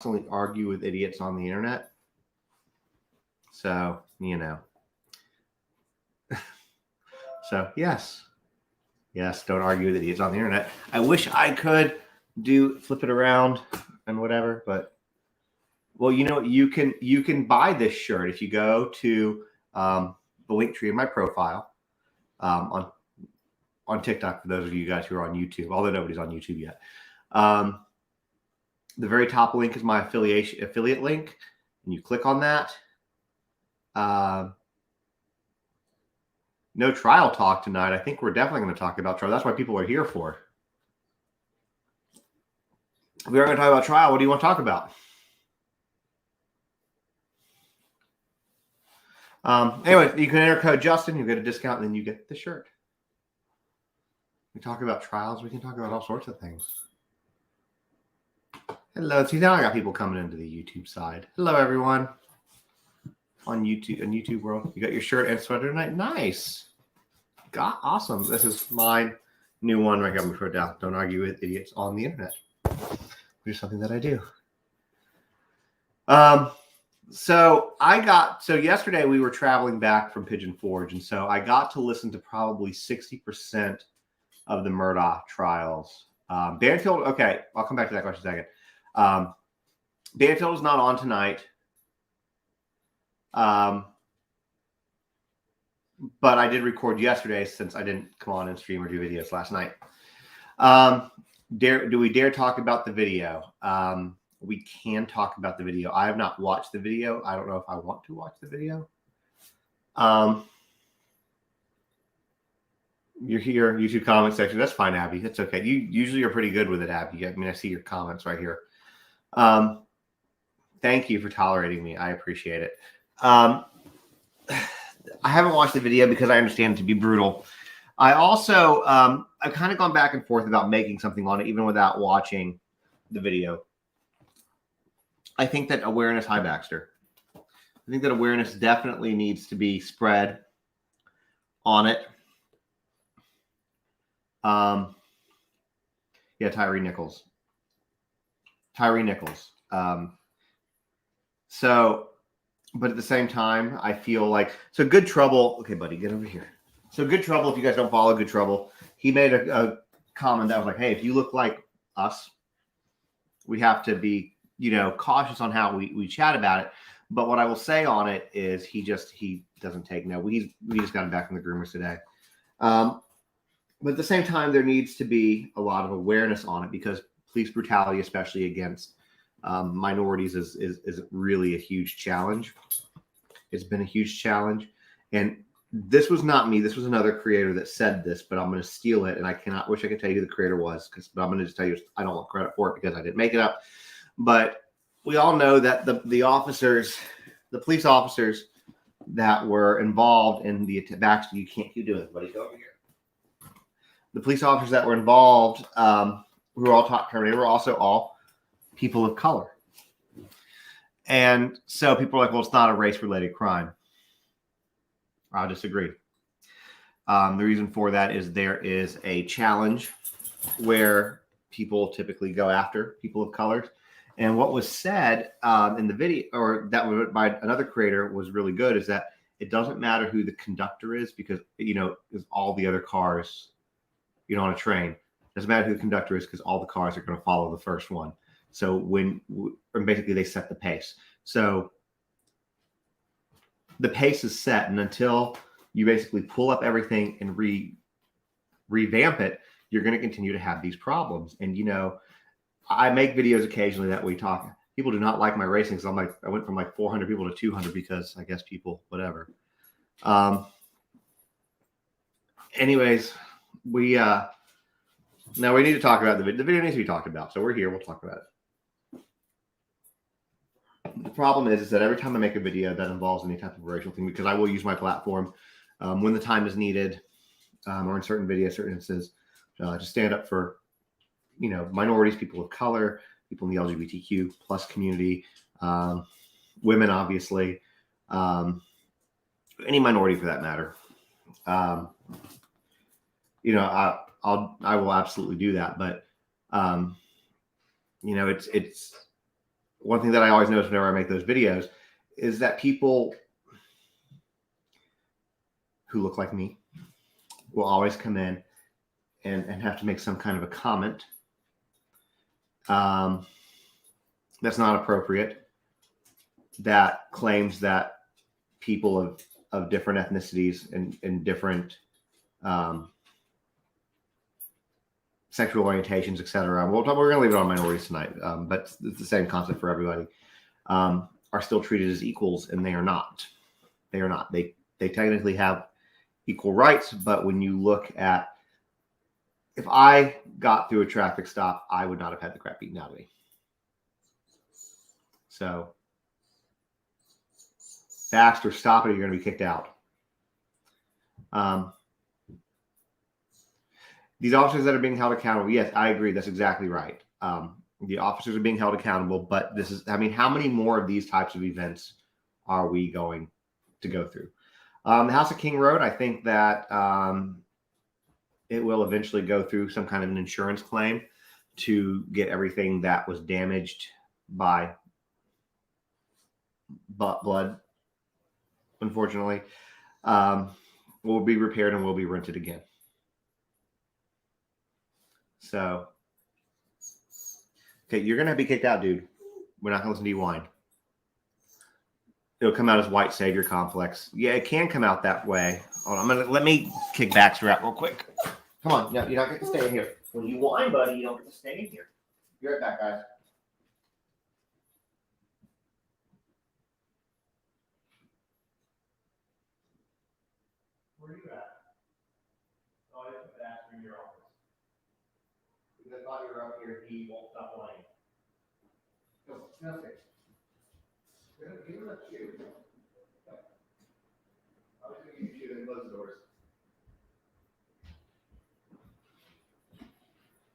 constantly argue with idiots on the internet. So, so yes, don't argue with idiots on the internet. I wish I could flip it around and whatever, but well, you can buy this shirt if you go to the link tree in my profile on TikTok. For those of you guys who are on YouTube, although nobody's on YouTube yet. The very top link is my affiliate link, and you click on that. No trial talk tonight. I think we're definitely going to talk about trial. That's what people are here for. We are going to talk about trial. What do you want to talk about? Anyway, you can enter code Justin. You get a discount, and then you get the shirt. We talk about trials. We can talk about all sorts of things. Hello. See, now I got people coming into the YouTube side. Hello, everyone. On YouTube world. You got your shirt and sweater tonight? Nice. God, awesome. This is my new one right here. I'm going to put it down. Don't argue with idiots on the internet. Which is something that I do. So yesterday we were traveling back from Pigeon Forge, and so I got to listen to probably 60% of the Murdaugh trials. Banfield, okay, I'll come back to that question in a second. Banfield is not on tonight. But I did record yesterday since I didn't come on and stream or do videos last night. Do we dare talk about the video? We can talk about the video. I have not watched the video. I don't know if I want to watch the video. You're here, YouTube comment section. That's fine, Abby. That's okay. You usually are pretty good with it, Abby. I mean, I see your comments right here. Thank you for tolerating me. I appreciate it. I haven't watched the video because I understand it to be brutal. I also, I've kind of gone back and forth about making something on it, even without watching the video. I think that awareness, hi Baxter. I think that awareness definitely needs to be spread on it. Yeah, Tyree Nichols. But at the same time, I feel like, so Good Trouble. Okay, buddy, get over here. So Good Trouble, if you guys don't follow Good Trouble, he made a comment that was like, hey, if you look like us, we have to be, cautious on how we chat about it. But what I will say on it is he doesn't take no. We just got him back from the groomers today. But at the same time, there needs to be a lot of awareness on it because police brutality, especially against minorities, is really a huge challenge. It's been a huge challenge. And this was not me. This was another creator that said this, but I'm going to steal it. And I wish I could tell you who the creator was, but I'm going to just tell you I don't want credit for it because I didn't make it up. But we all know that the police officers that were involved in the attack, you can't keep doing this, buddy. Go over here. The police officers that were involved, who were all top terminated, were also all people of color. And so people are like, well, it's not a race-related crime. I'll disagree. The reason for that is there is a challenge where people typically go after people of color. And what was said in the video, or that was by another creator, was really good, is that it doesn't matter who the conductor is because, because all the other cars, on a train, it doesn't matter who the conductor is because all the cars are going to follow the first one. So basically they set the pace. So the pace is set, and until you basically pull up everything and revamp it, you're going to continue to have these problems. And, I make videos occasionally that we talk. People do not like my racing because I went from like 400 people to 200 because I guess people, whatever. Anyways, now we need to talk about the video. The video needs to be talked about. So we're here. We'll talk about it. The problem is that every time I make a video that involves any type of racial thing, because I will use my platform when the time is needed, or in certain videos, certain instances, to stand up for, minorities, people of color, people in the LGBTQ plus community, women, obviously, any minority for that matter. I will absolutely do that. But, it's one thing that I always notice whenever I make those videos is that people who look like me will always come in and have to make some kind of a comment that's not appropriate, that claims that people of different ethnicities and different sexual orientations, etc. We're going to leave it on minorities tonight, but it's the same concept for everybody. Are still treated as equals, and they are not. They are not. They technically have equal rights, but when you look at, if I got through a traffic stop, I would not have had the crap beaten out of me. So, fast or stop it, or you're going to be kicked out. These officers that are being held accountable, yes, I agree. That's exactly right. The officers are being held accountable, but this is, I mean, how many more of these types of events are we going to go through? The House of King Road, I think that it will eventually go through some kind of an insurance claim to get everything that was damaged by blood, unfortunately, will be repaired and will be rented again. So, okay, you're going to be kicked out, dude. We're not going to listen to you whine. It'll come out as white savior complex. Yeah, it can come out that way. Hold on, let me kick Baxter out real quick. Come on, no, you're not going to stay in here. When you whine, buddy, you don't get to stay in here. Be right back, guys. Where are you at? Oh, I put Baxter in your office. Because I thought you were up here. He won't stop whining. Go, nothing. Give him a chew. I was going to give you a chew and close the doors.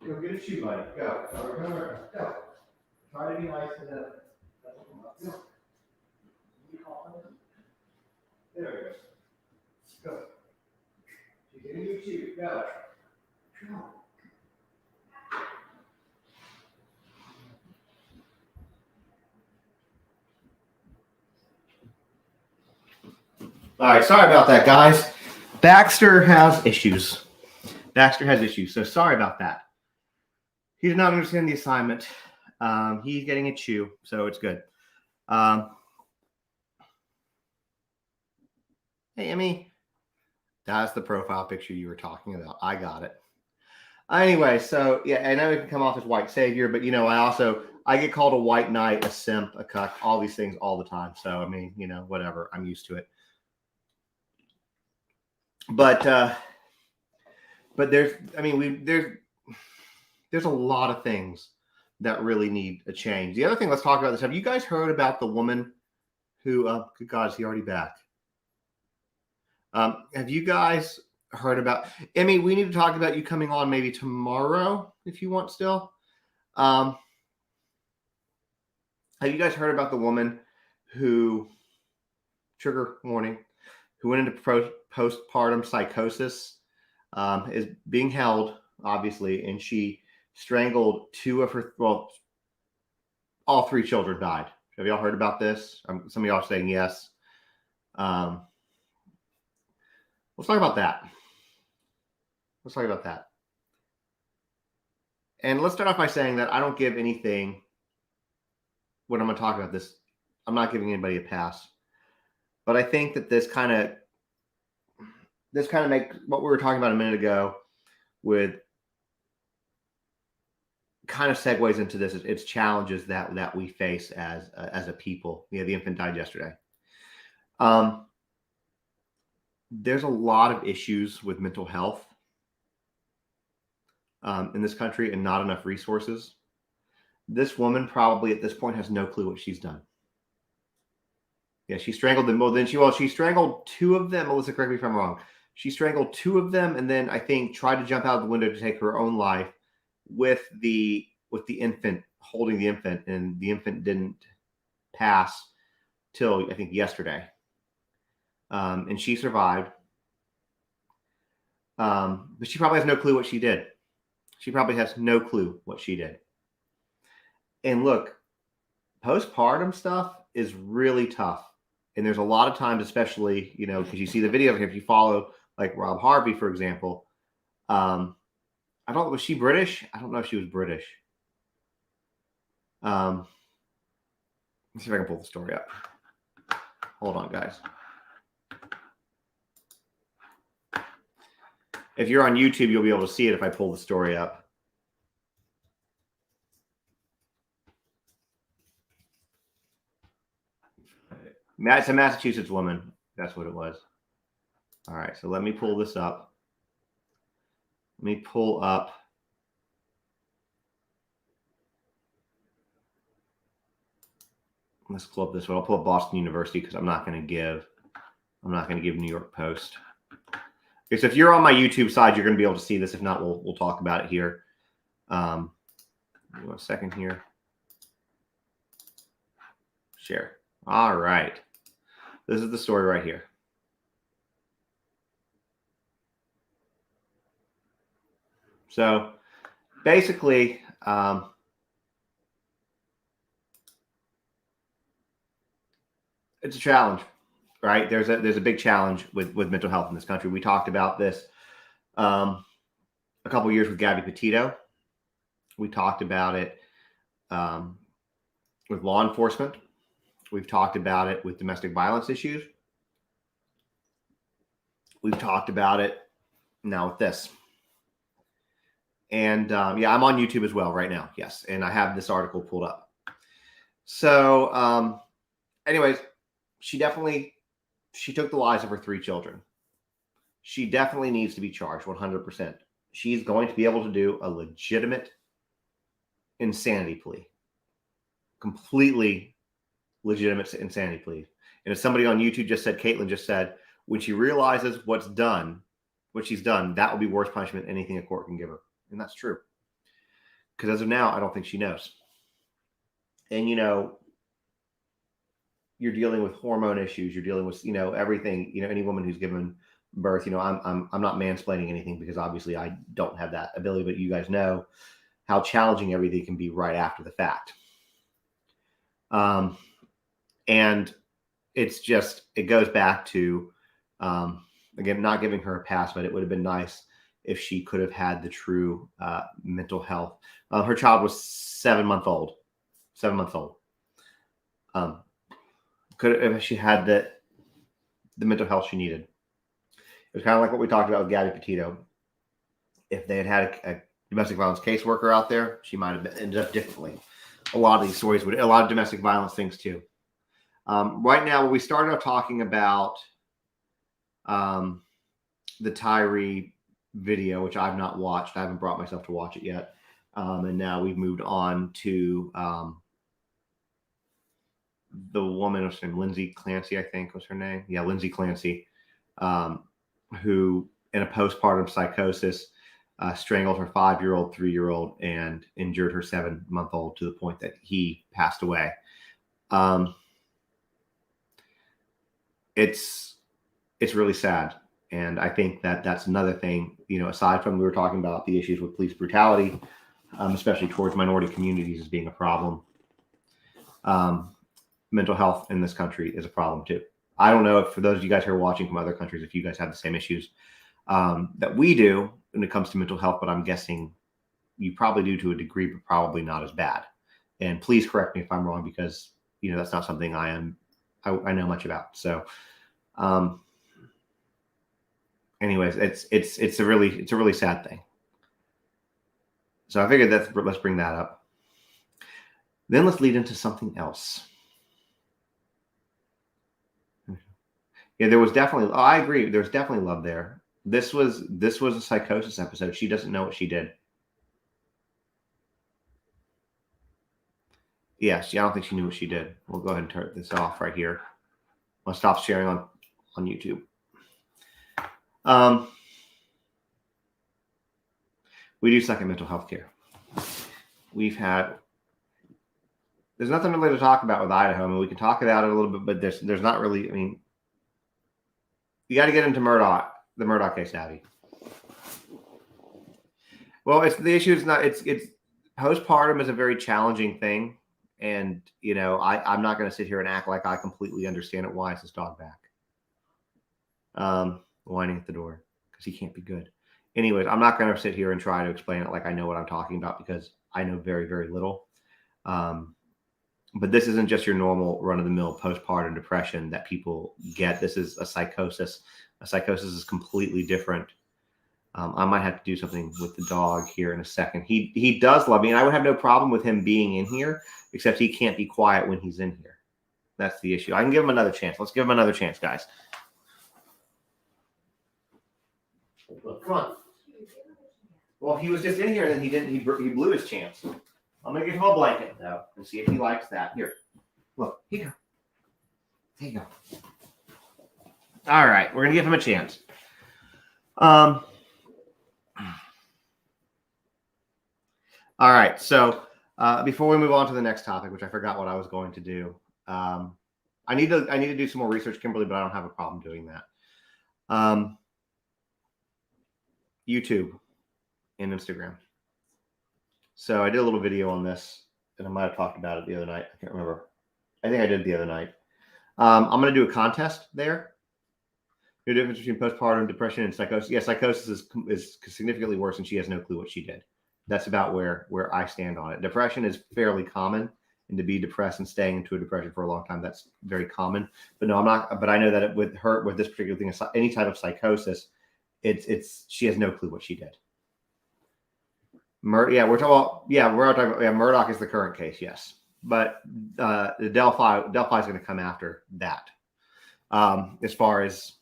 Go get a shoe, buddy. Go. Go. Try to be nice to them. Go. There we go. Go. She's getting you a shoe. Go. Come on. All right. Sorry about that, guys. Baxter has issues. So sorry about that. He did not understand the assignment. He's getting a chew, so it's good. Hey, Emmy. That's the profile picture you were talking about. I got it. Anyway, so yeah, I know it can come off as white savior, but I get called a white knight, a simp, a cuck, all these things all the time. So I mean, whatever. I'm used to it. But there's a lot of things that really need a change. The other thing, let's talk about this. Have you guys heard about the woman who, good God, is he already back? Have you guys heard about, Emmy, we need to talk about you coming on maybe tomorrow if you want still. Have you guys heard about the woman who, trigger warning, who went into postpartum psychosis, is being held, obviously, and she strangled all three children died. Have y'all heard about this? Some of y'all are saying yes. Let's talk about that. And let's start off by saying that I don't give anything, when I'm going to talk about this, I'm not giving anybody a pass. But I think that this kind of makes what we were talking about a minute ago with kind of segues into this. It's challenges that we face as a people. The infant died yesterday. There's a lot of issues with mental health in this country and not enough resources. This woman probably at this point has no clue what she's done. Yeah, she strangled them. Well, then she strangled two of them. Melissa, correct me if I'm wrong. She strangled two of them, and then I think tried to jump out the window to take her own life with the infant, holding the infant, and the infant didn't pass till I think yesterday. And she survived. But she probably has no clue what she did. And look, postpartum stuff is really tough. And there's a lot of times, especially, because you see the video, if you follow like Rob Harvey, for example, I don't know, was she British? I don't know if she was British. Let's see if I can pull the story up. Hold on, guys. If you're on YouTube, you'll be able to see it if I pull the story up. It's a Massachusetts woman. That's what it was. All right, so let me pull this up. Let me pull up. Let's pull up this one. I'll pull up Boston University because I'm not going to give New York Post. Okay, so if you're on my YouTube side, you're going to be able to see this. If not, we'll talk about it here. Give me 1 second here. Share. All right. This is the story right here. So basically, it's a challenge, right? There's a big challenge with mental health in this country. We talked about this a couple of years with Gabby Petito. We talked about it with law enforcement. We've talked about it with domestic violence issues. We've talked about it now with this. And yeah, I'm on YouTube as well right now. Yes. And I have this article pulled up. So anyways, she took the lives of her 3 children. She definitely needs to be charged 100%. She's going to be able to do a legitimate insanity plea. Completely legitimate insanity plea. And as somebody on YouTube just said, Caitlin just said, when she realizes what she's done, that will be worse punishment than anything a court can give her. And that's true. Because as of now, I don't think she knows. And, you're dealing with hormone issues. You're dealing with, everything, any woman who's given birth, I'm not mansplaining anything because obviously I don't have that ability, but you guys know how challenging everything can be right after the fact. And it's just, it goes back to, again, not giving her a pass, but it would have been nice if she could have had the true mental health. Her child was 7 months old. 7 months old. If she had the mental health she needed. It was kind of like what we talked about with Gabby Petito. If they had a domestic violence caseworker out there, she might have ended up differently. A lot of these stories a lot of domestic violence things too. Right now, we started off talking about the Tyree video, which I've not watched. I haven't brought myself to watch it yet. And now we've moved on to the woman, what's her name? Lindsay Clancy, I think was her name. Yeah, Lindsay Clancy, who in a postpartum psychosis strangled her 5-year-old, 3-year-old, and injured her 7-month-old to the point that he passed away. It's really sad. And I think that's another thing, aside from we were talking about the issues with police brutality, especially towards minority communities as being a problem. Mental health in this country is a problem too. I don't know if for those of you guys who are watching from other countries, if you guys have the same issues that we do when it comes to mental health, but I'm guessing you probably do to a degree, but probably not as bad. And please correct me if I'm wrong, because that's not something I know much about. So, anyways, it's a really sad thing. So I figured let's bring that up. Then let's lead into something else. Yeah, there was definitely. Oh, I agree. There's definitely love there. This was a psychosis episode. She doesn't know what she did. Yeah, I don't think she knew what she did. We'll go ahead and turn this off right here. I'll stop sharing on YouTube. We do suck at mental health care. There's nothing really to talk about with Idaho. I mean, we can talk about it a little bit, but there's not really, you got to get into the Murdaugh case, Abby. Well, the issue is not, it's postpartum is a very challenging thing. And, you know, I'm not going to sit here and act like I completely understand it. Why is this dog back? Whining at the door because he can't be good. Anyways, I'm not going to sit here and try to explain it like I know what I'm talking about because I know very, very little. But this isn't just your normal run-of-the-mill postpartum depression that people get. This is a psychosis. A psychosis is completely different. I might have to do something with the dog here in a second. He does love me, and I would have no problem with him being in here, except he can't be quiet when he's in here. That's the issue. I can give him another chance. Let's give him another chance, guys. Look, come on. Well, he was just in here, and then he didn't. He blew his chance. I'm gonna give him a blanket though, and see if he likes that. Here, look. Here you go. There you go. All right, we're gonna give him a chance. All right, so before we move on to the next topic, which I forgot what I was going to do, I need to do some more research, Kimberly, but I don't have a problem doing that. YouTube and Instagram. So I did a little video on this, and I might have talked about it the other night. I can't remember. I think I did the other night. I'm going to do a contest there. The difference between postpartum depression and psychosis. Yeah, psychosis is significantly worse, and she has no clue what she did. That's about where I stand on it. Depression is fairly common, and to be depressed and staying into a depression for a long time, that's very common. But no, I'm not. But I know that with this particular thing, any type of psychosis, she has no clue what she did. We're talking about. Yeah, we're talking about. Yeah, Murdaugh is the current case. Yes, but the Delphi is going to come after that. As far as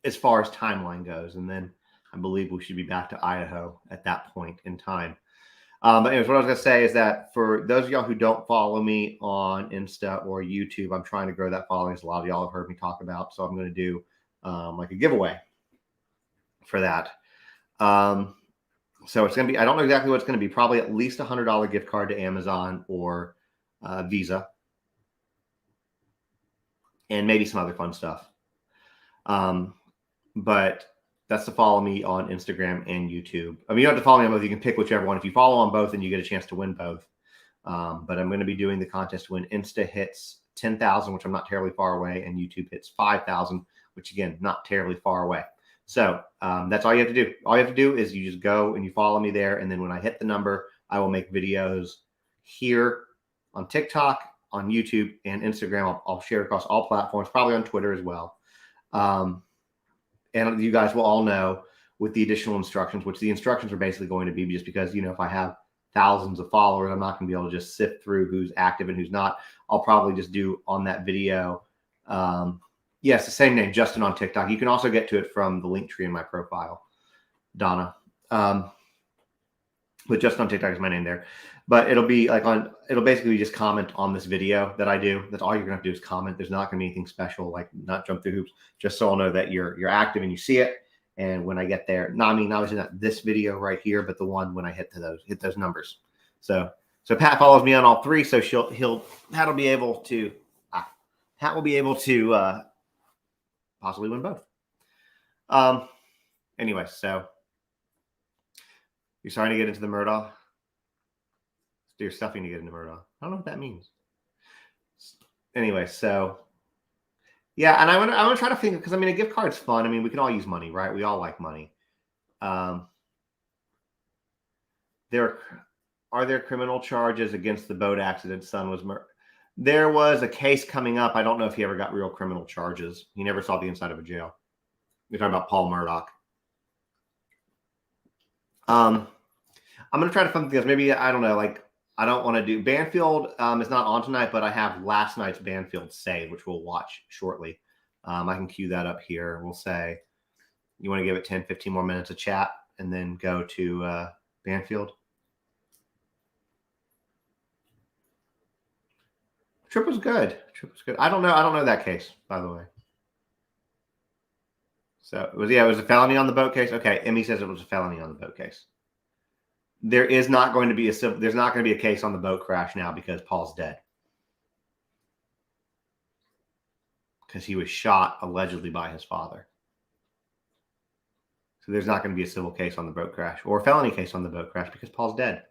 timeline goes, and then I believe we should be back to Idaho at that point in time. But anyways, what I was going to say is that for those of y'all who don't follow me on Insta or YouTube, I'm trying to grow that following, as a lot of y'all have heard me talk about. So I'm going to do like a giveaway for that. So it's going to be, I don't know exactly what it's going to be, probably at least $100 gift card to Amazon or Visa, and maybe some other fun stuff. But that's to follow me on Instagram and YouTube. I mean, you don't have to follow me on both. You can pick whichever one. If you follow on both, then you get a chance to win both. But I'm going to be doing the contest when Insta hits 10,000, which I'm not terribly far away, and YouTube hits 5,000, which again, not terribly far away. So that's all you have to do. All you have to do is you just go and you follow me there. And then when I hit the number, I will make videos here on TikTok, on YouTube, and Instagram. I'll share across all platforms, probably on Twitter as well. And you guys will all know with the additional instructions, which the instructions are basically going to be just because, you know, if I have thousands of followers, I'm not going to be able to just sift through who's active and who's not. I'll probably just do on that video. Yes, the same name, Justin on TikTok. You can also get to it from the link tree in my profile, Donna. But Justin on TikTok is my name there. But it'll be like it'll basically just comment on this video that I do. That's all you're gonna have to do is comment. There's not gonna be anything special, like not jump through hoops, just so I'll know that you're active and you see it. And when I get there, obviously not this video right here, but the one when I hit those numbers. So Pat follows me on all three, so Pat will be able to possibly win both. Anyway, so you're starting to get into the Murdaugh. You're stuffing to get into Murdaugh. I don't know what that means. Anyway, so yeah, and I want to try to think, because I mean, a gift card's fun. I mean, we can all use money, right? We all like money. Are there criminal charges against the boat accident? Son was murdered. There was a case coming up. I don't know if he ever got real criminal charges. He never saw the inside of a jail. You're talking about Paul Murdaugh. I'm going to try to find something else. Maybe, I don't know, like, I don't want to do Banfield is not on tonight, but I have last night's Banfield save, which we'll watch shortly. I can cue that up here. We'll say you want to give it 10, 15 more minutes of chat and then go to Banfield. Trip was good. I don't know that case, by the way. So it was a felony on the boat case. Okay, Emmy says it was a felony on the boat case. There's not going to be a case on the boat crash now because Paul's dead. Because he was shot allegedly by his father. So there's not going to be a civil case on the boat crash or a felony case on the boat crash because Paul's dead.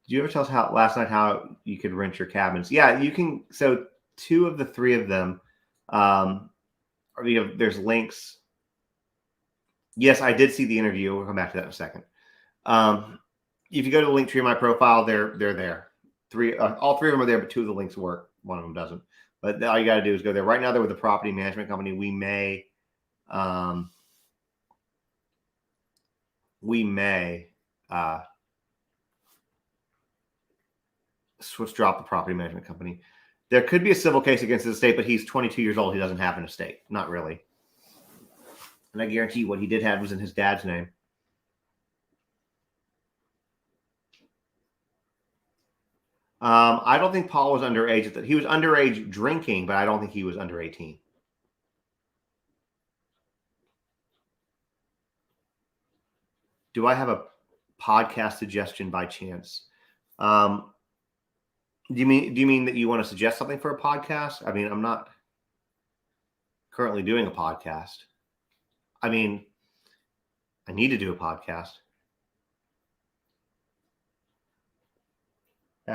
Did you ever tell us how last night how you could rent your cabins? Yeah, you can. So 2 of the 3 of them, there's links. Yes, I did see the interview. We'll come back to that in a second. If you go to the link tree in my profile, they're there. All 3 of them are there, but 2 of the links work. One of them doesn't. But all you got to do is go there. Right now, they're with the property management company. We may drop the property management company. There could be a civil case against the estate, but he's 22 years old. He doesn't have an estate. Not really. And I guarantee you what he did have was in his dad's name. I don't think Paul was underage. He was underage drinking, but I don't think he was under 18. Do I have a podcast suggestion by chance? Do you mean that you want to suggest something for a podcast? I mean, I'm not currently doing a podcast. I mean, I need to do a podcast.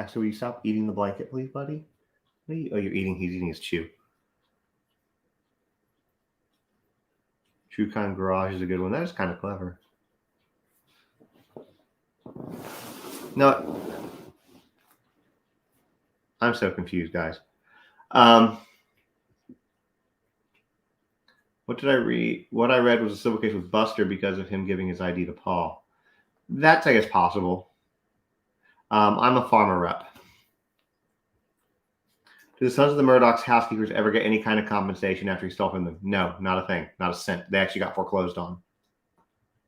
So will you stop eating the blanket, please, buddy? Oh, you're eating. He's eating his chew. True Kind Garage is a good one. That is kind of clever. No, I'm so confused, guys. What did I read? What I read was a civil case with Buster because of him giving his ID to Paul. That's, I guess, possible. I'm a farmer rep. Do the sons of the Murdaugh's housekeepers ever get any kind of compensation after he stole from them? No, not a thing. Not a cent. They actually got foreclosed on.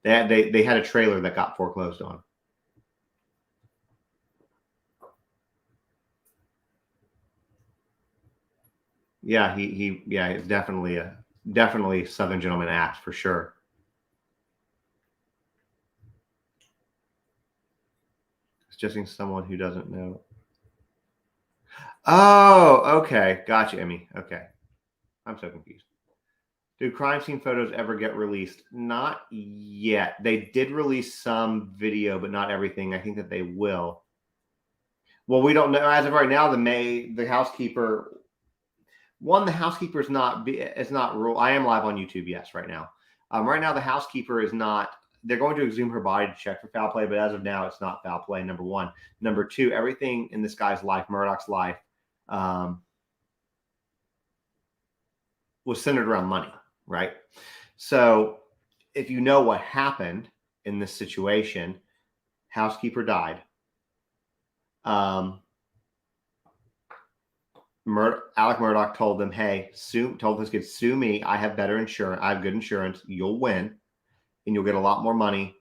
They had a trailer that got foreclosed on. Yeah, it's definitely Southern Gentleman Act for sure. Suggesting someone who doesn't know. Oh, okay. Gotcha, Emmy. Okay. I'm so confused. Do crime scene photos ever get released? Not yet. They did release some video, but not everything. I think that they will. Well, we don't know. As of right now, the housekeeper is not rule. I am live on YouTube, yes, right now. Right now, the housekeeper is not. They're going to exhume her body to check for foul play, but as of now, it's not foul play, number one. Number two, everything in this guy's life, Murdaugh's life, was centered around money, right? So if you know what happened in this situation, housekeeper died. Alec Murdaugh told them, hey, told this kid, sue me. I have better insurance. I have good insurance. You'll win. And you'll get a lot more money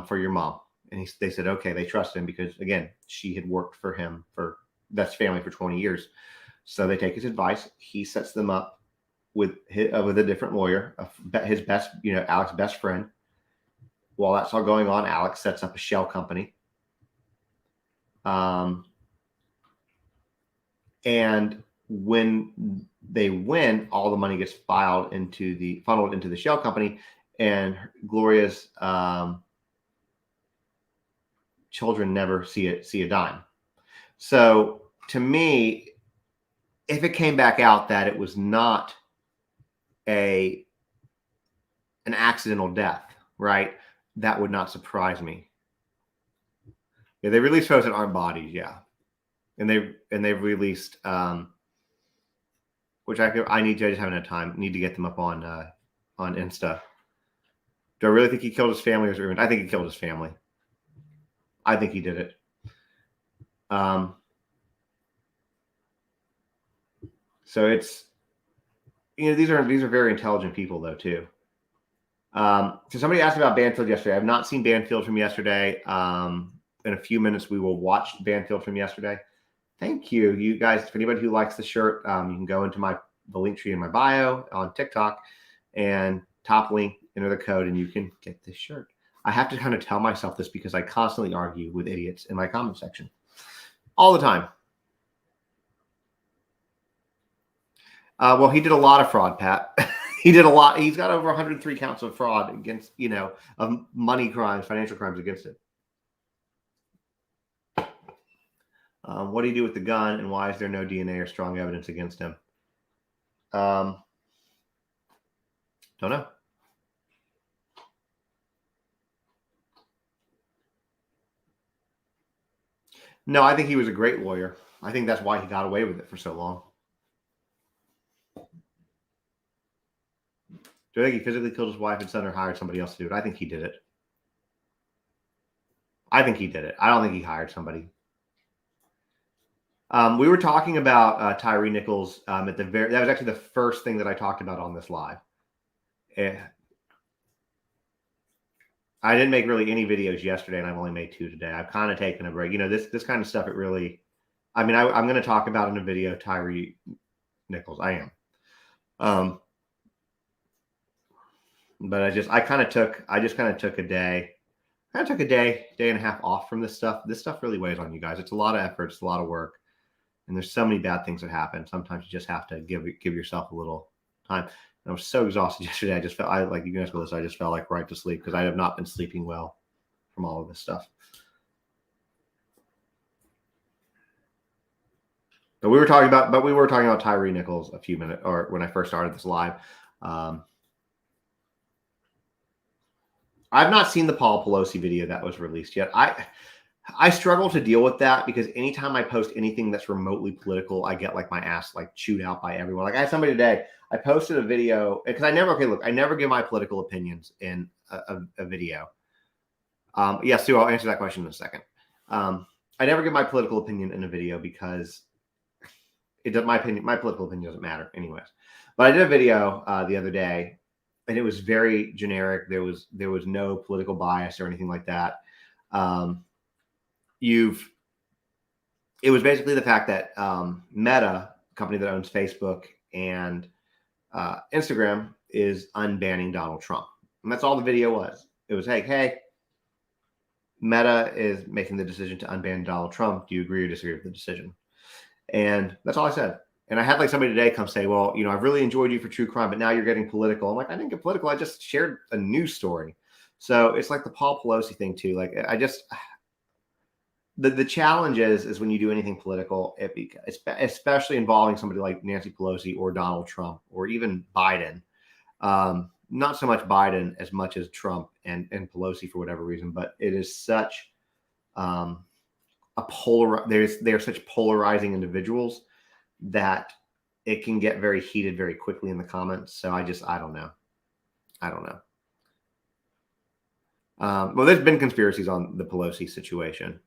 for your mom. And they said, okay, they trusted him because, again, she had worked for him that's family for 20 years. So they take his advice. He sets them up with a different lawyer, his best, Alec's best friend. While that's all going on, Alex sets up a shell company. And when they win, all the money gets funneled into the shell company, and Gloria's children never see a dime. So to me, if it came back out that it was not an accidental death, right, that would not surprise me. Yeah, they released photos that aren't bodies, yeah. And they've released, which I just haven't had time. Need to get them up on Insta. Do I really think he killed his family or his revenge? I think he killed his family. I think he did it. So it's, these are very intelligent people though too. So somebody asked about Banfield yesterday. I've not seen Banfield from yesterday. In a few minutes, we will watch Banfield from yesterday. Thank you, you guys. If anybody who likes the shirt, you can go into the link tree in my bio on TikTok and top link, enter the code, and you can get this shirt. I have to kind of tell myself this because I constantly argue with idiots in my comment section all the time. Well, he did a lot of fraud, Pat. He did a lot. He's got over 103 counts of fraud against, of money crimes, financial crimes against it. What do you do with the gun, and why is there no DNA or strong evidence against him? Don't know. No, I think he was a great lawyer. I think that's why he got away with it for so long. Do I think he physically killed his wife and son or hired somebody else to do it? I think he did it. I think he did it. I don't think he hired somebody. We were talking about Tyree Nichols at the very. That was actually the first thing that I talked about on this live. I didn't make really any videos yesterday, and I've only made 2 today. I've kind of taken a break. You know, this kind of stuff. It really. I mean, I'm going to talk about in a video Tyree Nichols. I am. But I just kind of took a day. I took a day and a half off from this stuff. This stuff really weighs on you guys. It's a lot of effort. It's a lot of work. And there's so many bad things that happen. Sometimes you just have to give yourself a little time. And I was so exhausted yesterday. I just felt like you guys go this. I just felt like right to sleep because I have not been sleeping well from all of this stuff. But we were talking about Tyree Nichols a few minutes, or when I first started this live. I've not seen the Paul Pelosi video that was released yet. I struggle to deal with that because anytime I post anything that's remotely political, I get like my ass like chewed out by everyone. Like I had somebody today, I posted a video because I never give my political opinions in a video. Yeah, Sue, I'll answer that question in a second. I never give my political opinion in a video because my political opinion doesn't matter anyways. But I did a video the other day, and it was very generic. There was no political bias or anything like that. It was basically the fact that Meta, company that owns Facebook and Instagram, is unbanning Donald Trump. And that's all the video was. It was, hey, Meta is making the decision to unban Donald Trump. Do you agree or disagree with the decision? And that's all I said. And I had like somebody today come say, well, I've really enjoyed you for true crime, but now you're getting political. I'm like, I didn't get political. I just shared a news story. So it's like the Paul Pelosi thing too. Like the challenge is when you do anything political, especially involving somebody like Nancy Pelosi or Donald Trump or even Biden. Not so much Biden as much as Trump and Pelosi for whatever reason, but it is such they're such polarizing individuals that it can get very heated very quickly in the comments. So I don't know. Well, there's been conspiracies on the Pelosi situation.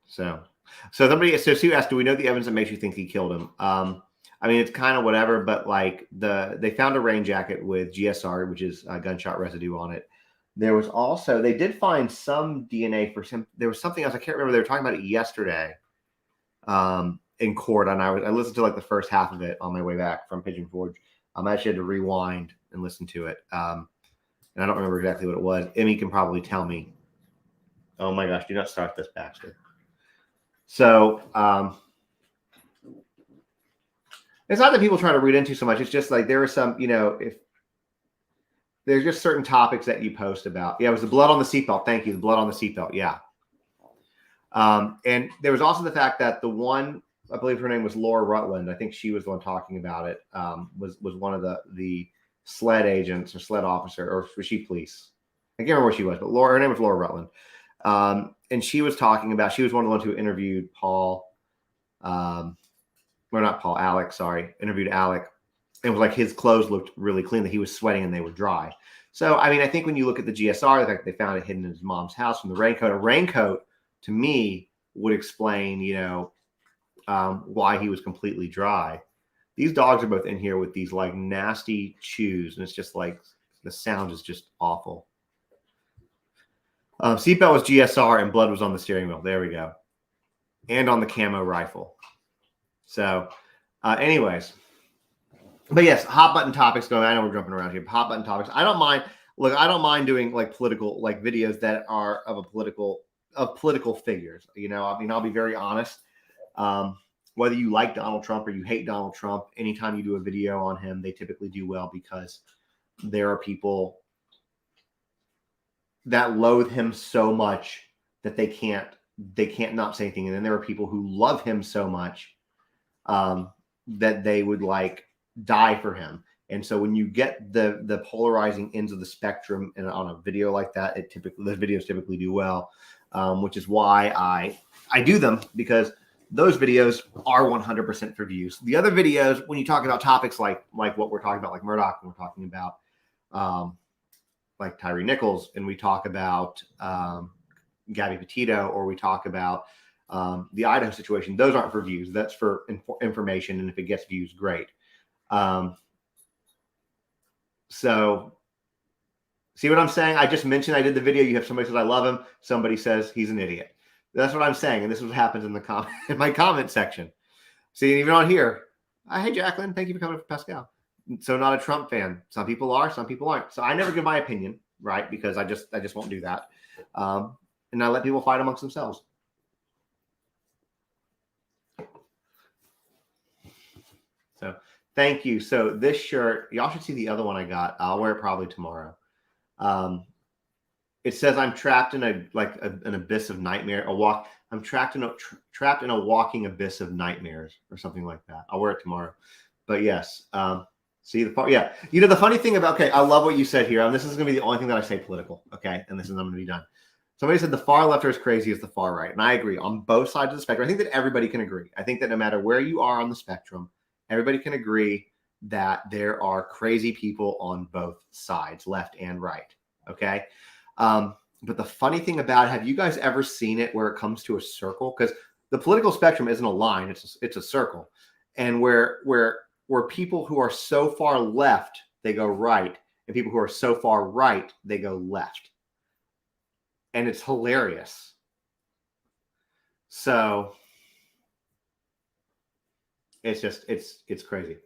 So Sue asked, do we know the evidence that makes you think he killed him? I mean, it's kind of whatever, but like they found a rain jacket with GSR, which is gunshot residue on it. There was also, they did find some DNA for some, there was something else. I can't remember. They were talking about it yesterday in court. And I listened to like the first half of it on my way back from Pigeon Forge. I actually had to rewind and listen to it. And I don't remember exactly what it was. Emmy can probably tell me. Oh my gosh, do not start this, Baxter. So it's not that people try to read into so much. It's just like there are some, if there's just certain topics that you post about. Yeah, it was the blood on the seatbelt. Thank you. The blood on the seatbelt. Yeah. And there was also the fact that the one, I believe her name was Laura Rutland. I think she was the one talking about it. Was one of the SLED agents or SLED officer, or was she police? I can't remember where she was, but her name was Laura Rutland. And she was talking about, she was one of the ones who interviewed interviewed Alec. It was like his clothes looked really clean, that he was sweating and they were dry. So, I mean, I think when you look at the GSR, the fact that they found it hidden in his mom's house from the raincoat, a raincoat to me would explain, why he was completely dry. These dogs are both in here with these like nasty chews, and it's just like the sound is just awful. Seatbelt was GSR and blood was on the steering wheel. There we go. And on the camo rifle. So, anyways. But yes, hot button topics going. I know we're jumping around here. Hot button topics. I don't mind. Look, I don't mind doing like political, like videos that are of political figures. I mean, I'll be very honest. Whether you like Donald Trump or you hate Donald Trump, anytime you do a video on him, they typically do well because there are people that loathe him so much that they can't not say anything. And then there are people who love him so much that they would like die for him. And so when you get the polarizing ends of the spectrum and on a video like that, those videos typically do well, which is why I do them, because those videos are 100% for views. The other videos, when you talk about topics like what we're talking about, like Murdaugh, and we're talking about like Tyree Nichols, and we talk about Gabby Petito, or we talk about the Idaho situation, those aren't for views. That's for information, and if it gets views, great. So see what I'm saying? I just mentioned I did the video. You have somebody says I love him. Somebody says he's an idiot. That's what I'm saying, and this is what happens in the in my comment section. See, even on here, hey Jacqueline, thank you for coming for Pascal. So not a Trump fan. Some people are, some people aren't. So I never give my opinion, right? Because I just won't do that, and I let people fight amongst themselves. So thank you. So this shirt, y'all should see the other one I got. I'll wear it probably tomorrow. It says I'm trapped in an abyss of nightmare. I'm trapped in a walking abyss of nightmares, or something like that. I'll wear it tomorrow. But yes, see the yeah. You know the funny thing about I love what you said here. And this is going to be the only thing that I say political. Okay, and I'm going to be done. Somebody said the far left are as crazy as the far right, and I agree on both sides of the spectrum. I think that everybody can agree. I think that no matter where you are on the spectrum, everybody can agree that there are crazy people on both sides, left and right. Okay. But the funny thing about it, have you guys ever seen it where it comes to a circle? Because the political spectrum isn't a line, it's a circle. And where people who are so far left, they go right, and people who are so far right, they go left. And it's hilarious. So it's crazy.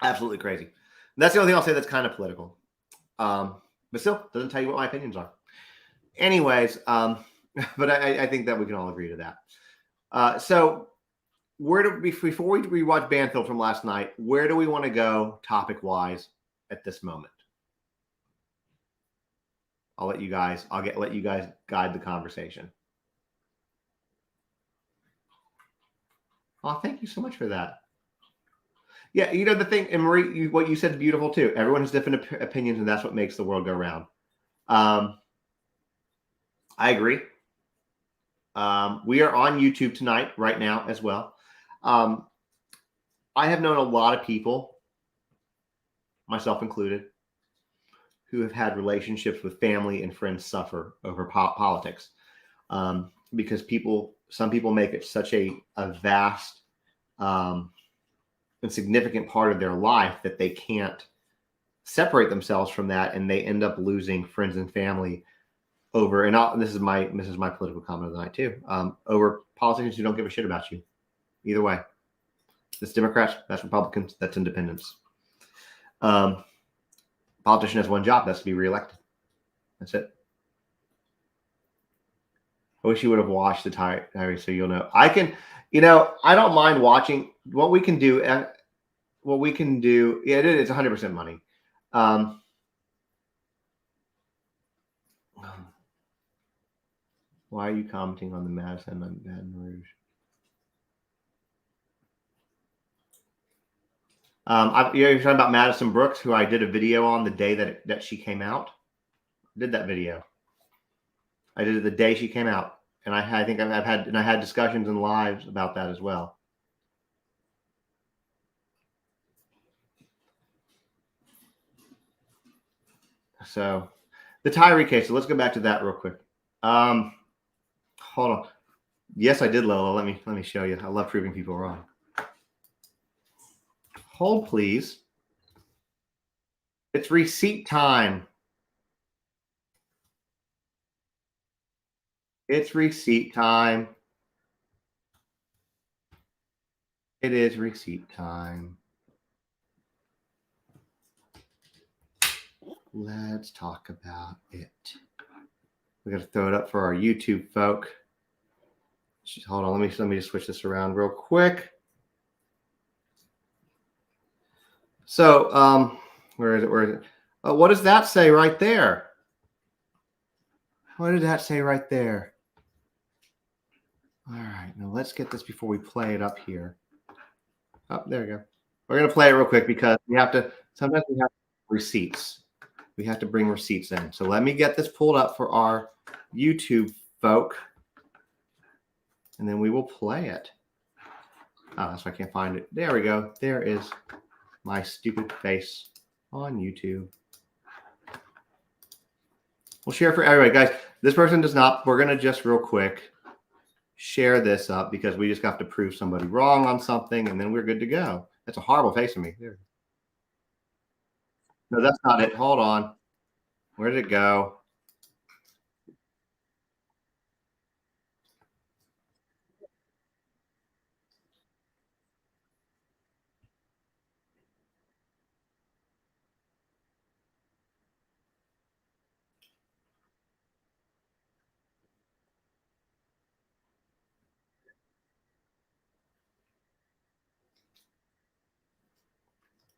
Absolutely crazy. And that's the only thing I'll say that's kind of political. But still doesn't tell you what my opinions are. Anyways, but I think that we can all agree to that. So before we watch Banfield from last night, where do we want to go topic wise at this moment? I'll let you guys guide the conversation. Oh, thank you so much for that. Yeah, you know the thing, and Marie, what you said is beautiful too. Everyone has different opinions, and that's what makes the world go round. I agree. We are on YouTube tonight, right now, as well. I have known a lot of people, myself included, who have had relationships with family and friends suffer over politics, because some people make it such a vast and significant part of their life that they can't separate themselves from that, and they end up losing friends and family over. And this is my political comment of the night too. Over politicians who don't give a shit about you. Either way, that's Democrats, that's Republicans, that's independents. Politician has one job, that's to be reelected. That's it. I wish you would have watched the Tyree so you'll know. I don't mind watching. What we can do, yeah, it's 100% money. Why are you commenting on the Madison and Baton Rouge? You're talking about Madison Brooks, who I did a video on the day that she came out. I did that video. I did it the day she came out, and I had discussions and lives about that as well. So the Tyree case. So let's go back to that real quick. Hold on. Yes, I did, Lola. Let me show you. I love proving people wrong. Hold, please. It's receipt time. It's receipt time. It is receipt time. Let's talk about it. We got to throw it up for our YouTube folk. Hold on, let me just switch this around real quick. So, where is it? What does that say right there? What did that say right there? All right, now let's get this before we play it up here. Oh, there we go. We're going to play it real quick because we have to, sometimes we have receipts. We have to bring receipts in. So let me get this pulled up for our YouTube folk, and then we will play it. Oh, so I can't find it. There we go. There is my stupid face on YouTube. We'll share for everybody. Guys, this person does not, we're going to just real quick share this up because we just have to prove somebody wrong on something, and then we're good to go. That's a horrible face of me. There. No, that's not it. Hold on. Where did it go?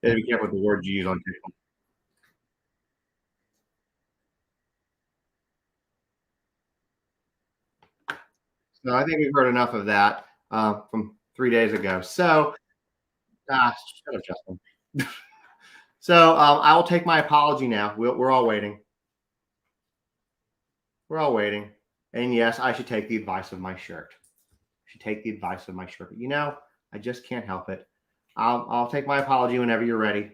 Yeah, be careful with the words you use on TikTok. So I think we've heard enough of that from 3 days ago. So, shut up, Justin. So I will take my apology now. We're all waiting. We're all waiting. And yes, I should take the advice of my shirt. I should take the advice of my shirt. But, you know, I just can't help it. I'll take my apology whenever you're ready.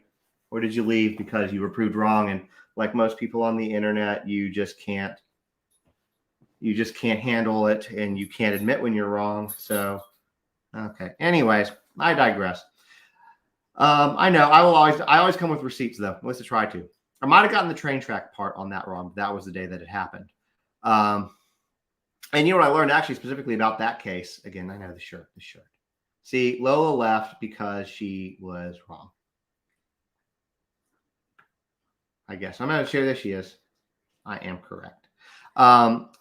Or did you leave because you were proved wrong? And like most people on the internet, you just can't handle it, and you can't admit when you're wrong. So, okay. Anyways, I digress. I know I always come with receipts though. At least I try to. I might have gotten the train track part on that wrong. But that was the day that it happened. And you know what I learned actually specifically about that case? Again, I know the shirt. See, Lola left because she was wrong. I guess I'm going to share this. She is. I am correct.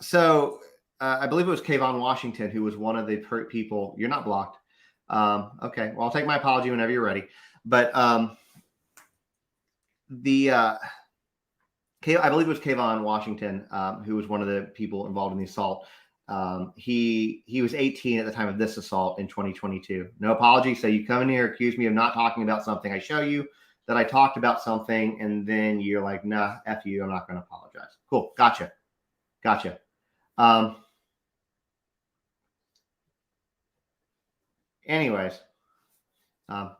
So I believe it was Kayvon Washington who was one of the people. You're not blocked. Okay. Well, I'll take my apology whenever you're ready. But I believe it was Kayvon Washington who was one of the people involved in the assault. He was 18 at the time of this assault in 2022. No apology. So you come in here, accuse me of not talking about something. I show you that I talked about something, and then you're like, nah, F you, I'm not going to apologize. Cool. Gotcha. Anyways,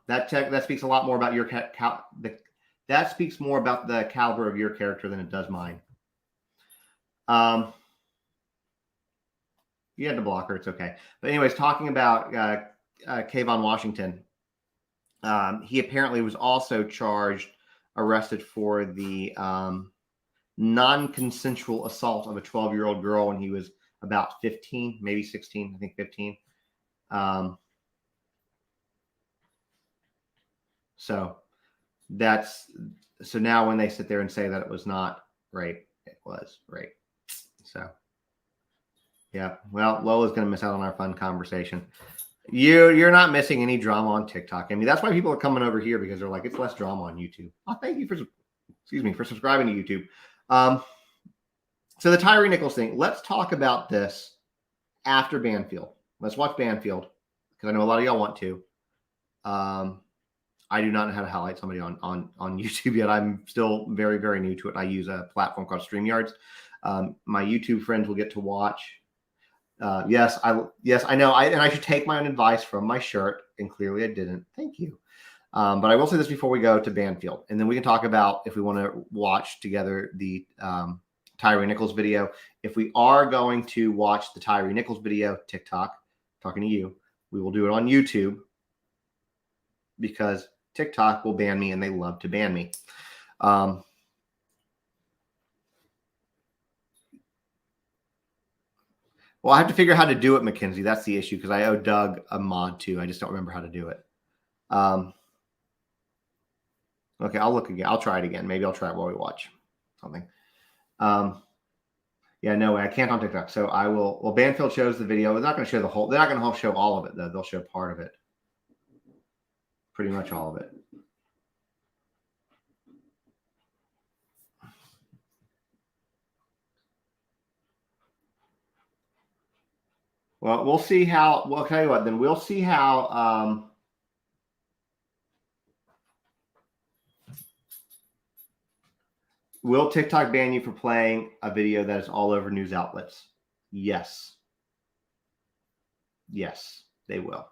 that speaks a lot more about your that speaks more about the caliber of your character than it does mine. You had to block her. It's okay. But anyways, talking about Kayvon Washington, he apparently was also arrested for the non-consensual assault of a 12-year-old girl when he was about 15, maybe 16, I think 15. So now when they sit there and say that it was not rape, it was rape. So yeah, well, Lola's going to miss out on our fun conversation. You're not missing any drama on TikTok. I mean, that's why people are coming over here, because they're like, it's less drama on YouTube. Oh, thank you for subscribing to YouTube. So the Tyree Nichols thing, let's talk about this after Banfield. Let's watch Banfield, because I know a lot of y'all want to. I do not know how to highlight somebody on YouTube yet. I'm still very, very new to it. I use a platform called StreamYards. My YouTube friends will get to watch. Yes, I know. And I should take my own advice from my shirt, and clearly I didn't. Thank you. But I will say this before we go to Banfield, and then we can talk about if we want to watch together the Tyree Nichols video. If we are going to watch the Tyree Nichols video, TikTok, talking to you, we will do it on YouTube, because TikTok will ban me, and they love to ban me. Well, I have to figure out how to do it, Mackenzie. That's the issue, because I owe Doug a mod too. I just don't remember how to do it. Okay, I'll look again. I'll try it again. Maybe I'll try it while we watch something. Yeah, no way. I can't on TikTok. So I will. Well, Banfield shows the video. They're not going to show the whole. They're not going to show all of it, though. They'll show part of it. Pretty much all of it. Well, we'll see how. Well, I'll tell you what. Then we'll see how. Will TikTok ban you for playing a video that is all over news outlets? Yes. Yes, they will.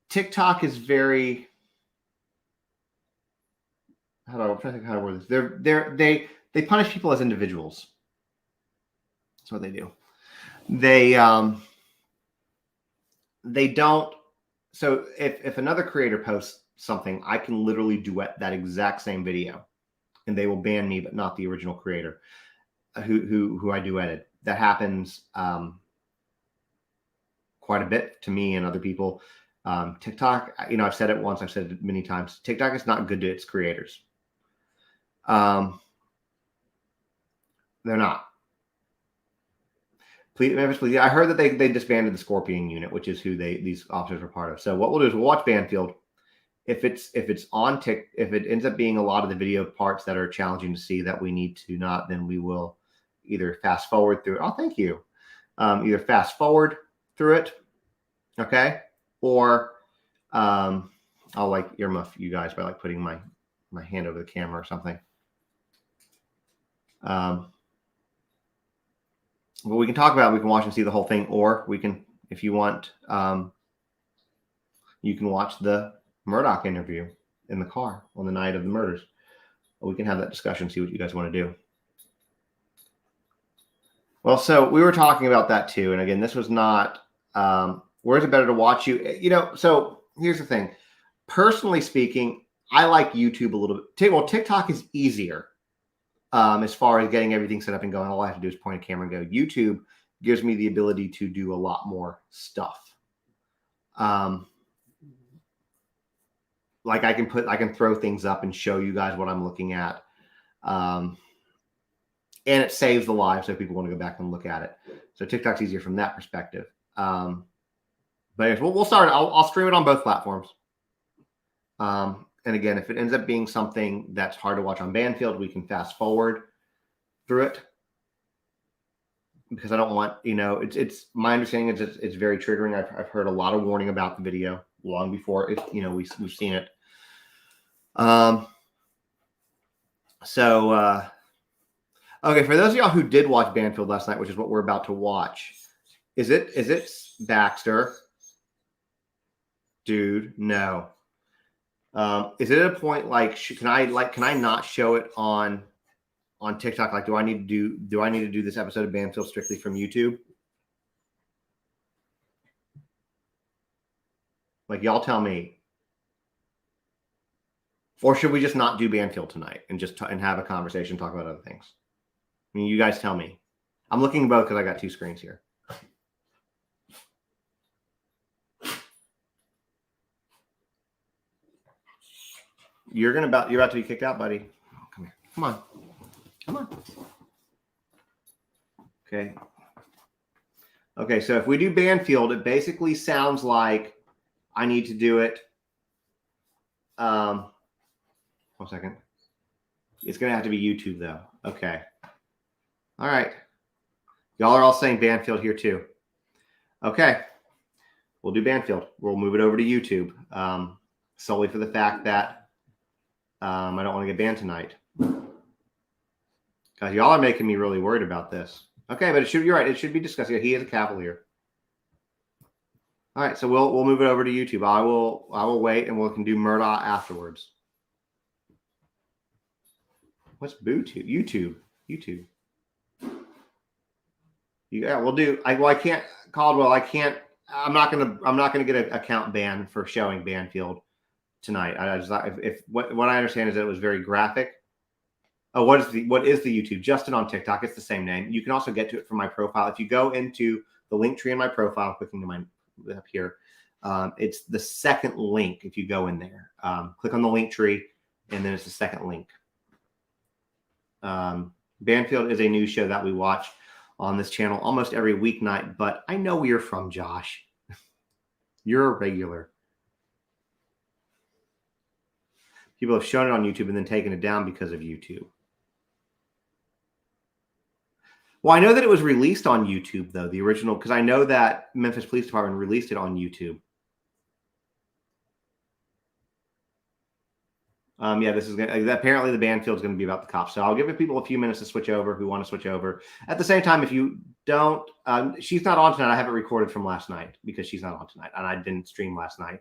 TikTok is very. I'm trying to think how to word this. They punish people as individuals. That's what they do. They don't. So if another creator posts something, I can literally duet that exact same video, and they will ban me, but not the original creator who I duetted. That happens quite a bit to me and other people. TikTok, I've said it once, I've said it many times. TikTok is not good to its creators. They're not. Please, I heard that they disbanded the Scorpion unit, which is who these officers were part of. So what we'll do is we'll watch Banfield. If it ends up being a lot of the video parts that are challenging to see that we need to not, then we will either fast forward through it. Oh, thank you. Either fast forward through it, okay, or I'll like earmuff you guys by like putting my hand over the camera or something. But we can talk about it. We can watch and see the whole thing, or we can, if you want, you can watch the Murdaugh interview in the car on the night of the murders. We can have that discussion, see what you guys want to do. Well, so we were talking about that too. And again, this was not, where is it better to watch you? So here's the thing. Personally speaking, I like YouTube a little bit. Well, TikTok is easier as far as getting everything set up and going. All I have to do is point a camera and go. YouTube gives me the ability to do a lot more stuff. Like I can throw things up and show you guys what I'm looking at. And it saves the live, so if people want to go back and look at it. So TikTok's easier from that perspective. But we'll start. I'll stream it on both platforms. And again, if it ends up being something that's hard to watch on Banfield, we can fast forward through it. Because I don't want, it's my understanding is it's very triggering. I've heard a lot of warning about the video long before it, we've seen it. Okay, for those of y'all who did watch Banfield last night, which is what we're about to watch, is it Baxter? Dude, no. Is it at a point like can I not show it on TikTok? Like, do I need to do this episode of Banfield strictly from YouTube? Like, y'all tell me. Or should we just not do Banfield tonight and just and have a conversation, talk about other things? I mean, you guys tell me. I'm looking both because I got two screens here. You're about to be kicked out, buddy. Come here. Come on. Okay, so if we do Banfield, it basically sounds like I need to do it. 1 second. It's going to have to be YouTube, though. Okay. All right. Y'all are all saying Banfield here, too. Okay. We'll do Banfield. We'll move it over to YouTube solely for the fact that I don't want to get banned tonight. Guys, y'all are making me really worried about this. Okay, but you're right. It should be discussed. Yeah, he is a Cavalier. All right, so we'll move it over to YouTube. I will wait, and we can do Murdaugh afterwards. What's BooTube? YouTube. Yeah, we'll do. I can't, Caldwell. I can't. I'm not gonna get an account ban for showing Banfield tonight. I just if what I understand is that it was very graphic. Oh, what is the YouTube? Justin on TikTok. It's the same name. You can also get to it from my profile. If you go into the link tree in my profile, clicking to my up here, it's the second link. If you go in there, click on the link tree, and then it's the second link. Banfield is a news show that we watch on this channel almost every weeknight, but I know where you're from, Josh. You're a regular. People have shown it on YouTube and then taken it down because of YouTube. Well, I know that it was released on YouTube, though, the original, because I know that Memphis Police Department released it on YouTube. Yeah, this is apparently the Banfield is going to be about the cops. So I'll give people a few minutes to switch over who want to switch over. At the same time, if you don't, she's not on tonight. I have it recorded from last night because she's not on tonight, and I didn't stream last night.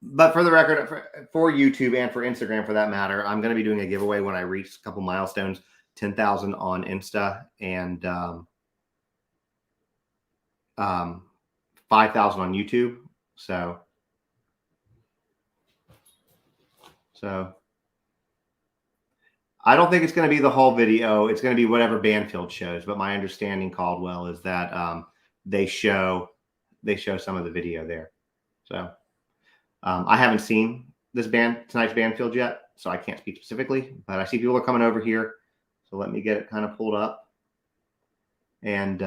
But for the record, for YouTube and for Instagram, for that matter, I'm going to be doing a giveaway when I reach a couple milestones, 10,000 on Insta and 5,000 on YouTube. So I don't think it's going to be the whole video. It's going to be whatever Banfield shows. But my understanding, Caldwell, is that they show some of the video there. So I haven't seen tonight's Banfield yet, so I can't speak specifically. But I see people are coming over here, so let me get it kind of pulled up. And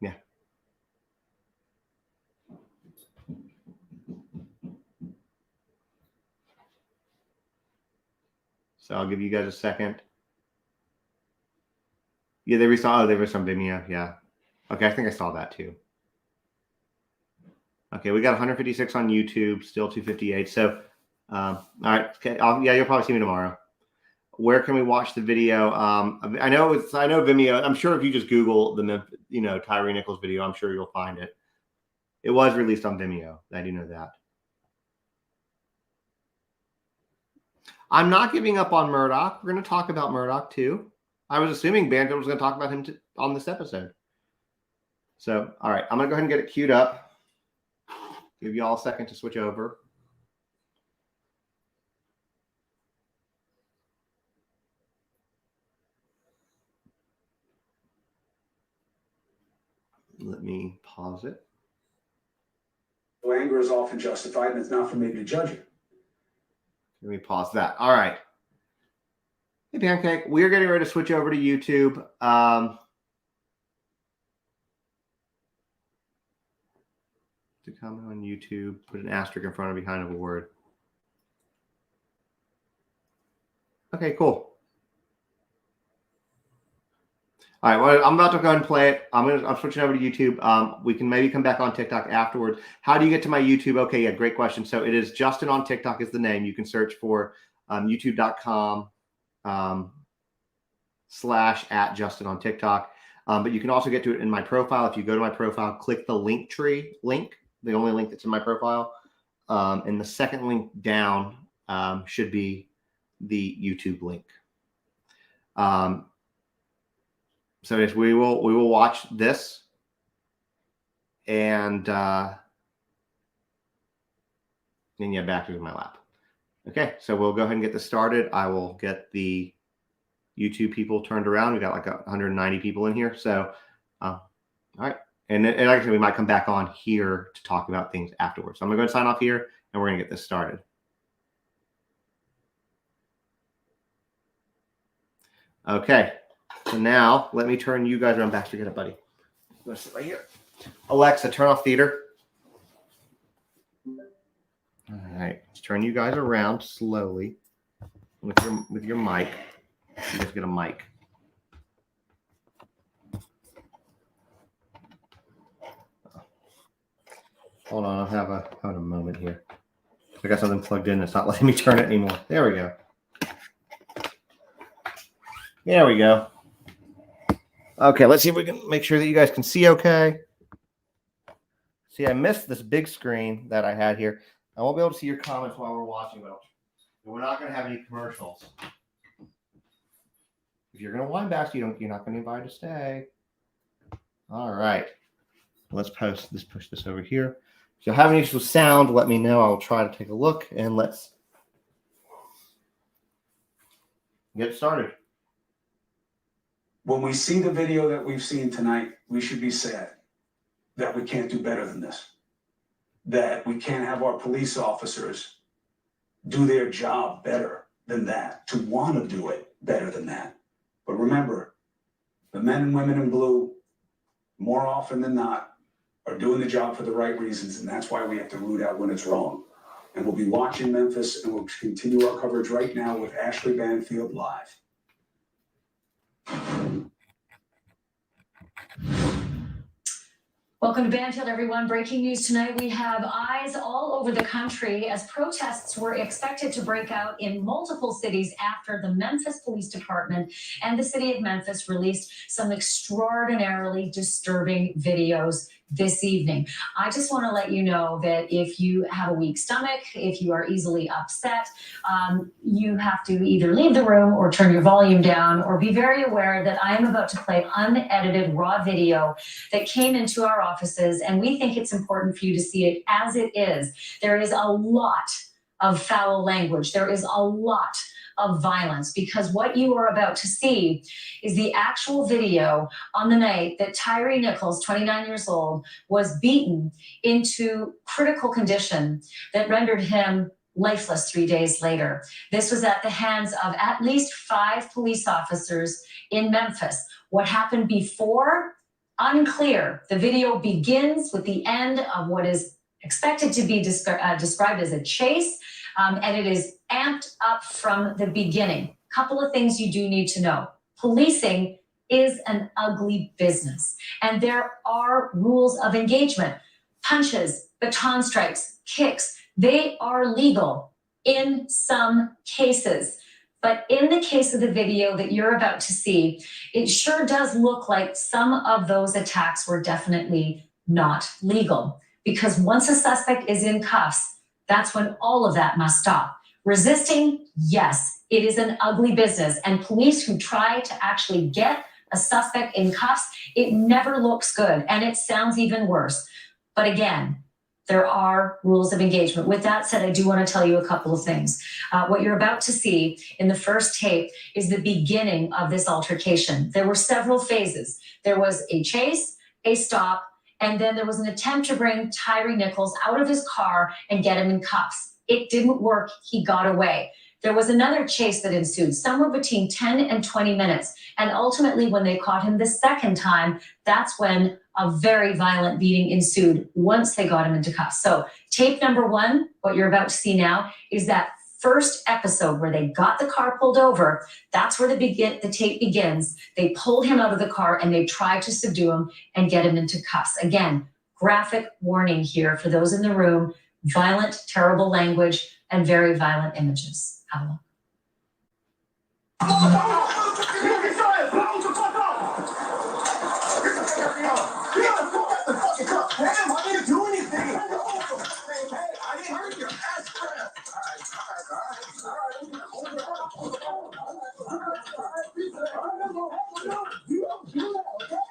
yeah. So I'll give you guys a second. Yeah, there was some Vimeo. Yeah. Okay, I think I saw that too. Okay, we got 156 on YouTube, still 258. So, all right. Okay, yeah, you'll probably see me tomorrow. Where can we watch the video? I know Vimeo. I'm sure if you just Google the Tyree Nichols video, I'm sure you'll find it. It was released on Vimeo. I do know that. I'm not giving up on Murdaugh. We're going to talk about Murdaugh too. I was assuming Banfield was going to talk about him on this episode. So, all right, I'm going to go ahead and get it queued up. Give you all a second to switch over. Let me pause it. Anger is often justified, and it's not for me to judge it. Let me pause that. All right. Hey, Pancake, we're getting ready to switch over to YouTube. To comment on YouTube, put an asterisk in front or behind of a word. Okay, cool. All right, well, I'm about to go ahead and play it. I'm switching over to YouTube. We can maybe come back on TikTok afterwards. How do you get to my YouTube? Okay, yeah, great question. So it is Justin on TikTok is the name. You can search for youtube.com / Justin on TikTok. But you can also get to it in my profile. If you go to my profile, click the Linktree link, the only link that's in my profile. And the second link down should be the YouTube link. So yes, we will watch this, and then yeah, back to my lap. Okay, so we'll go ahead and get this started. I will get the YouTube people turned around. We got like 190 people in here, so all right. And actually, we might come back on here to talk about things afterwards. So I'm gonna go and sign off here, and we're gonna get this started. Okay. So now let me turn you guys around. Baxter, get it, buddy. I'm gonna sit right here. Alexa, turn off theater. All right, let's turn you guys around slowly with your mic. You guys get a mic. Hold on, I'll have a moment here. I got something plugged in. It's not letting me turn it anymore. There we go. There we go. Okay, let's see if we can make sure that you guys can see okay. See, I missed this big screen that I had here. I won't be able to see your comments while we're watching, but we're not going to have any commercials. If you're going to whine back, you're not going to be invited to stay. All right. Let's push this over here. If you have any issues with sound, let me know. I'll try to take a look, and let's get started. When we see the video that we've seen tonight, we should be sad that we can't do better than this, that we can't have our police officers do their job better than that, to want to do it better than that. But remember, the men and women in blue, more often than not, are doing the job for the right reasons, and that's why we have to root out when it's wrong. And we'll be watching Memphis, and we'll continue our coverage right now with Ashley Banfield live. Welcome to Banfield, everyone. Breaking news tonight. We have eyes all over the country as protests were expected to break out in multiple cities after the Memphis Police Department and the city of Memphis released some extraordinarily disturbing videos this evening. I just want to let you know that if you have a weak stomach, if you are easily upset, you have to either leave the room or turn your volume down, or be very aware that I am about to play unedited raw video that came into our offices, and we think it's important for you to see it as it is. There is a lot of foul language. There is a lot of violence, because what you are about to see is the actual video on the night that Tyree Nichols, 29 years old, was beaten into critical condition that rendered him lifeless 3 days later. This was at the hands of at least 5 police officers in Memphis. What happened before? Unclear. The video begins with the end of what is expected to be described as a chase, and it is amped up from the beginning. Couple of things you do need to know. Policing is an ugly business, and there are rules of engagement. Punches, baton strikes, kicks, they are legal in some cases. But in the case of the video that you're about to see, it sure does look like some of those attacks were definitely not legal. Because once a suspect is in cuffs, that's when all of that must stop. Resisting, yes, it is an ugly business. And police who try to actually get a suspect in cuffs, it never looks good. And it sounds even worse. But again, there are rules of engagement. With that said, I do want to tell you a couple of things. What you're about to see in the first tape is the beginning of this altercation. There were several phases. There was a chase, a stop, and then there was an attempt to bring Tyree Nichols out of his car and get him in cuffs. It didn't work. He got away. There was another chase that ensued, somewhere between 10 and 20 minutes. And ultimately, when they caught him the second time, that's when a very violent beating ensued once they got him into cuffs. So tape number 1, what you're about to see now, is that first episode where they got the car pulled over. That's where the tape begins. They pulled him out of the car and they tried to subdue him and get him into cuffs. Again, graphic warning here for those in the room: violent, terrible language and very violent images. Have a look. I didn't do anything. I didn't hurt you.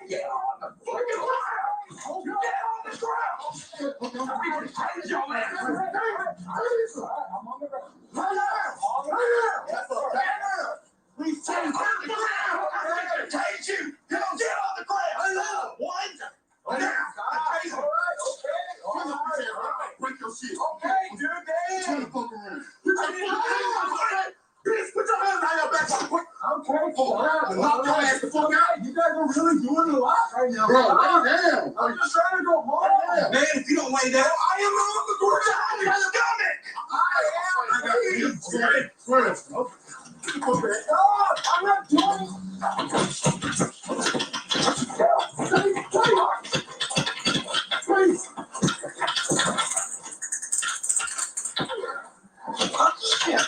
Get on the fucking ground. Get on the ground. I'm going to change your man. I'm on the ground. Please change the ground. I'm going to change you. Get on the ground. One. Now. All right. Break your shit. Okay, dude, man. Turn the fuck around. Bitch, put your hands on your back. Okay, knock your ass the fuck out. You guys are really doing a lot right now. Bro, lay down. I'm just trying to go home. Man, if you don't lay down, I am on the ground. You're stomach. I got you. Swear it. Okay. Oh, I'm not doing Please. Shit.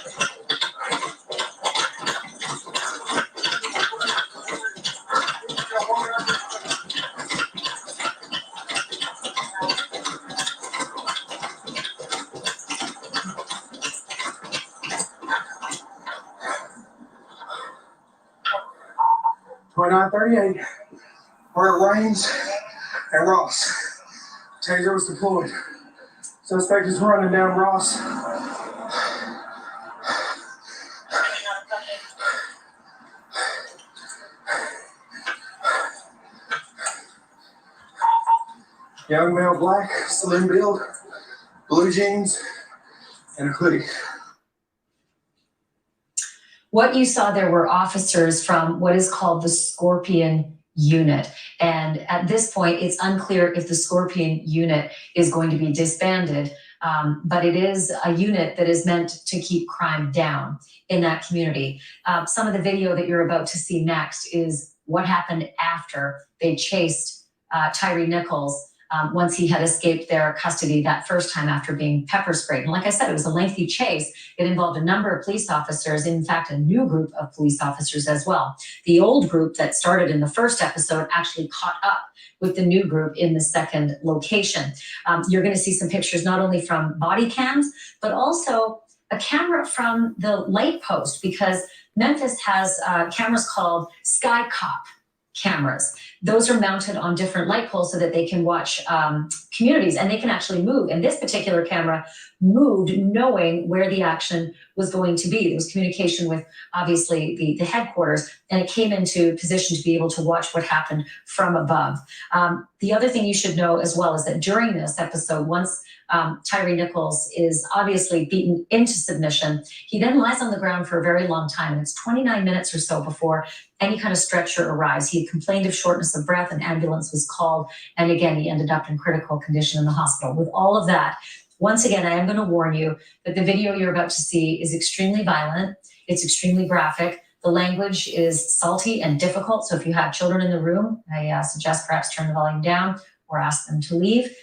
2938, where it rains at Ross. Taser was deployed. Suspect is running down Ross. Young male, black, slim build, blue jeans, and a hoodie. What you saw there were officers from what is called the Scorpion Unit. And at this point, it's unclear if the Scorpion Unit is going to be disbanded. But it is a unit that is meant to keep crime down in that community. Some of the video that you're about to see next is what happened after they chased Tyree Nichols once he had escaped their custody that first time after being pepper sprayed. And like I said, it was a lengthy chase. It involved a number of police officers, in fact, a new group of police officers as well. The old group that started in the first episode actually caught up with the new group in the second location. You're going to see some pictures not only from body cams, but also a camera from the light post, because Memphis has cameras called Sky Cop cameras. Those are mounted on different light poles so that they can watch communities, and they can actually move. And this particular camera moved knowing where the action was going to be. There was communication with obviously the headquarters, and it came into position to be able to watch what happened from above. The other thing you should know as well is that during this episode, once Tyree Nichols is obviously beaten into submission, he then lies on the ground for a very long time. And it's 29 minutes or so before any kind of stretcher arrives. He had complained of shortness of breath, an ambulance was called, and again, he ended up in critical condition in the hospital. With all of that, once again, I am going to warn you that the video you're about to see is extremely violent. It's extremely graphic. The language is salty and difficult. So if you have children in the room, I suggest perhaps turn the volume down or ask them to leave.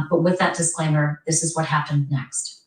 But with that disclaimer, this is what happened next.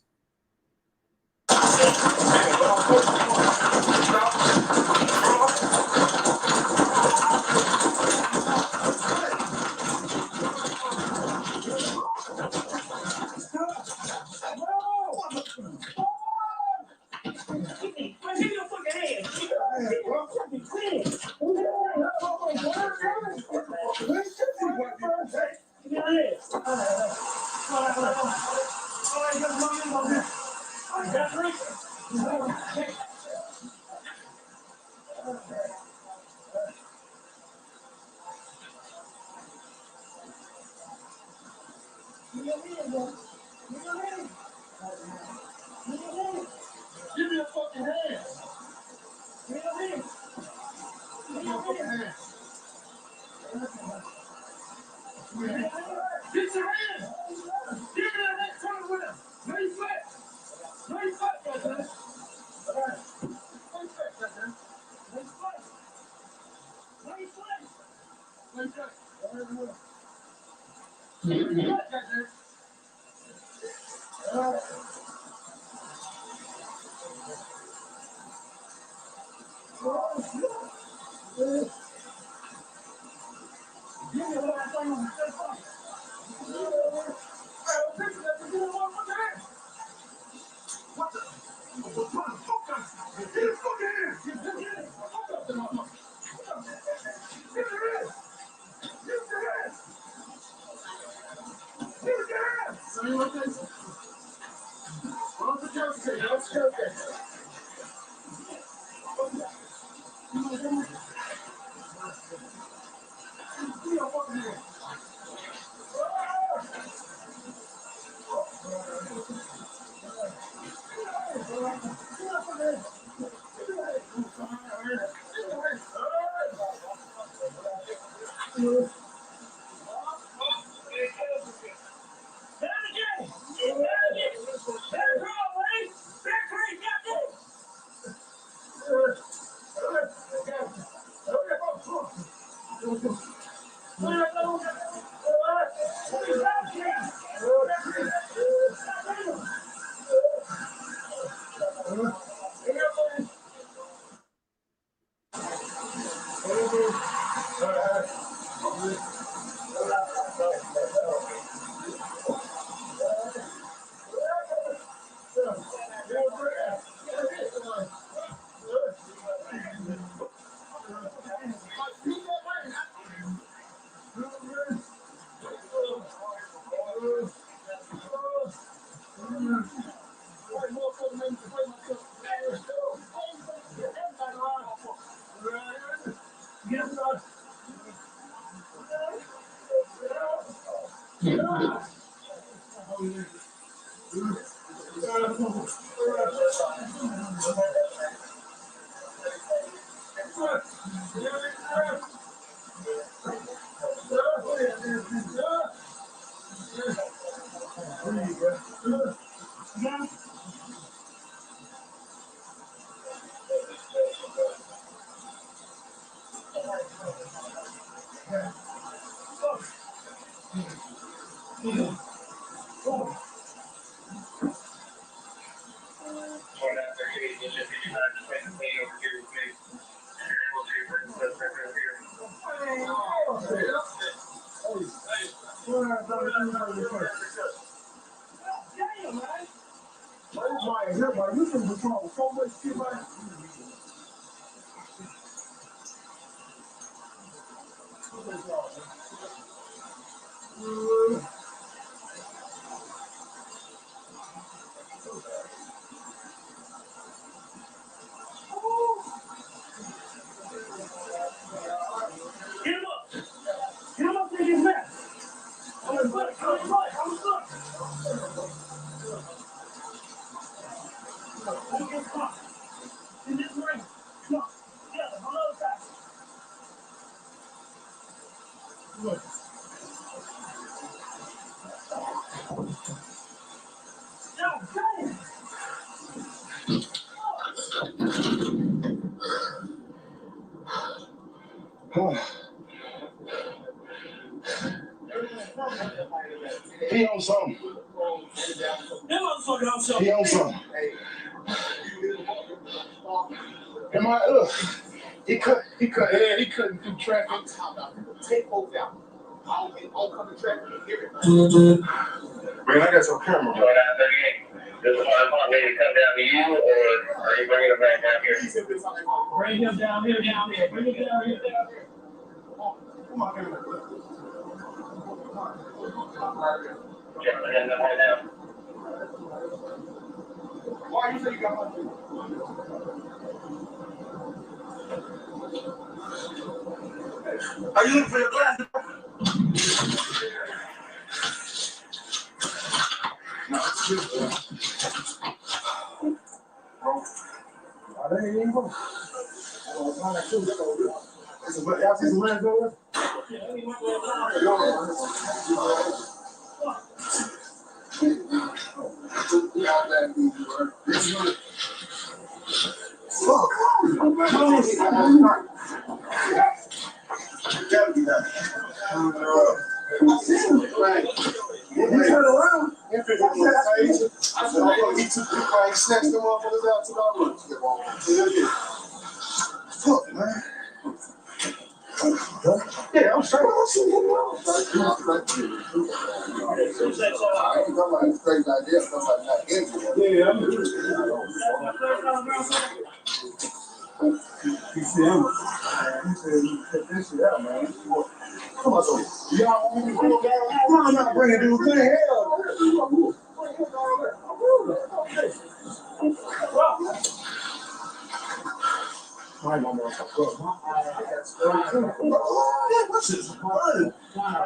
Give me a fucking hand. Give me a hand. Give me a fucking hand. Get your hand. Give me a hand. Come with him. Lay flat. Lay flat, goddamn. All right. Lay flat, goddamn. Lay flat. Lay flat. Lay flat. All right, move. Lay flat, goddamn. All right. There you go. He on something. He on something. Am I he couldn't do traffic. Take over out. I'll come to traffic and hear it. Man, I got some camera. Does the want me to come down to you, or are you bringing him back down here? Bring him down here, Bring him down here, Come on, why you say you got my Are you looking for your glasses? No, they ain't go. Y'all see some lands over there? He turned around. He snatched them motherfuckers out to the fuck, man. Yeah, I'm sorry. He said, check this shit out, man. Come on, so y'all want me to go down? I'm not bringing dude to hell. My mama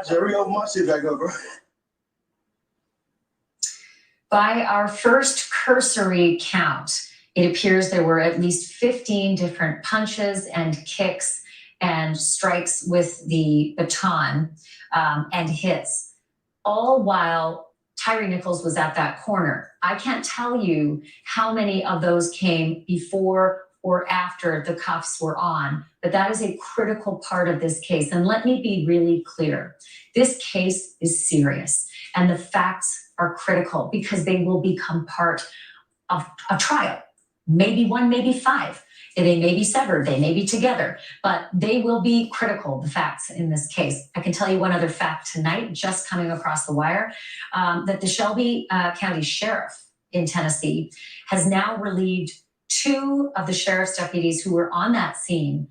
Jerry, open my shit back up, bro. By our first cursory count, it appears there were at least 15 different punches and kicks and strikes with the baton and hits, all while Tyree Nichols was at that corner. I can't tell you how many of those came before or after the cuffs were on, but that is a critical part of this case. And let me be really clear. This case is serious and the facts are critical because they will become part of a trial. Maybe one, maybe five. They may be severed, they may be together, but they will be critical, the facts in this case. I can tell you one other fact tonight, just coming across the wire, that the Shelby County Sheriff in Tennessee has now relieved 2 of the sheriff's deputies who were on that scene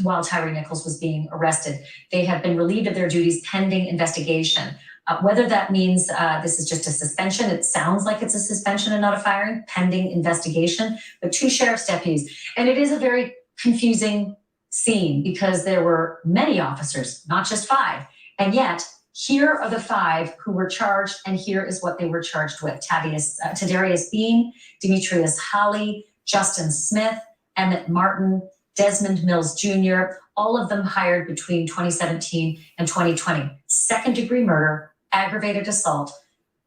while Tyree Nichols was being arrested. They have been relieved of their duties pending investigation. Whether that means this is just a suspension, it sounds like it's a suspension and not a firing, pending investigation, but 2 sheriff's deputies. And it is a very confusing scene because there were many officers, not just 5. And yet, here are the 5 who were charged, and here is what they were charged with. Tadarius Bean, Demetrius Hawley, Justin Smith, Emmett Martin, Desmond Mills Jr., all of them hired between 2017 and 2020. Second-degree murder, aggravated assault,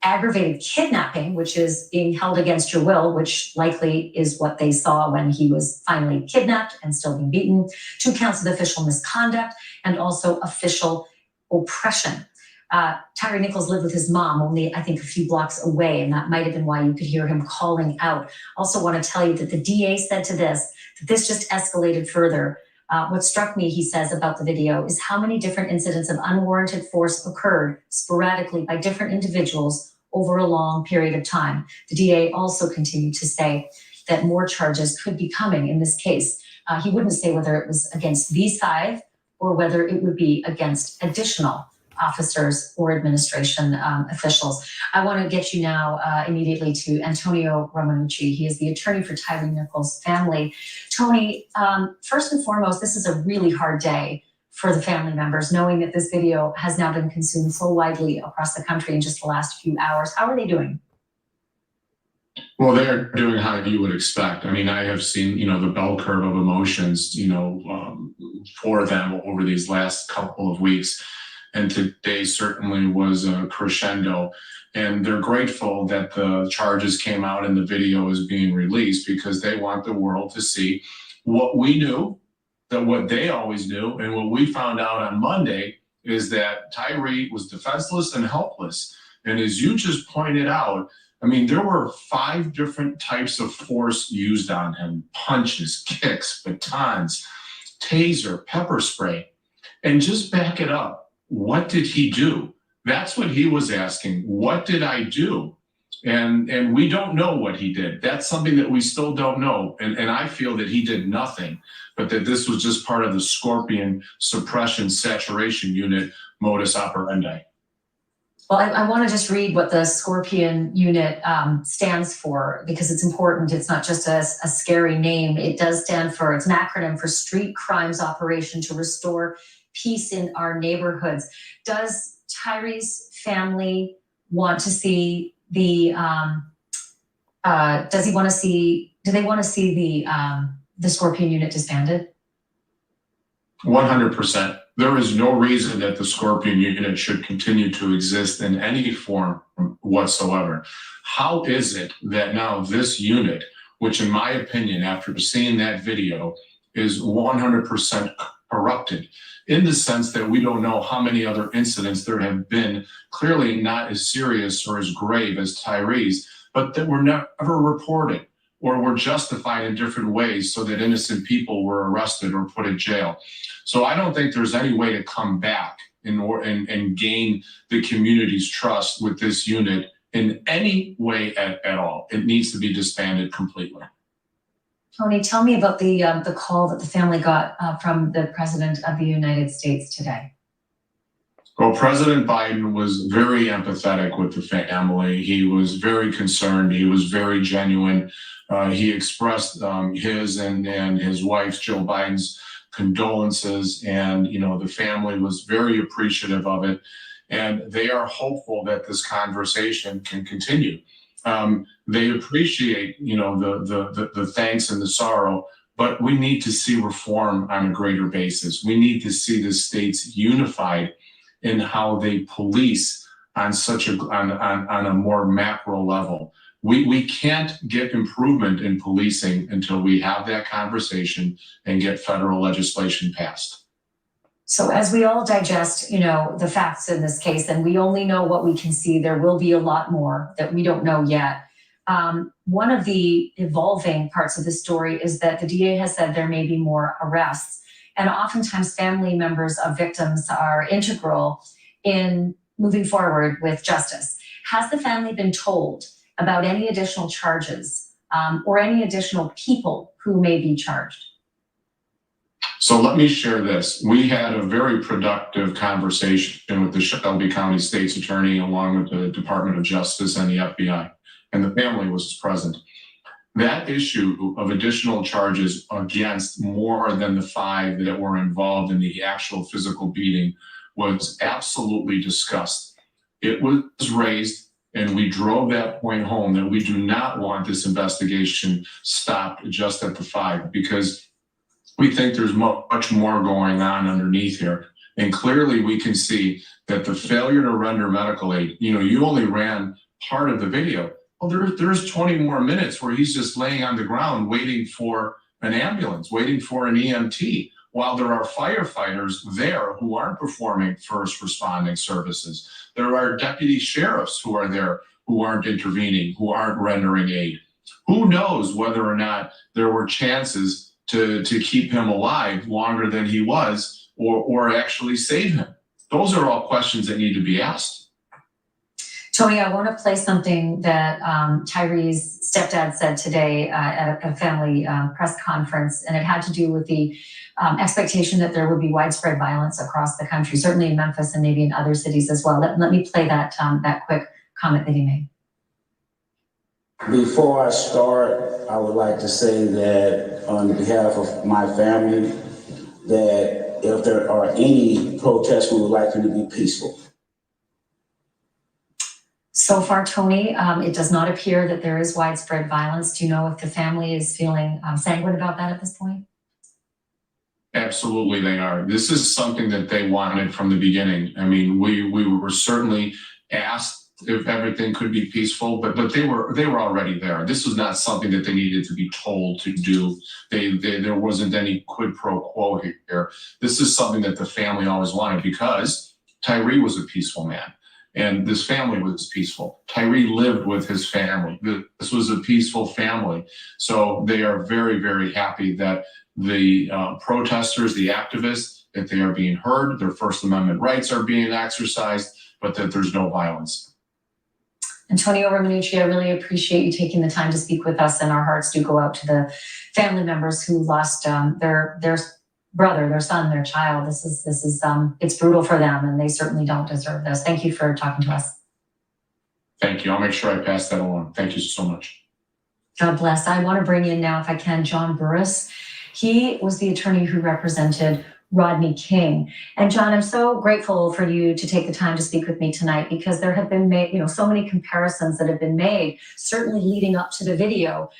aggravated kidnapping, which is being held against your will, which likely is what they saw when he was finally kidnapped and still being beaten, 2 counts of official misconduct, and also official oppression. Tyre Nichols lived with his mom only, I think, a few blocks away, and that might have been why you could hear him calling out. Also want to tell you that the DA said to this, that this just escalated further. What struck me, he says, about the video is how many different incidents of unwarranted force occurred sporadically by different individuals over a long period of time. The DA also continued to say that more charges could be coming in this case. He wouldn't say whether it was against these 5 or whether it would be against additional officers or administration officials. I want to get you now immediately to Antonio Romanucci. He is the attorney for Tyre Nichols' family. Tony, first and foremost, this is a really hard day for the family members, knowing that this video has now been consumed so widely across the country in just the last few hours. How are they doing? Well, they're doing how you would expect. I mean, I have seen, the bell curve of emotions, for them over these last couple of weeks. And today certainly was a crescendo. And they're grateful that the charges came out and the video is being released because they want the world to see what we knew, that what they always knew. And what we found out on Monday is that Tyre was defenseless and helpless. And as you just pointed out, I mean, there were 5 different types of force used on him: punches, kicks, batons, taser, pepper spray. And just back it up. What did he do? That's what he was asking. What did I do? And we don't know what he did. That's something that we still don't know. And I feel that he did nothing, but that this was just part of the Scorpion Suppression Saturation Unit modus operandi. Well, I want to just read what the Scorpion Unit stands for, because it's important. It's not just a scary name. It does stand for, it's an acronym for Street Crimes Operation to Restore Peace in Our Neighborhoods. Does Tyre's family want to see the, do they want to see the Scorpion Unit disbanded? 100%. There is no reason that the Scorpion Unit should continue to exist in any form whatsoever. How is it that now this unit, which in my opinion, after seeing that video, is 100% corrupted, in the sense that we don't know how many other incidents there have been, clearly not as serious or as grave as Tyre's, but that were never reported or were justified in different ways so that innocent people were arrested or put in jail. So I don't think there's any way to come back and gain the community's trust with this unit in any way at all. It needs to be disbanded completely. Tony, tell me about the call that the family got from the President of the United States today. Well, President Biden was very empathetic with the family. He was very concerned. He was very genuine. He expressed his and his wife, Jill Biden's, condolences, and the family was very appreciative of it. And they are hopeful that this conversation can continue. They appreciate, the thanks and the sorrow, but we need to see reform on a greater basis. We need to see the states unified in how they police on on a more macro level. We can't get improvement in policing until we have that conversation and get federal legislation passed. So as we all digest, the facts in this case, and we only know what we can see, there will be a lot more that we don't know yet. One of the evolving parts of the story is that the DA has said there may be more arrests. And oftentimes family members of victims are integral in moving forward with justice. Has the family been told about any additional charges or any additional people who may be charged? So let me share this. We had a very productive conversation with the Shelby County State's Attorney, along with the Department of Justice and the FBI, and the family was present. That issue of additional charges against more than the 5 that were involved in the actual physical beating was absolutely discussed. It was raised, and we drove that point home that we do not want this investigation stopped just at the 5, because we think there's much more going on underneath here. And clearly we can see that the failure to render medical aid, you only ran part of the video. Well, there's 20 more minutes where he's just laying on the ground waiting for an ambulance, waiting for an EMT, while there are firefighters there who aren't performing first responding services. There are deputy sheriffs who are there who aren't intervening, who aren't rendering aid. Who knows whether or not there were chances to keep him alive longer than he was, or actually save him? Those are all questions that need to be asked. Tony, I want to play something that Tyree's stepdad said today at a family press conference, and it had to do with the expectation that there would be widespread violence across the country, certainly in Memphis and maybe in other cities as well. Let me play that quick comment that he made. Before I start, I would like to say that on behalf of my family, that if there are any protests, we would like them to be peaceful. So far, Tony, it does not appear that there is widespread violence. Do you know if the family is feeling sanguine about that at this point? Absolutely, they are. This is something that they wanted from the beginning. I mean, we were certainly asked if everything could be peaceful, but they were already there. This was not something that they needed to be told to do. There wasn't any quid pro quo here. This is something that the family always wanted, because Tyree was a peaceful man. And this family was peaceful. Tyree lived with his family. This was a peaceful family. So they are very, very happy that the protesters, the activists, that they are being heard, their First Amendment rights are being exercised, but that there's no violence. Antonio Romanucci, I really appreciate you taking the time to speak with us, and our hearts do go out to the family members who lost their brother, their son, their child. This is it's brutal for them, and they certainly don't deserve this. Thank you for talking to us. Thank you. I'll make sure I pass that along. Thank you so much. God bless. I want to bring in now, if I can, John Burris. He was the attorney who represented Rodney King. And John, I'm so grateful for you to take the time to speak with me tonight, because there have been so many comparisons that have been made, certainly leading up to the video.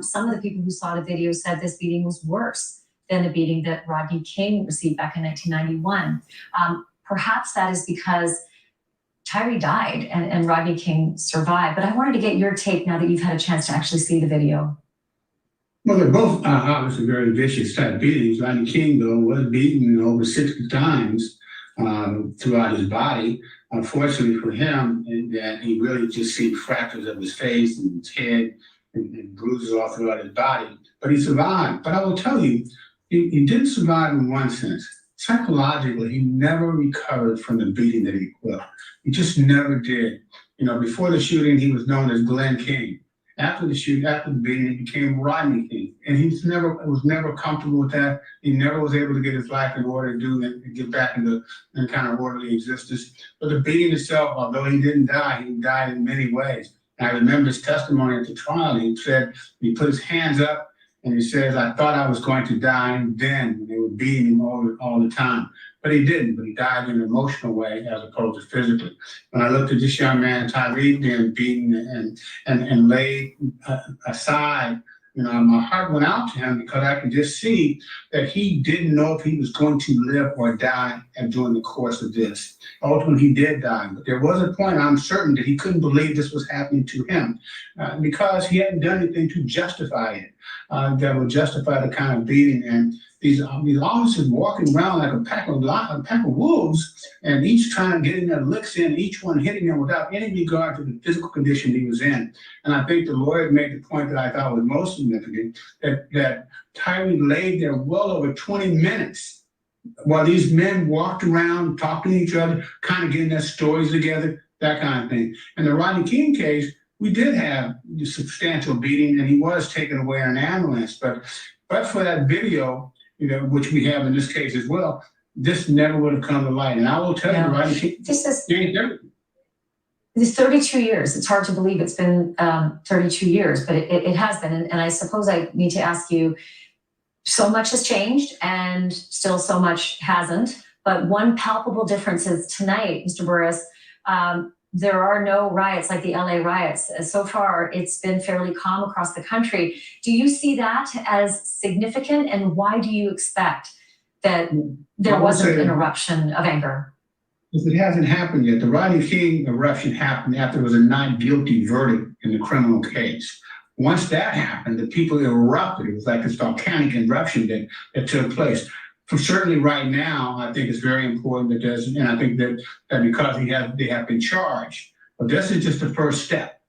Some of the people who saw the video said this beating was worse than the beating that Rodney King received back in 1991. Perhaps that is because Tyree died and Rodney King survived. But I wanted to get your take now that you've had a chance to actually see the video. Well, they're both obviously very vicious type beatings. Rodney King, though, was beaten over 60 times throughout his body. Unfortunately for him, that he really just see fractures of his face and his head and bruises all throughout his body. But he survived. But I will tell you, he didn't survive in one sense. Psychologically, he never recovered from the beating that he took. He just never did. Before the shooting, he was known as Glenn King. After the beating, he became Rodney King. And he was never comfortable with that. He never was able to get his life in order to get back into kind of orderly existence. But the beating itself, although he didn't die, he died in many ways. And I remember his testimony at the trial. He said, he put his hands up, and he says, I thought I was going to die then. They were beating him all the time. But he didn't, but he died in an emotional way as opposed to physically. When I looked at this young man, Tyree, being beaten and laid aside, my heart went out to him, because I could just see that he didn't know if he was going to live or die during the course of this. Ultimately, he did die, but there was a point, I'm certain, that he couldn't believe this was happening to him because he hadn't done anything to justify it, that would justify the kind of beating. And these officers walking around like a pack of wolves, and each trying to get in their licks in, each one hitting him without any regard to the physical condition he was in. And I think the lawyer made the point that I thought was most significant, that Tyree laid there well over 20 minutes while these men walked around talking to each other, kind of getting their stories together, that kind of thing. In the Rodney King case, we did have a substantial beating, and he was taken away in an ambulance. But for that video, which we have in this case as well, this never would have come to light. And I will tell you, Rodney King, this is 32 years. It's hard to believe it's been 32 years, but it has been. And I suppose I need to ask you, so much has changed and still so much hasn't. But one palpable difference is tonight, Mr. Burris, there are no riots like the LA riots. So far, it's been fairly calm across the country. Do you see that as significant? And why do you expect that there wasn't an eruption of anger? Because it hasn't happened yet. The Rodney King eruption happened after there was a not guilty verdict in the criminal case. Once that happened, the people erupted. It was like this volcanic eruption that took place. For certainly right now, I think it's very important that there's, and I think that because they have been charged. But this is just the first step.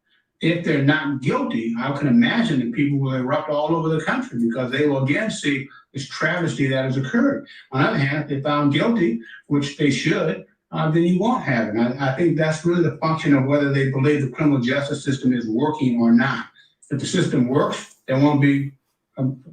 If they're not guilty, I can imagine that people will erupt all over the country because they will again see this travesty that has occurred. On the other hand, if they're found guilty, which they should, then you won't have it. And I think that's really the function of whether they believe the criminal justice system is working or not. If the system works, there won't be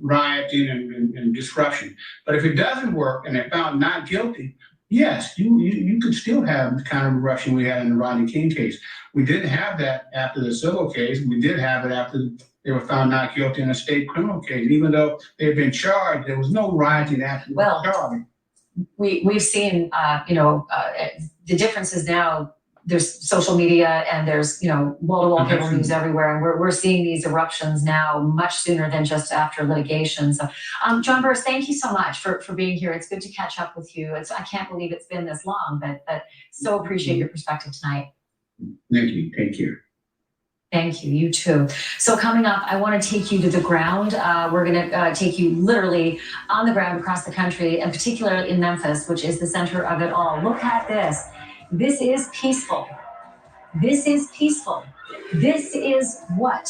rioting and disruption. But if it doesn't work and they're found not guilty, yes, you could still have the kind of eruption we had in the Rodney King case. We didn't have that after the civil case. We did have it after they were found not guilty in a state criminal case. Even though they had been charged, there was no rioting after they were charged. We've seen, the differences now. There's social media and there's, wall-to-wall cable news everywhere. And we're seeing these eruptions now much sooner than just after litigation. So, John Burris, thank you so much for being here. It's good to catch up with you. I can't believe it's been this long, but so appreciate your perspective tonight. Thank you. Take care. Thank you. You too. So coming up, I want to take you to the ground. We're going to take you literally on the ground across the country, and particularly in Memphis, which is the center of it all. Look at this. This is peaceful. This is peaceful. This is what?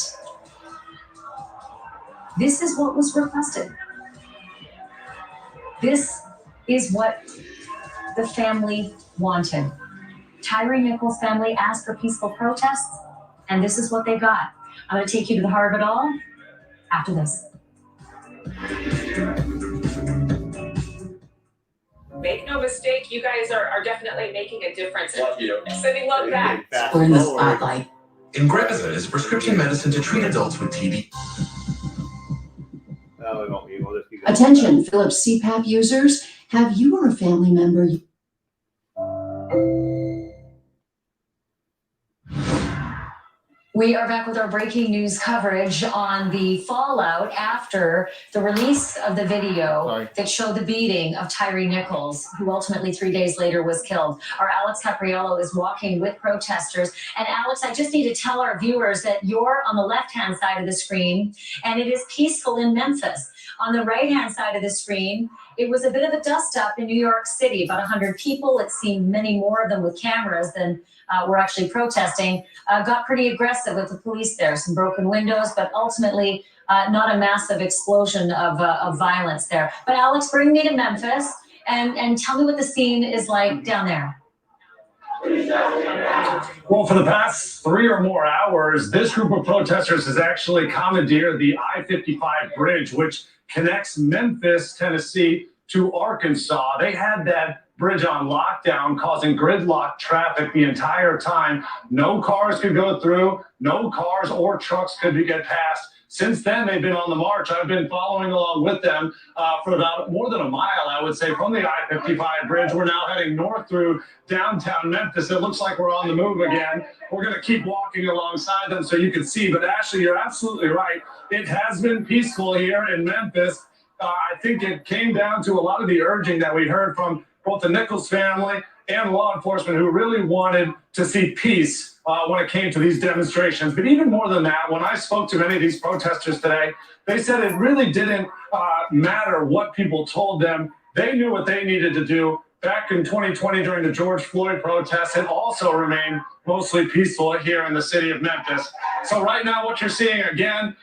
This is what was requested. This is what the family wanted. Tyre Nichols' family asked for peaceful protests, and this is what they got. I'm going to take you to the heart of it all after this. Make no mistake, you guys are definitely making a difference. Love you. Sending love back. We're in the spotlight. Ingrezza is a prescription medicine to treat adults with TB. Attention, Philips CPAP users. Have you or a family member? We are back with our breaking news coverage on the fallout after the release of the video that showed the beating of Tyre Nichols, who ultimately 3 days later was killed. Our Alex Capriello is walking with protesters. And Alex, I just need to tell our viewers that you're on the left-hand side of the screen, and it is peaceful in Memphis. On the right-hand side of the screen, it was a bit of a dust-up in New York City, about 100 people. It seemed many more of them with cameras than were actually protesting. Got pretty aggressive with the police there, some broken windows, but ultimately not a massive explosion of violence there. But Alex, bring me to Memphis and tell me what the scene is like down there. Well, for the past 3 or more hours, this group of protesters has actually commandeered the I-55 bridge, which connects Memphis, Tennessee to Arkansas. They had that bridge on lockdown, causing gridlock traffic the entire time. No cars could go through, no cars or trucks could get past. Since then, they've been on the march. I've been following along with them for about more than a mile, I would say, from the I-55 bridge. We're now heading north through downtown Memphis. It looks like we're on the move again. We're going to keep walking alongside them so you can see. But Ashley, you're absolutely right. It has been peaceful here in Memphis. I think it came down to a lot of the urging that we heard from both the Nichols family and law enforcement, who really wanted to see peace when it came to these demonstrations. But even more than that, when I spoke to many of these protesters today, they said it really didn't matter what people told them. They knew what they needed to do. Back in 2020 during the George Floyd protests, it also remained mostly peaceful here in the city of Memphis. So right now what you're seeing again,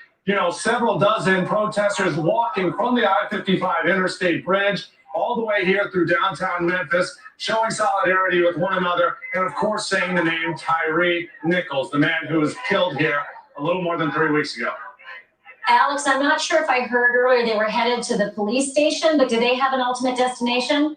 several dozen protesters walking from the I-55 interstate bridge all the way here through downtown Memphis, showing solidarity with one another, and of course saying the name Tyre Nichols, the man who was killed here a little more than 3 weeks ago. Alex, I'm not sure if I heard earlier they were headed to the police station, but do they have an ultimate destination?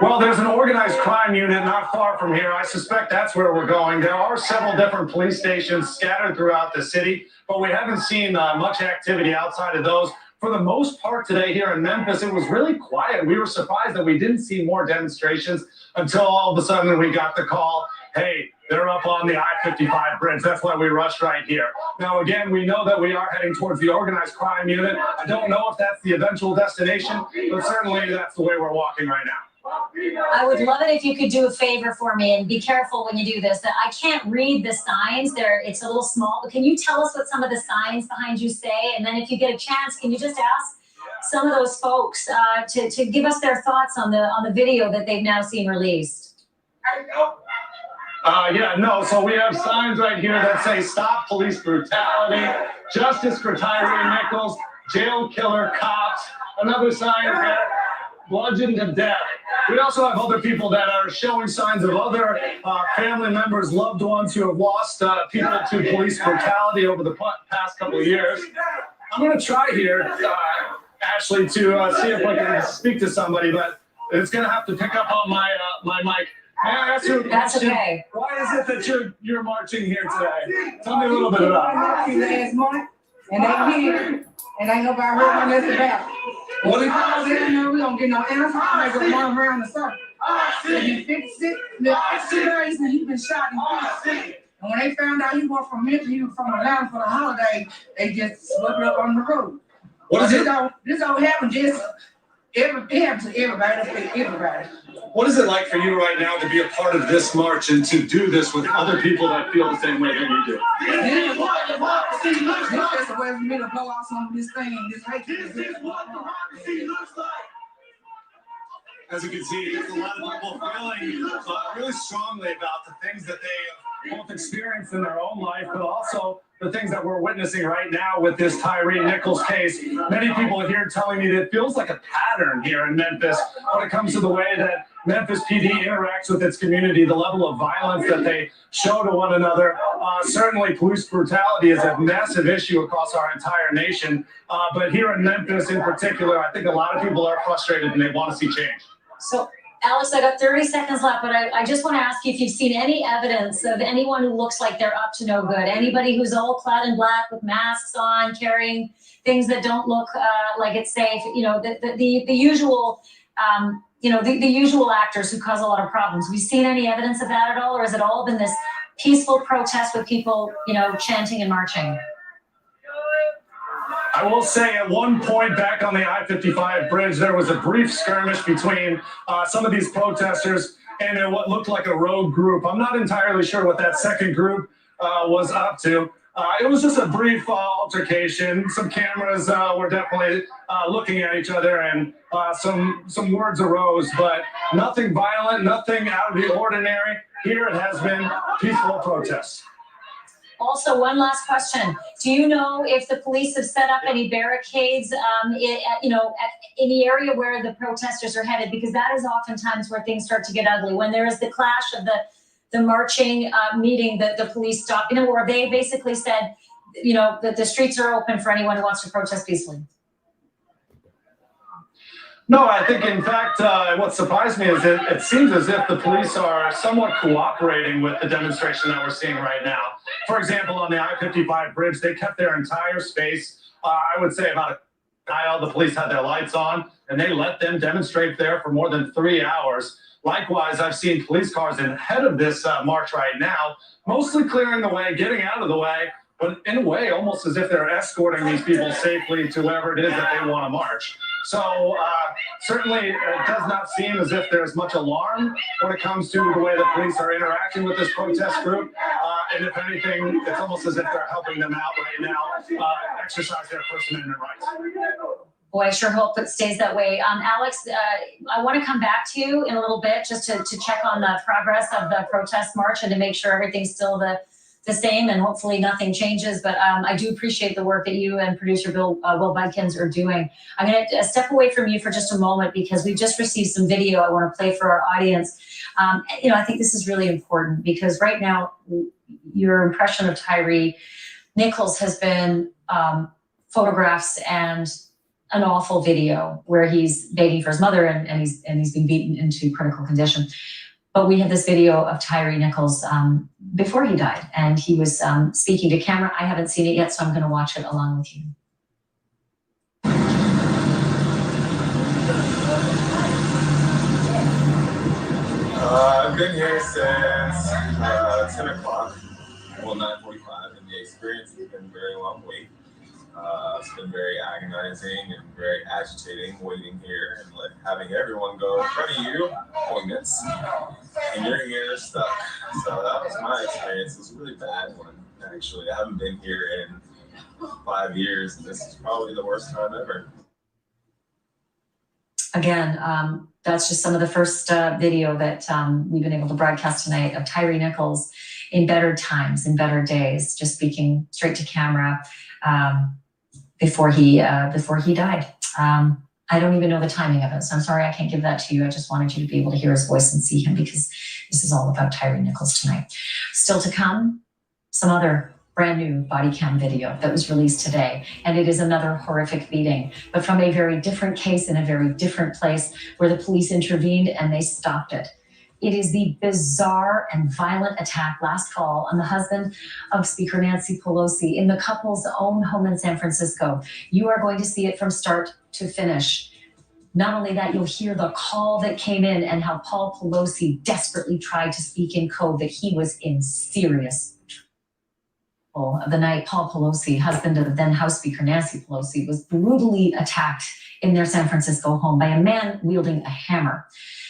Well, there's an organized crime unit not far from here. I suspect that's where we're going. There are several different police stations scattered throughout the city, but we haven't seen much activity outside of those. For the most part today here in Memphis, it was really quiet. We were surprised that we didn't see more demonstrations until all of a sudden we got the call, hey, they're up on the I-55 bridge. That's why we rushed right here. Now, again, we know that we are heading towards the organized crime unit. I don't know if that's the eventual destination, but certainly that's the way we're walking right now. I would love it if you could do a favor for me and be careful when you do this. That I can't read the signs. It's a little small, but can you tell us what some of the signs behind you say? And then if you get a chance, can you just ask some of those folks to give us their thoughts on the video that they've now seen released? So we have signs right here that say "Stop Police Brutality," "Justice for Tyree Nichols," "Jail Killer Cops." Another sign here, "Bludgeoned to Death." We also have other people that are showing signs of other family members, loved ones who have lost people to police brutality over the past couple of years. I'm going to try here, Ashley, to see if I can speak to somebody, but it's going to have to pick up on my mic. May I ask you a question? That's okay. Why is it that you're marching here today? Tell me a little bit about it. Last month, and they here, and ain't nobody heard on this about. What We don't get no answer. I go run around the circle. He 56, days and he been shot and killed. And when they found out he was from Atlanta for the holiday, they just swept it up on the road. What is it? This don't happen just it happens to everybody. What is it like for you right now to be a part of this march and to do this with other people that feel the same way that you do? This is what democracy looks like. That's the way for me to blow out some of this thing, this hate. This is what democracy looks like. As you can see, there's a lot of people feeling really strongly about the things that they both experienced in their own life, but also the things that we're witnessing right now with this Tyree Nichols case. Many people here telling me that it feels like a pattern here in Memphis when it comes to the way that Memphis PD interacts with its community, the level of violence that they show to one another. Certainly police brutality is a massive issue across our entire nation. But here in Memphis in particular, I think a lot of people are frustrated and they want to see change. So, Alex, I got 30 seconds left, but I just want to ask you if you've seen any evidence of anyone who looks like they're up to no good. Anybody who's all clad in black with masks on, carrying things that don't look like it's safe. You know, the usual, the usual actors who cause a lot of problems. Have you seen any evidence of that at all, or has it all been this peaceful protest with people, chanting and marching? I will say at one point back on the I-55 bridge, there was a brief skirmish between some of these protesters and what looked like a rogue group. I'm not entirely sure what that second group was up to. It was just a brief altercation. Some cameras were definitely looking at each other, and some words arose, but nothing violent, nothing out of the ordinary. Here it has been peaceful protests. Also, one last question. Do you know if the police have set up any barricades, in the area where the protesters are headed? Because that is oftentimes where things start to get ugly. When there is the clash of the marching meeting that the police stop, where they basically said, that the streets are open for anyone who wants to protest peacefully. No, I think, in fact, what surprised me is it seems as if the police are somewhat cooperating with the demonstration that we're seeing right now. For example, on the I-55 bridge, they kept their entire space, I would say about a mile. The police had their lights on, and they let them demonstrate there for more than 3 hours. Likewise, I've seen police cars ahead of this march right now, mostly clearing the way, getting out of the way, but in a way, almost as if they're escorting these people safely to wherever it is that they want to march. So certainly it does not seem as if there's much alarm when it comes to the way the police are interacting with this protest group. And if anything, it's almost as if they're helping them out right now, exercise their First Amendment rights. Boy, I sure hope it stays that way. Alex, I want to come back to you in a little bit just to check on the progress of the protest march and to make sure everything's still the same and hopefully nothing changes. But I do appreciate the work that you and producer Will Budkins are doing. I'm going to step away from you for just a moment because we just received some video I want to play for our audience. I think this is really important because right now your impression of Tyree Nichols has been photographs and an awful video where he's begging for his mother and he's been beaten into critical condition. But we have this video of Tyree Nichols before he died, and he was speaking to camera. I haven't seen it yet, so I'm going to watch it along with you. I've been here since 10 o'clock, well, 9:45, and the experience has been a very long wait. It's been very agonizing and very agitating waiting here and like having everyone go in front of you, appointments, and you're here stuck. So that was my experience. It was a really bad one, actually. I haven't been here in 5 years, and this is probably the worst time ever. Again, that's just some of the first video that we've been able to broadcast tonight of Tyree Nichols in better times, in better days, just speaking straight to camera before he died. I don't even know the timing of it, so I'm sorry I can't give that to you. I just wanted you to be able to hear his voice and see him because this is all about Tyree Nichols tonight. Still to come, some other brand new body cam video that was released today. And it is another horrific beating, but from a very different case in a very different place where the police intervened and they stopped it. It is the bizarre and violent attack last fall on the husband of Speaker Nancy Pelosi in the couple's own home in San Francisco. You are going to see it from start to finish. Not only that, you'll hear the call that came in and how Paul Pelosi desperately tried to speak in code that he was in serious trouble. The night Paul Pelosi, husband of the then House Speaker Nancy Pelosi, was brutally attacked in their San Francisco home by a man wielding a hammer.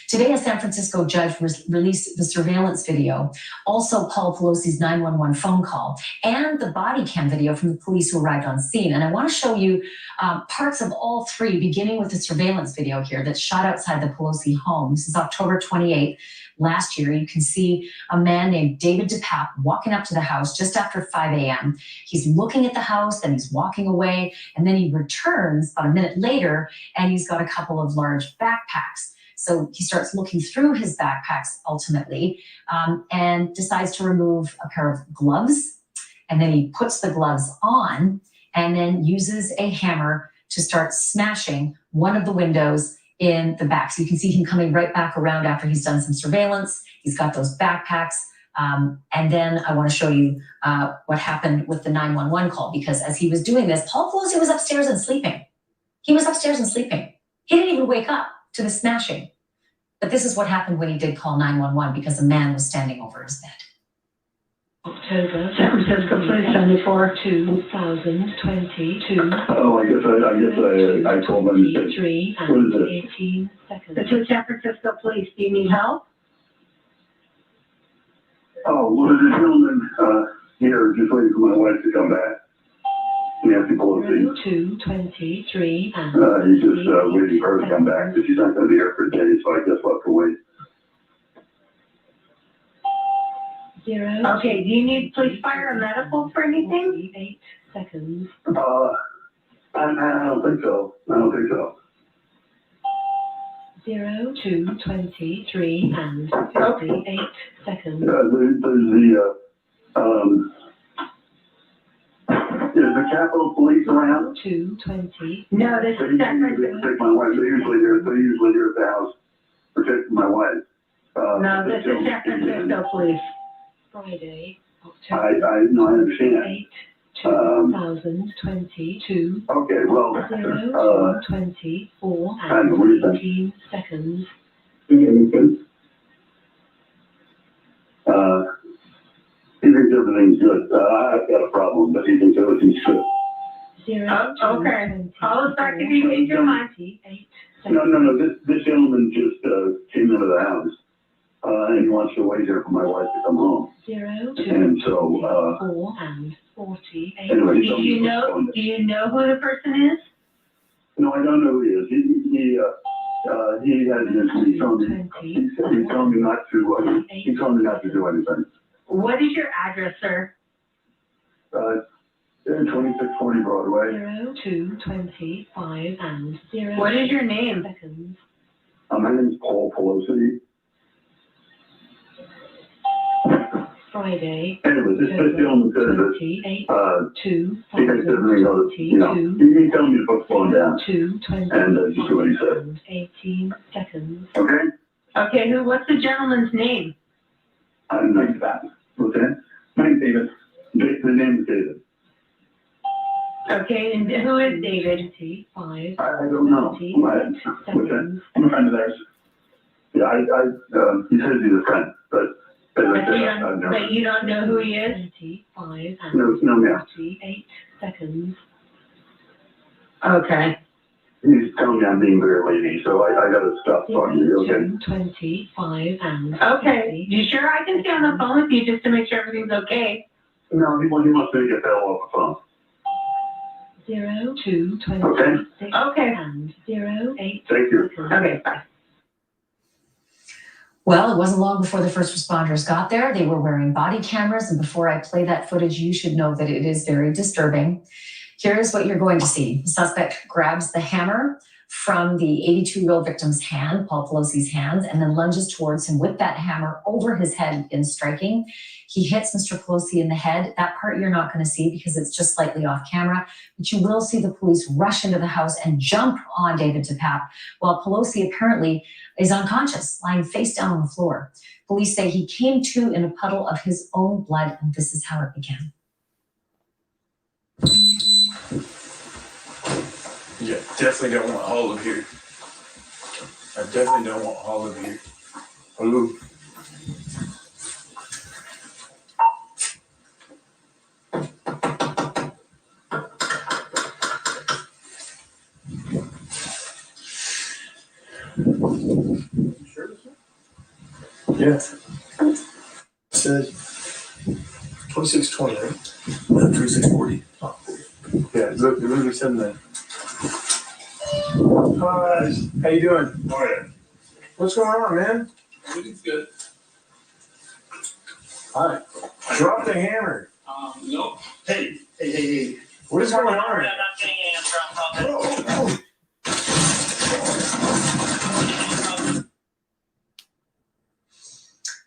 Today, a San Francisco judge released the surveillance video, also Paul Pelosi's 911 phone call, and the body cam video from the police who arrived on scene. And I want to show you parts of all three, beginning with the surveillance video here that's shot outside the Pelosi home. This is October 28th. Last year, you can see a man named David DePape walking up to the house just after 5 a.m. He's looking at the house, then he's walking away, and then he returns about a minute later, and he's got a couple of large backpacks. So he starts looking through his backpacks ultimately and decides to remove a pair of gloves. And then he puts the gloves on and then uses a hammer to start smashing one of the windows in the back. So you can see him coming right back around after he's done some surveillance. He's got those backpacks. And then I want to show you what happened with the 911 call, because as he was doing this, Paul Pelosi was upstairs and sleeping. He was upstairs and sleeping. He didn't even wake up to the smashing. But this is what happened when he did call 911, because a man was standing over his bed. October, San Francisco Police 74, 2022. Oh, I guess I told them to say, 3 what is and this? 18 seconds. This is San Francisco Police. Do you need help? Oh, well, there's a gentleman here just waiting for my wife to come back. Nancy Pelosi. 223 and He's just waiting for her to come back, but she's not going to be here for a day, so I guess we'll have to wait. 0. Okay, do you need police, fire, or medical for anything? 8 seconds. I don't think so. 0, 223 and 58 seconds. Is the Capitol Police around? 220. No, this is San Francisco. Protect my wife. They're usually here at the house protecting my wife. No, this is San Francisco Police. Friday, I October understand. 8, 2022. Okay, well, 0, 24 and 18 seconds. He thinks everything's good. I've got a problem, but he thinks everything's good. 0, Okay. All is back to be in your mind. 8 No. This gentleman just came into the house, and he wants to wait here for my wife to come home. 0, 2, And so, 4 and 48. anyway, Do you know who the person is? No, I don't know who he is. He has he told me not to do anything. What is your address, sir? 2640 Broadway. 0, 2, 25 and 0. What is your name? Seconds. My name is Paul Pelosi. Friday. Anyway, this gentleman says that, 28, he thinks everything goes, he told me to put the phone down. 2, 20, And just do what he said. and 18 seconds. Okay? Okay, what's the gentleman's name? I don't know that. What's that? My name's David. The name is David. Okay, and who is David? 5, I don't know. 38 seconds. I'm a friend of theirs. Yeah, he says he's a friend, but But you don't know who he is? 25 and No, ma'am. 48 seconds. Okay. He's telling me I'm being very lazy, so I gotta stop talking to you, okay? 25 and. Okay. You sure I can stay on the phone with you just to make sure everything's okay? No, he wants me to get that off the phone. 0 to 26 Okay. and 0 8. Thank you. Okay, bye. Well, it wasn't long before the first responders got there. They were wearing body cameras. And before I play that footage, you should know that it is very disturbing. Here's what you're going to see. The suspect grabs the hammer from the 82-year-old victim's hand, Paul Pelosi's hands, and then lunges towards him with that hammer over his head in striking. He hits Mr. Pelosi in the head. That part you're not going to see because it's just slightly off camera, but you will see the police rush into the house and jump on David DePape, while Pelosi apparently is unconscious, lying face down on the floor. Police say he came to in a puddle of his own blood, and this is how it began. Yeah, definitely don't want all of here. I definitely don't want all of here. Hello. Yeah. It says 2620, right? 3640. Oh, yeah, look, it literally said that. Hi, how you doing? All right. What's going on, man? Everything's good. Hi. Drop the hammer. Nope. Hey. What is going on? I'm not getting an answer on something.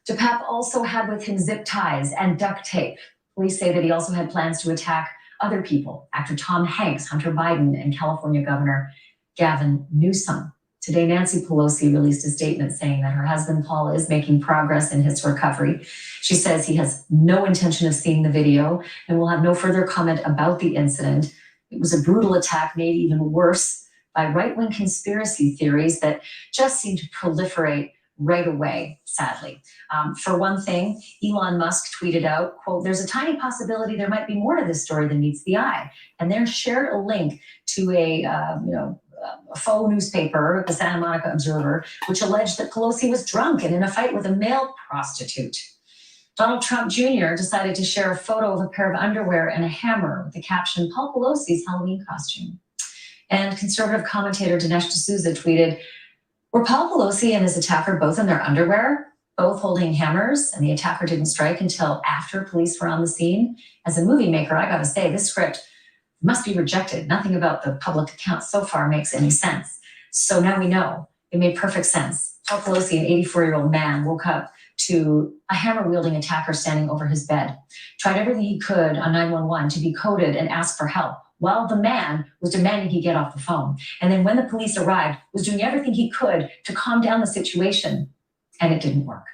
DePape also had with him zip ties and duct tape. Police say that he also had plans to attack other people, actor Tom Hanks, Hunter Biden, and California Governor Gavin Newsom. Today, Nancy Pelosi released a statement saying that her husband, Paul, is making progress in his recovery. She says he has no intention of seeing the video and will have no further comment about the incident. It was a brutal attack made even worse by right-wing conspiracy theories that just seem to proliferate right away, sadly. For one thing, Elon Musk tweeted out, quote, "There's a tiny possibility there might be more to this story than meets the eye." And then shared a link to a faux newspaper, the Santa Monica Observer, which alleged that Pelosi was drunk and in a fight with a male prostitute. Donald Trump Jr. decided to share a photo of a pair of underwear and a hammer with the caption, "Paul Pelosi's Halloween costume." And conservative commentator Dinesh D'Souza tweeted, "Were Paul Pelosi and his attacker both in their underwear, both holding hammers, and the attacker didn't strike until after police were on the scene? As a movie maker, I gotta say, this script must be rejected. Nothing about the public account so far makes any sense." So now we know. It made perfect sense. Paul Pelosi, an 84-year-old man, woke up to a hammer-wielding attacker standing over his bed, tried everything he could on 911 to be coded and ask for help, while the man was demanding he get off the phone. And then when the police arrived, was doing everything he could to calm down the situation, and it didn't work.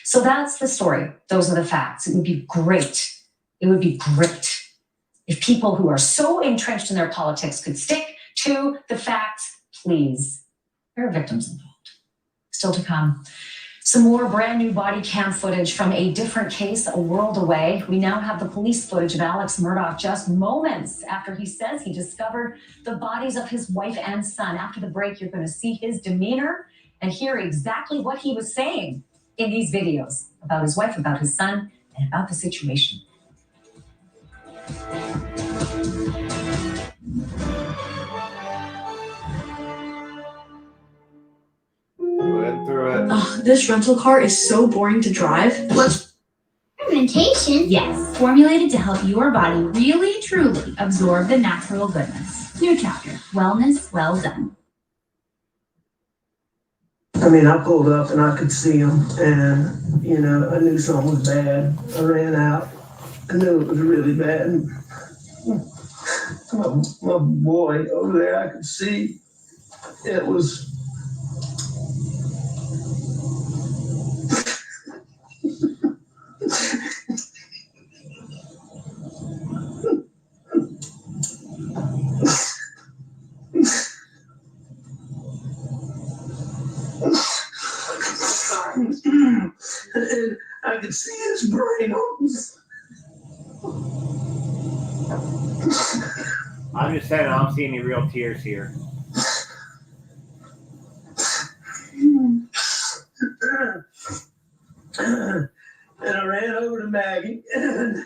So that's the story. Those are the facts. It would be great if people who are so entrenched in their politics could stick to the facts, please. There are victims involved. Still to come. Some more brand new body cam footage from a different case a world away. We now have the police footage of Alex Murdaugh just moments after he says he discovered the bodies of his wife and son. After the break, you're going to see his demeanor and hear exactly what he was saying in these videos about his wife, about his son, and about the situation. This rental car is so boring to drive. Fermentation? Yes, formulated to help your body really, truly absorb the natural goodness. New chapter, wellness well done. I mean, I pulled up and I could see him, and, I knew something was bad. I ran out. I knew it was really bad. My boy over there, I could see it was. And I could see his brain. I'm just saying, I don't see any real tears here. And I ran over to Maggie. And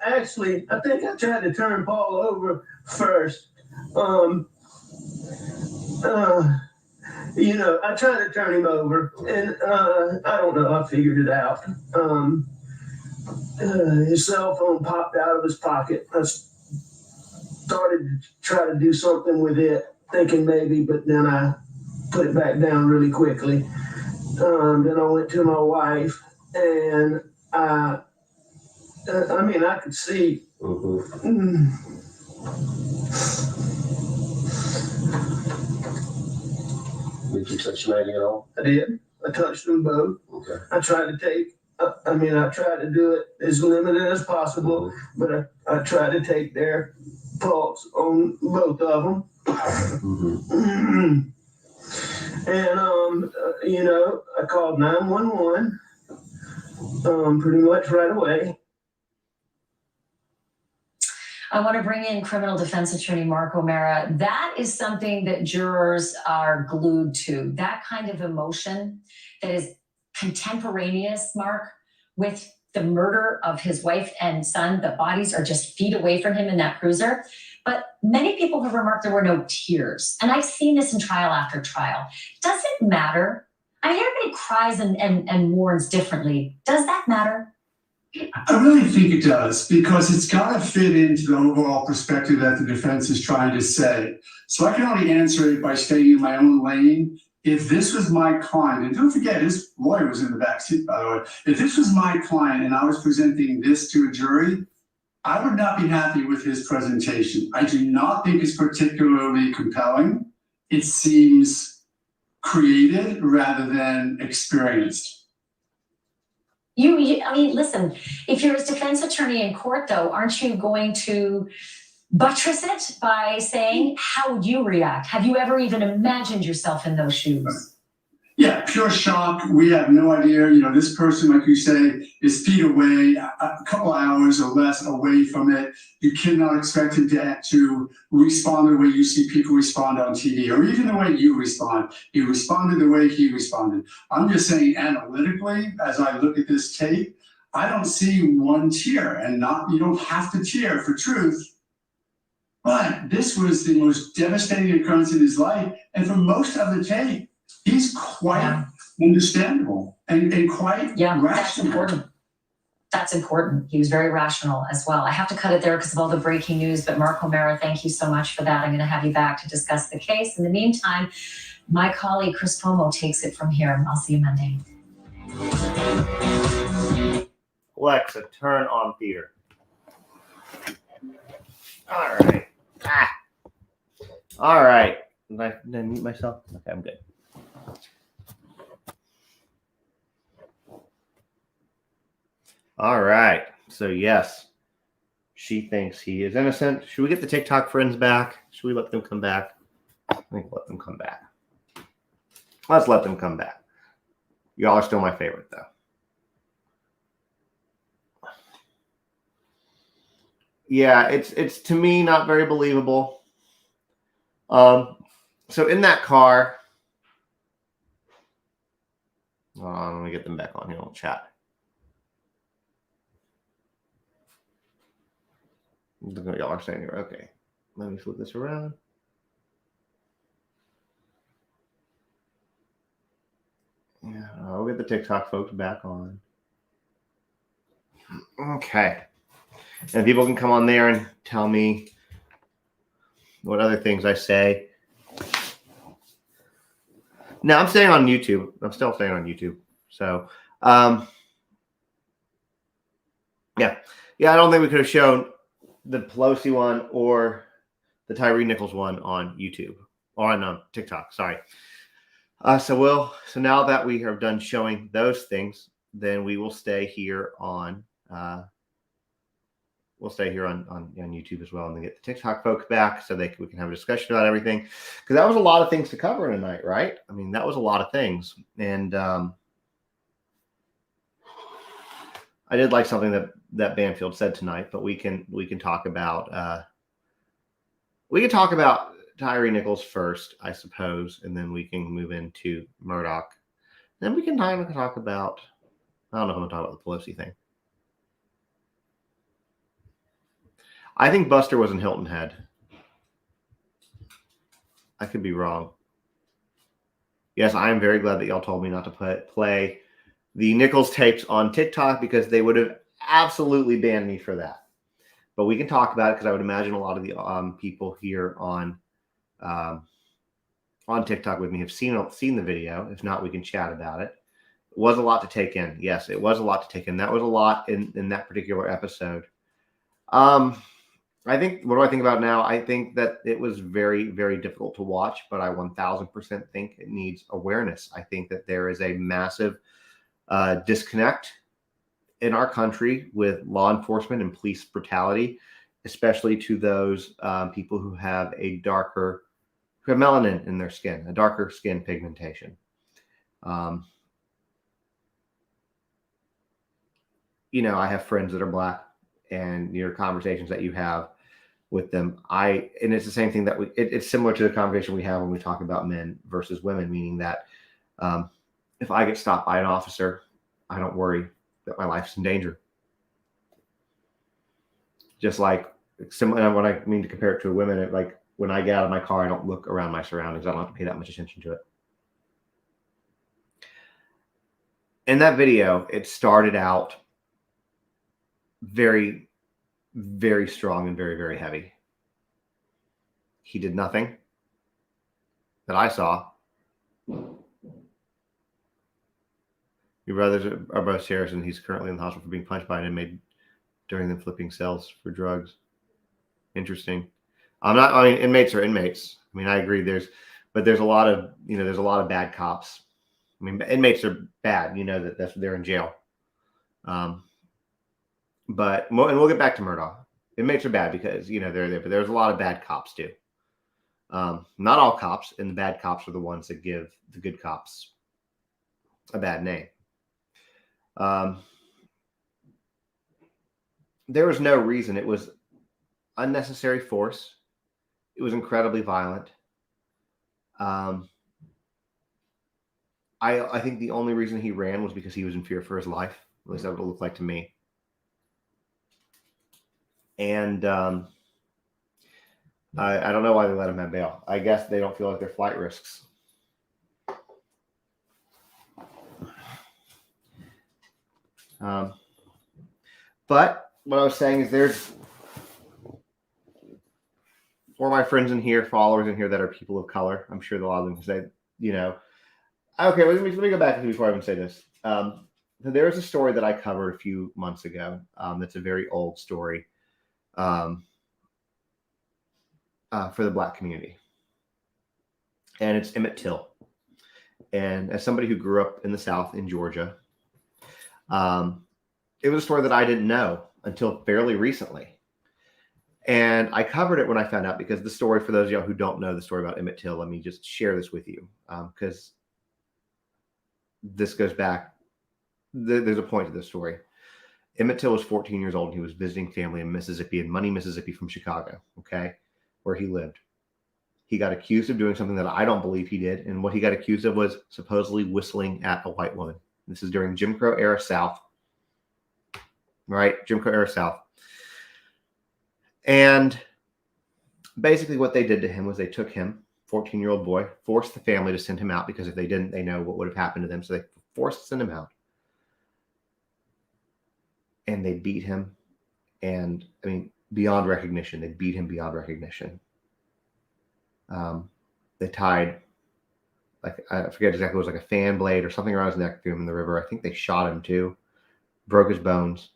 actually, I think I tried to turn Paul over first. I tried to turn him over, and I don't know. I figured it out. His cell phone popped out of his pocket. I started to try to do something with it, thinking maybe, but then I put it back down really quickly. Then I went to my wife, and I could see. Did you touch Maggie at all? I did. I touched them both. Okay. I tried to do it as limited as possible, but I tried to take their pulse on both of them. And, I called 911 pretty much right away. I want to bring in criminal defense attorney Mark O'Mara. That is something that jurors are glued to. That kind of emotion that is contemporaneous, Mark, with the murder of his wife and son. The bodies are just feet away from him in that cruiser. But many people have remarked there were no tears. And I've seen this in trial after trial. Does it matter? I mean, everybody cries and mourns differently. Does that matter? I really think it does, because it's got to fit into the overall perspective that the defense is trying to say. So I can only answer it by staying in my own lane. If this was my client, and don't forget, his lawyer was in the back seat, by the way. If this was my client and I was presenting this to a jury, I would not be happy with his presentation. I do not think it's particularly compelling. It seems created rather than experienced. Listen, if you're his defense attorney in court, though, aren't you going to buttress it by saying, how would you react? Have you ever even imagined yourself in those shoes? Yeah, pure shock. We have no idea. This person, like you say, is feet away, a couple hours or less away from it. You cannot expect him to respond the way you see people respond on TV, or even the way you respond. He responded the way he responded. I'm just saying, analytically, as I look at this tape, I don't see one tear, and you don't have to tear for truth. But this was the most devastating occurrence in his life, and for most of the tape, he's quite understandable and quite rational. That's important. That's important. He was very rational as well. I have to cut it there because of all the breaking news, but Mark O'Mara, thank you so much for that. I'm going to have you back to discuss the case. In the meantime, my colleague Chris Pomo takes it from here. I'll see you Monday. Alexa, turn on theater. All right. All right. Did I mute myself? Okay, I'm good. All right. So, yes, she thinks he is innocent. Should we get the TikTok friends back? Should we let them come back? I think let them come back. Let's let them come back. Y'all are still my favorite, though. Yeah, it's to me not very believable. So in that car, let me get them back on here. We'll chat. Y'all are saying here. Okay, let me flip this around. Yeah, I'll get the TikTok folks back on. Okay. And people can come on there and tell me what other things I say. Now, I'm staying on YouTube. I'm still staying on YouTube. So, yeah, I don't think we could have shown the Pelosi one or the Tyree Nichols one on YouTube or on TikTok. Sorry. So now that we are done showing those things, then we will stay here on YouTube as well, and then get the TikTok folks back so we can have a discussion about everything, because that was a lot of things to cover tonight, right? I mean, that was a lot of things, and I did like something that Banfield said tonight, but we can talk about We can talk about Tyree Nichols first, I suppose, and then we can move into Murdaugh. Then we can talk about, I don't know if I'm going to talk about the Pelosi thing. I think Buster was in Hilton Head. I could be wrong. Yes, I am very glad that y'all told me not to play the Nichols tapes on TikTok because they would have absolutely banned me for that. But we can talk about it because I would imagine a lot of the people here on TikTok with me have seen the video. If not, we can chat about it. It was a lot to take in. Yes, it was a lot to take in. That was a lot in that particular episode. I think, what do I think about now? I think that it was very, very difficult to watch, but I 1000% think it needs awareness. I think that there is a massive disconnect in our country with law enforcement and police brutality, especially to those people who have who have melanin in their skin, a darker skin pigmentation. You know, I have friends that are Black, and your conversations that you have with them, and it's the same thing that it's similar to the conversation we have when we talk about men versus women, meaning that if I get stopped by an officer, I don't worry that my life's in danger. Just like similar, when I mean to compare it to women, like when I get out of my car, I don't look around my surroundings. I don't have to pay that much attention to it. In that video, it started out very, very strong and very, very heavy. He did nothing that I saw. Your brothers are both sheriffs, and he's currently in the hospital for being punched by an inmate during them flipping cells for drugs. Interesting. Inmates are inmates. I mean, I agree. There's a lot of, there's a lot of bad cops. I mean, inmates are bad. You know that's they're in jail. And we'll get back to Murdaugh. Inmates are bad because they're there, but there's a lot of bad cops too. Not all cops, and the bad cops are the ones that give the good cops a bad name. There was no reason. It was unnecessary force. It was incredibly violent. I think the only reason he ran was because he was in fear for his life. At least that would look like to me. And I don't know why they let him have bail. I guess they don't feel like they're flight risks. But what I was saying is there's for my friends in here, followers in here that are people of color. I'm sure a lot of them can say, okay, let me go back before I even say this. There is a story that I covered a few months ago. That's a very old story for the Black community. And it's Emmett Till. And as somebody who grew up in the South in Georgia, it was a story that I didn't know until fairly recently. And I covered it when I found out, because the story, for those of y'all who don't know the story about Emmett Till, let me just share this with you, because this goes back. There's a point to this story. Emmett Till was 14 years old, and he was visiting family in Mississippi, in Money, Mississippi, from Chicago, okay, where he lived. He got accused of doing something that I don't believe he did, and what he got accused of was supposedly whistling at a white woman. This is during Jim Crow era South, right? Jim Crow era South. And basically what they did to him was they took him, 14-year-old boy, forced the family to send him out, because if they didn't, they know what would have happened to them. So they forced to send him out. And they beat him. And I mean, beyond recognition. They beat him beyond recognition. They tied, like, I forget exactly, it was like a fan blade or something around his neck, threw him in the river. I think they shot him too. Broke his bones.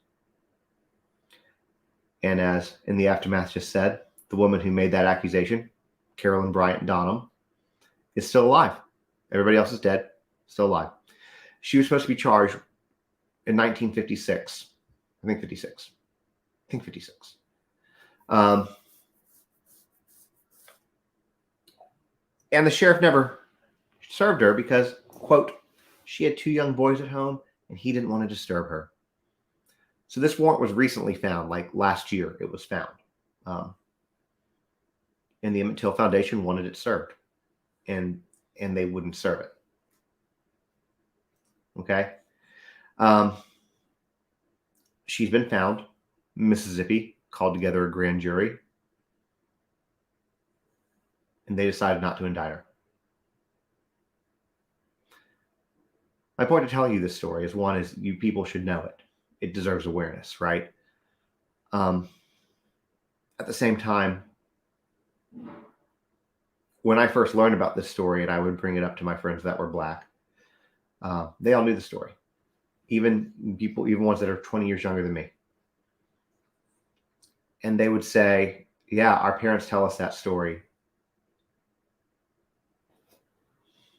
And as in the aftermath just said, the woman who made that accusation, Carolyn Bryant Donham, is still alive. Everybody else is dead, still alive. She was supposed to be charged in 1956. I think 56. And the sheriff never served her because, quote, she had 2 young boys at home and he didn't want to disturb her. So this warrant was recently found, like last year it was found. and the Emmett Till Foundation wanted it served, and they wouldn't serve it. Okay. She's been found. Mississippi called together a grand jury, and they decided not to indict her. My point to telling you this story is, one, is you people should know it. It deserves awareness, right? At the same time, when I first learned about this story and I would bring it up to my friends that were Black, they all knew the story. Even ones that are 20 years younger than me. And they would say, yeah, our parents tell us that story.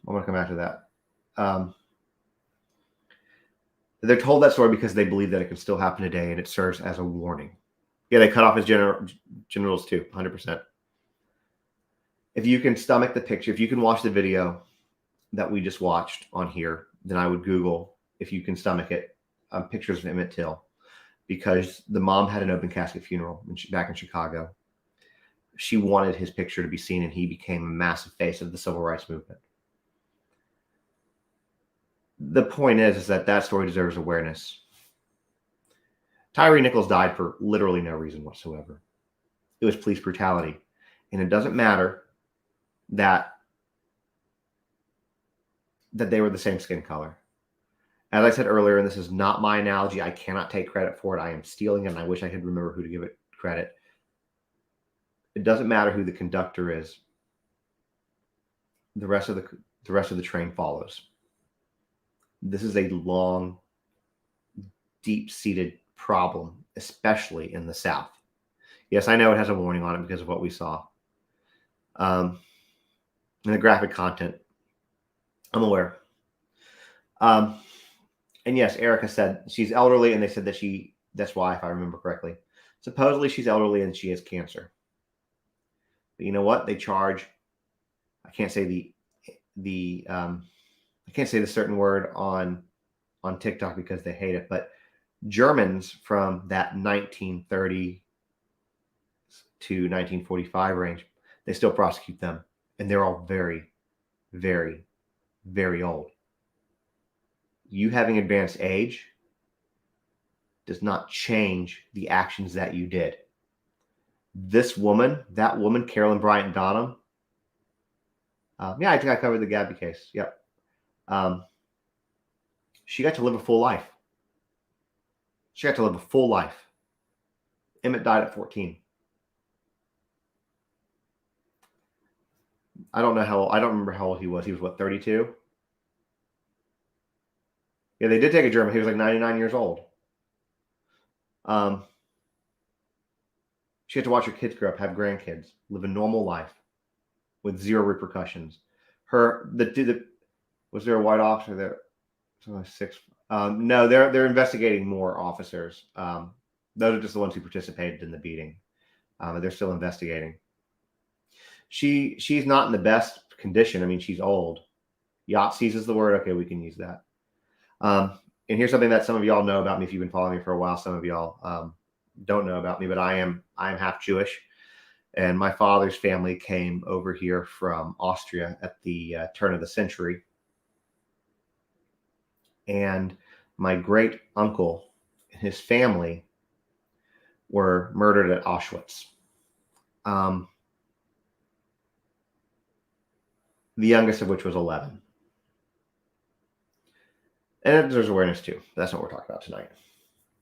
I'm going to come back to that. They're told that story because they believe that it can still happen today, and it serves as a warning. Yeah, they cut off his generals too, 100%. If you can stomach the picture, if you can watch the video that we just watched on here, then I would Google, if you can stomach it, pictures of Emmett Till, because the mom had an open casket funeral back in Chicago. She wanted his picture to be seen, and he became a massive face of the civil rights movement. The point is that story deserves awareness. Tyree Nichols died for literally no reason whatsoever. It was police brutality. And it doesn't matter that they were the same skin color. As I said earlier, and this is not my analogy, I cannot take credit for it. I am stealing it, and I wish I could remember who to give it credit. It doesn't matter who the conductor is. The rest of the train follows. This is a long, deep-seated problem, especially in the South. Yes, I know it has a warning on it because of what we saw. And the graphic content, I'm aware. And yes, Erica said she's elderly, and they said that that's why, if I remember correctly. Supposedly she's elderly and she has cancer. But you know what? They charge, I can't say I can't say the certain word on TikTok because they hate it, but Germans from that 1930 to 1945 range, they still prosecute them, and they're all very, very, very old. You having advanced age does not change the actions that you did. That woman, Carolyn Bryant Donham, yeah, I think I covered the Gabby case. Yep. She got to live a full life. Emmett died at 14. I don't remember how old he was. He was what, 32? Yeah, they did take a German. He was like 99 years old. She had to watch her kids grow up, have grandkids, live a normal life with zero repercussions. Was there a white officer there? Six. No, they're investigating more officers. Those are just the ones who participated in the beating. They're still investigating. She's not in the best condition. I mean, she's old. Yahtzees is the word. Okay, we can use that. And here's something that some of y'all know about me if you've been following me for a while. Some of y'all don't know about me, but I am half Jewish, and my father's family came over here from Austria at the turn of the century. And my great uncle and his family were murdered at Auschwitz. The youngest of which was 11. And there's awareness too. That's not what we're talking about tonight.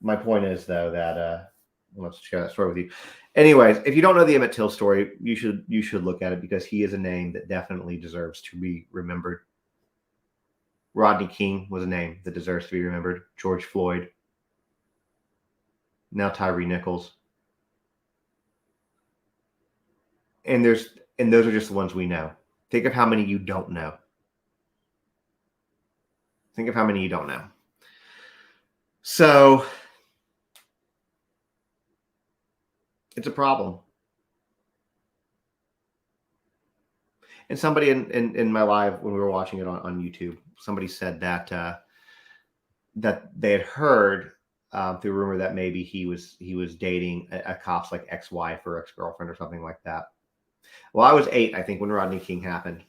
My point is, though, that let's share that story with you. Anyways, if you don't know the Emmett Till story, you should look at it, because he is a name that definitely deserves to be remembered. Rodney King was a name that deserves to be remembered. George Floyd. Now Tyree Nichols. And those are just the ones we know. Think of how many you don't know. So it's a problem. And somebody in my live, when we were watching it on YouTube, somebody said that they had heard through rumor that maybe he was dating a cop's like ex-wife or ex-girlfriend or something like that. Well, I was 8, I think, when Rodney King happened.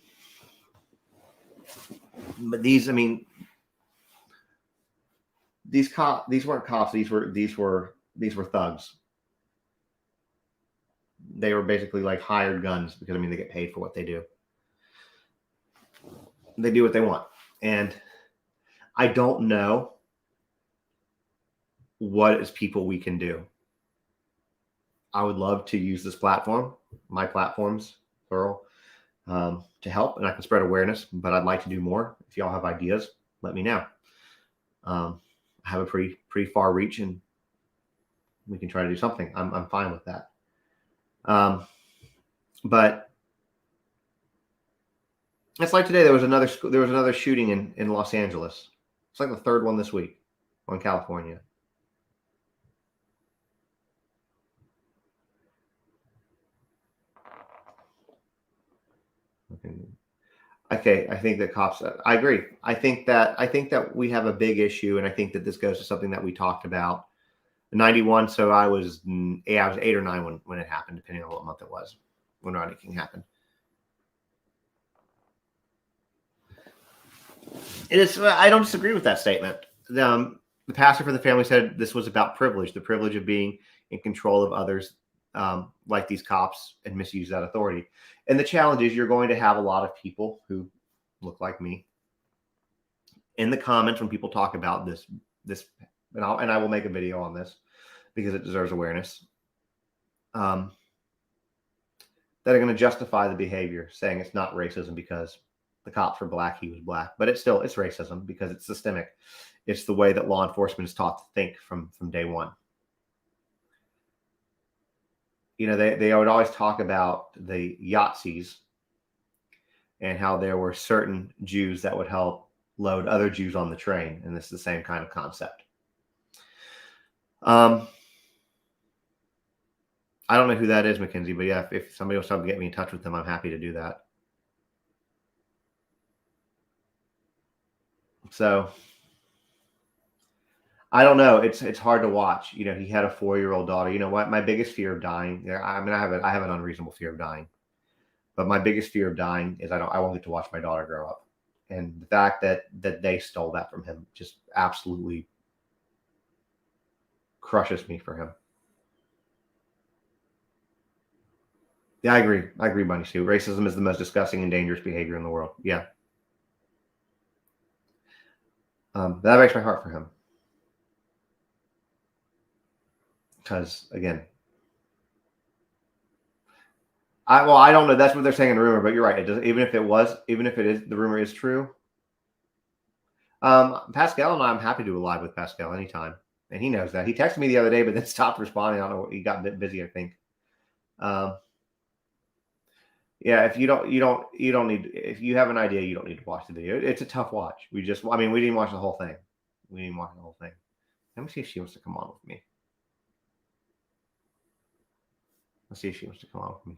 But these weren't cops. These were thugs. They were basically like hired guns because they get paid for what they do. They do what they want, and I don't know what as people we can do. I would love to use this platform, my platforms, plural, to help, and I can spread awareness. But I'd like to do more. If y'all have ideas, let me know. I have a pretty far reach, and we can try to do something. I'm fine with that. But it's like today. There was another shooting in Los Angeles. It's like the third one this week in California. Okay, I think that cops. I agree. I think that we have a big issue, and I think that this goes to something that we talked about. 91. So I was 8 or 9 when it happened, depending on what month it was when Rodney King happened. It is. I don't disagree with that statement. The pastor for the family said this was about privilege, the privilege of being in control of others, like these cops, and misuse that authority. And the challenge is you're going to have a lot of people who look like me in the comments when people talk about this, and I will make a video on this because it deserves awareness. That are going to justify the behavior, saying it's not racism because the cops were black, he was black, but it's racism because it's systemic. It's the way that law enforcement is taught to think from day one. They would always talk about the Yahtzees and how there were certain Jews that would help load other Jews on the train. And this is the same kind of concept. I don't know who that is, Mackenzie, but yeah, if somebody wants to get me in touch with them, I'm happy to do that. So I don't know. It's hard to watch. He had a 4-year-old daughter. You know what? My biggest fear of dying. I have an unreasonable fear of dying, but my biggest fear of dying is I won't get to watch my daughter grow up, and the fact that they stole that from him just absolutely crushes me for him. Yeah, I agree, Bunny Sue. Racism is the most disgusting and dangerous behavior in the world. Yeah, that breaks my heart for him. Because again, I don't know. That's what they're saying in the rumor, but you're right. It does, even if it is, the rumor is true. Pascal and I'm happy to do a live with Pascal anytime, and he knows that. He texted me the other day, but then stopped responding. I don't know. He got a bit busy, I think. Yeah, if you don't need. If you have an idea, you don't need to watch the video. It's a tough watch. We didn't watch the whole thing. Let me see if she wants to come on with me. Let's see if she wants to come on with me.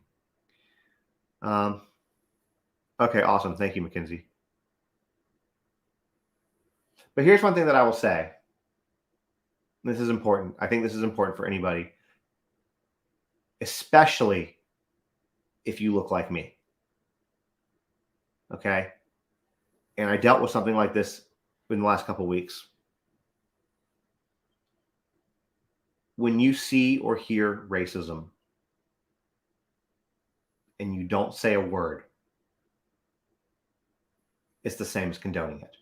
Okay, awesome. Thank you, Mackenzie. But here's one thing that I will say. This is important. I think this is important for anybody, especially if you look like me. Okay? And I dealt with something like this in the last couple of weeks. When you see or hear racism and you don't say a word, it's the same as condoning it.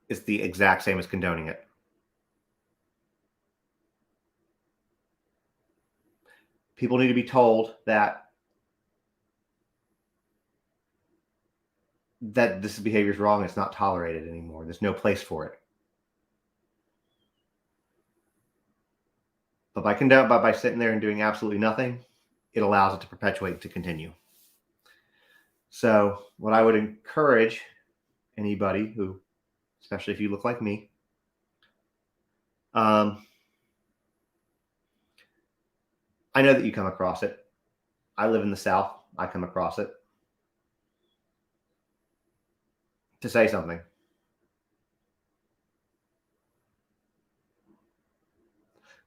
It's the exact same as condoning it. People need to be told that this behavior is wrong. It's not tolerated anymore. There's no place for it. But by sitting there and doing absolutely nothing, it allows it to perpetuate, to continue. So what I would encourage anybody who, especially if you look like me, I know that you come across it. I live in the South. I come across it. To say something.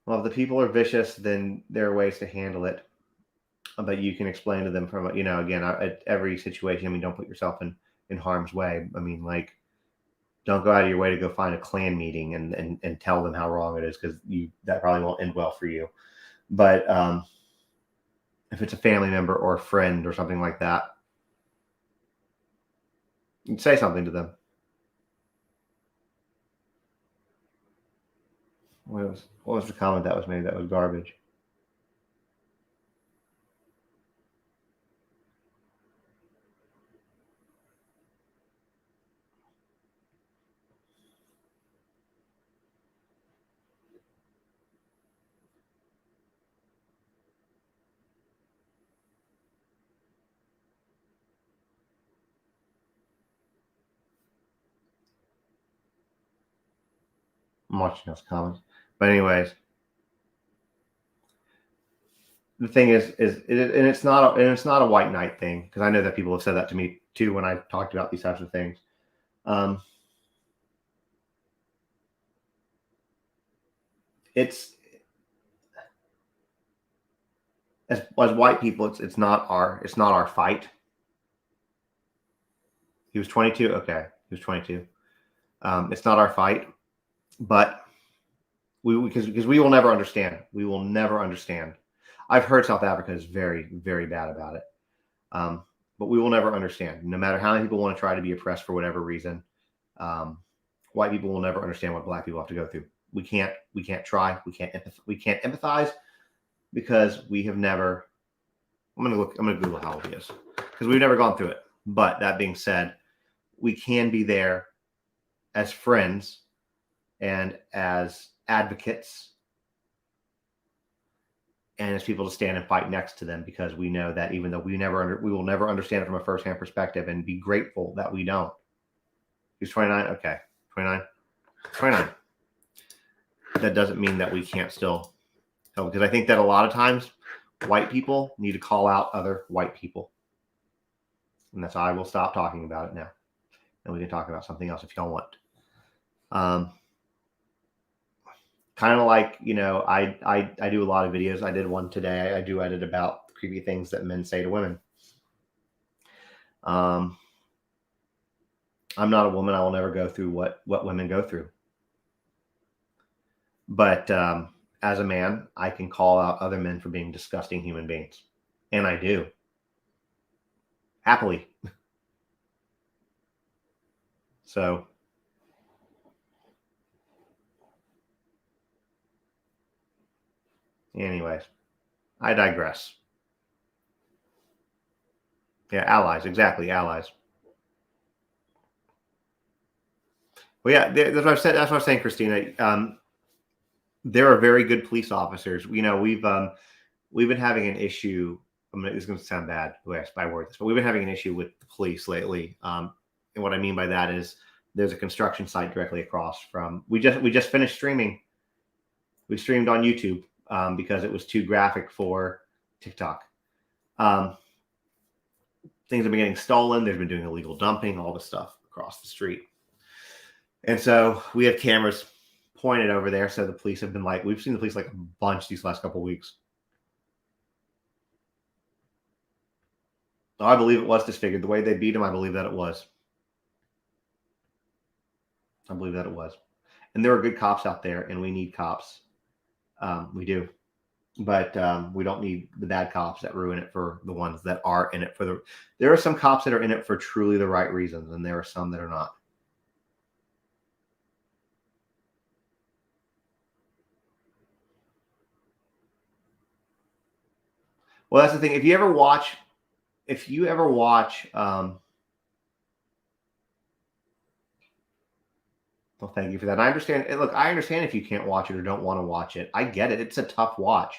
Well, if the people are vicious, then there are ways to handle it. But you can explain to them from, again, at every situation. I mean, don't put yourself in harm's way. I mean, like, don't go out of your way to go find a Klan meeting and tell them how wrong it is, because that probably won't end well for you. But if it's a family member or a friend or something like that, you say something to them. What was the comment that was made that was garbage? I'm watching those comments. But anyways, the thing is and it's not a white knight thing, because I know that people have said that to me too when I've talked about these types of things. It's as white people, it's not our fight. He was 22. Okay, he was 22. It's not our fight, but because we will never understand. We will never understand. I've heard South Africa is very, very bad about it. But we will never understand. No matter how many people want to try to be oppressed for whatever reason, white people will never understand what black people have to go through. We can't try. We can't empathize, because we have never. I'm gonna Google how old he is, because we've never gone through it. But that being said, we can be there as friends and as advocates and as people to stand and fight next to them, because we know that even though we will never understand it from a firsthand perspective, and be grateful that we don't. He's 29. Okay. 29. That doesn't mean that we can't still help, because I think that a lot of times white people need to call out other white people. And that's how I will stop talking about it now. And we can talk about something else if y'all want. Kind of like, I do a lot of videos. I did one today. I do edit about creepy things that men say to women. I'm not a woman. I will never go through what women go through. But as a man, I can call out other men for being disgusting human beings. And I do. Happily. So. Anyways, I digress. Yeah, allies. Exactly, allies. Well, yeah, that's what I've said. That's what I was saying, Christina. There are very good police officers. We've been having an issue. It's going to sound bad the way I word this, but we've been having an issue with the police lately. And what I mean by that is there's a construction site directly across from. We just finished streaming. We streamed on YouTube because it was too graphic for TikTok. Things have been getting stolen. They've been doing illegal dumping, all this stuff across the street. And so we have cameras pointed over there. So the police have been we've seen the police like a bunch these last couple of weeks. I believe it was disfigured. The way they beat him, I believe that it was. I believe that it was. And there are good cops out there, and we need cops. We do. But we don't need the bad cops that ruin it for the ones that are in it for the. There are some cops that are in it for truly the right reasons, and there are some that are not. Well, that's the thing. If you ever watch, well, thank you for that. I understand. Look, I understand if you can't watch it or don't want to watch it. I get it. It's a tough watch.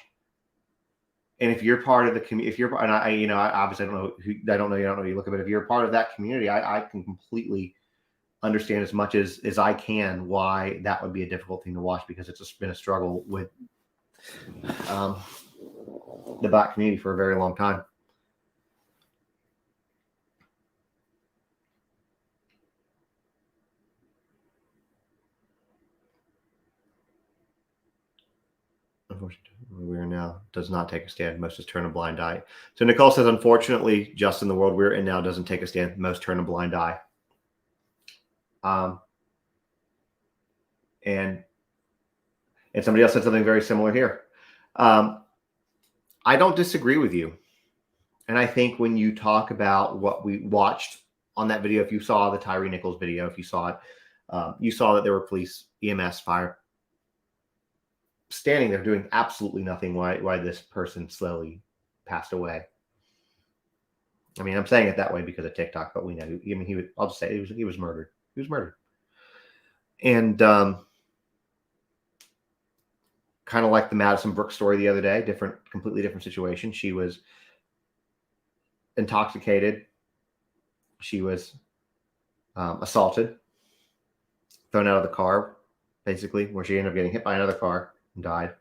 And if you're part of the community, and I obviously don't know you don't know you look at, but if you're part of that community, I can completely understand as much as I can why that would be a difficult thing to watch, because it's just been a struggle with the black community for a very long time. we're in now does not take a stand. Most just turn a blind eye. So Nicole says, unfortunately, just in the world we're in now doesn't take a stand. Most turn a blind eye. And somebody else said something very similar here. I don't disagree with you. And I think when you talk about what we watched on that video, if you saw the Tyree Nichols video, if you saw it, you saw that there were police, EMS, fire standing there doing absolutely nothing why this person slowly passed away. I mean, I'm saying it that way because of TikTok, but we know. I mean, I'll just say he was murdered. He was murdered. And kind of like the Madison Brooks story the other day, completely different situation. She was intoxicated. She was assaulted, thrown out of the car, basically, where she ended up getting hit by another car and died.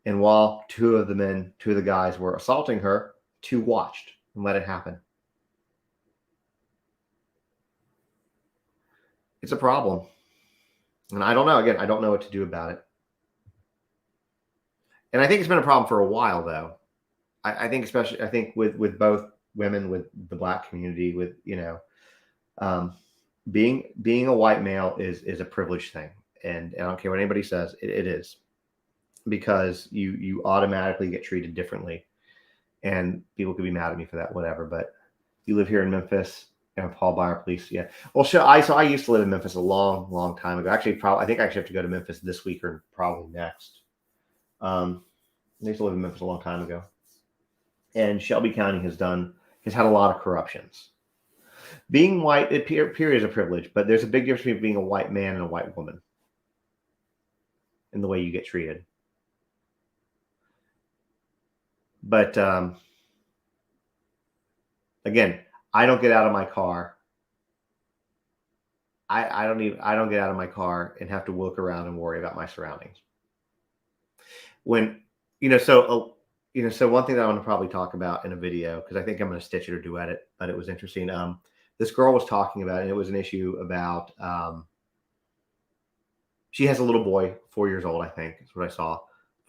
And while two of the guys were assaulting her, two watched and let it happen. It's a problem. And I don't know. Again, I don't know what to do about it. And I think it's been a problem for a while, though. I think with both women, with the Black community, with, being a white male is a privileged thing. And I don't care what anybody says, it is. Because you automatically get treated differently. And people could be mad at me for that, whatever. But you live here in Memphis, Paul Byer Police, yeah. Well, I used to live in Memphis a long, long time ago. Actually, I think I actually have to go to Memphis this week or probably next. I used to live in Memphis a long time ago. And Shelby County has had a lot of corruptions. Being white, period, is a privilege, but there's a big difference between being a white man and a white woman in the way you get treated. But again, I don't get out of my car. I don't get out of my car and have to look around and worry about my surroundings. So one thing that I want to probably talk about in a video, because I think I'm going to stitch it or duet it, but it was interesting. This girl was talking about, and it was an issue about, she has a little boy, 4 years old, I think is what I saw,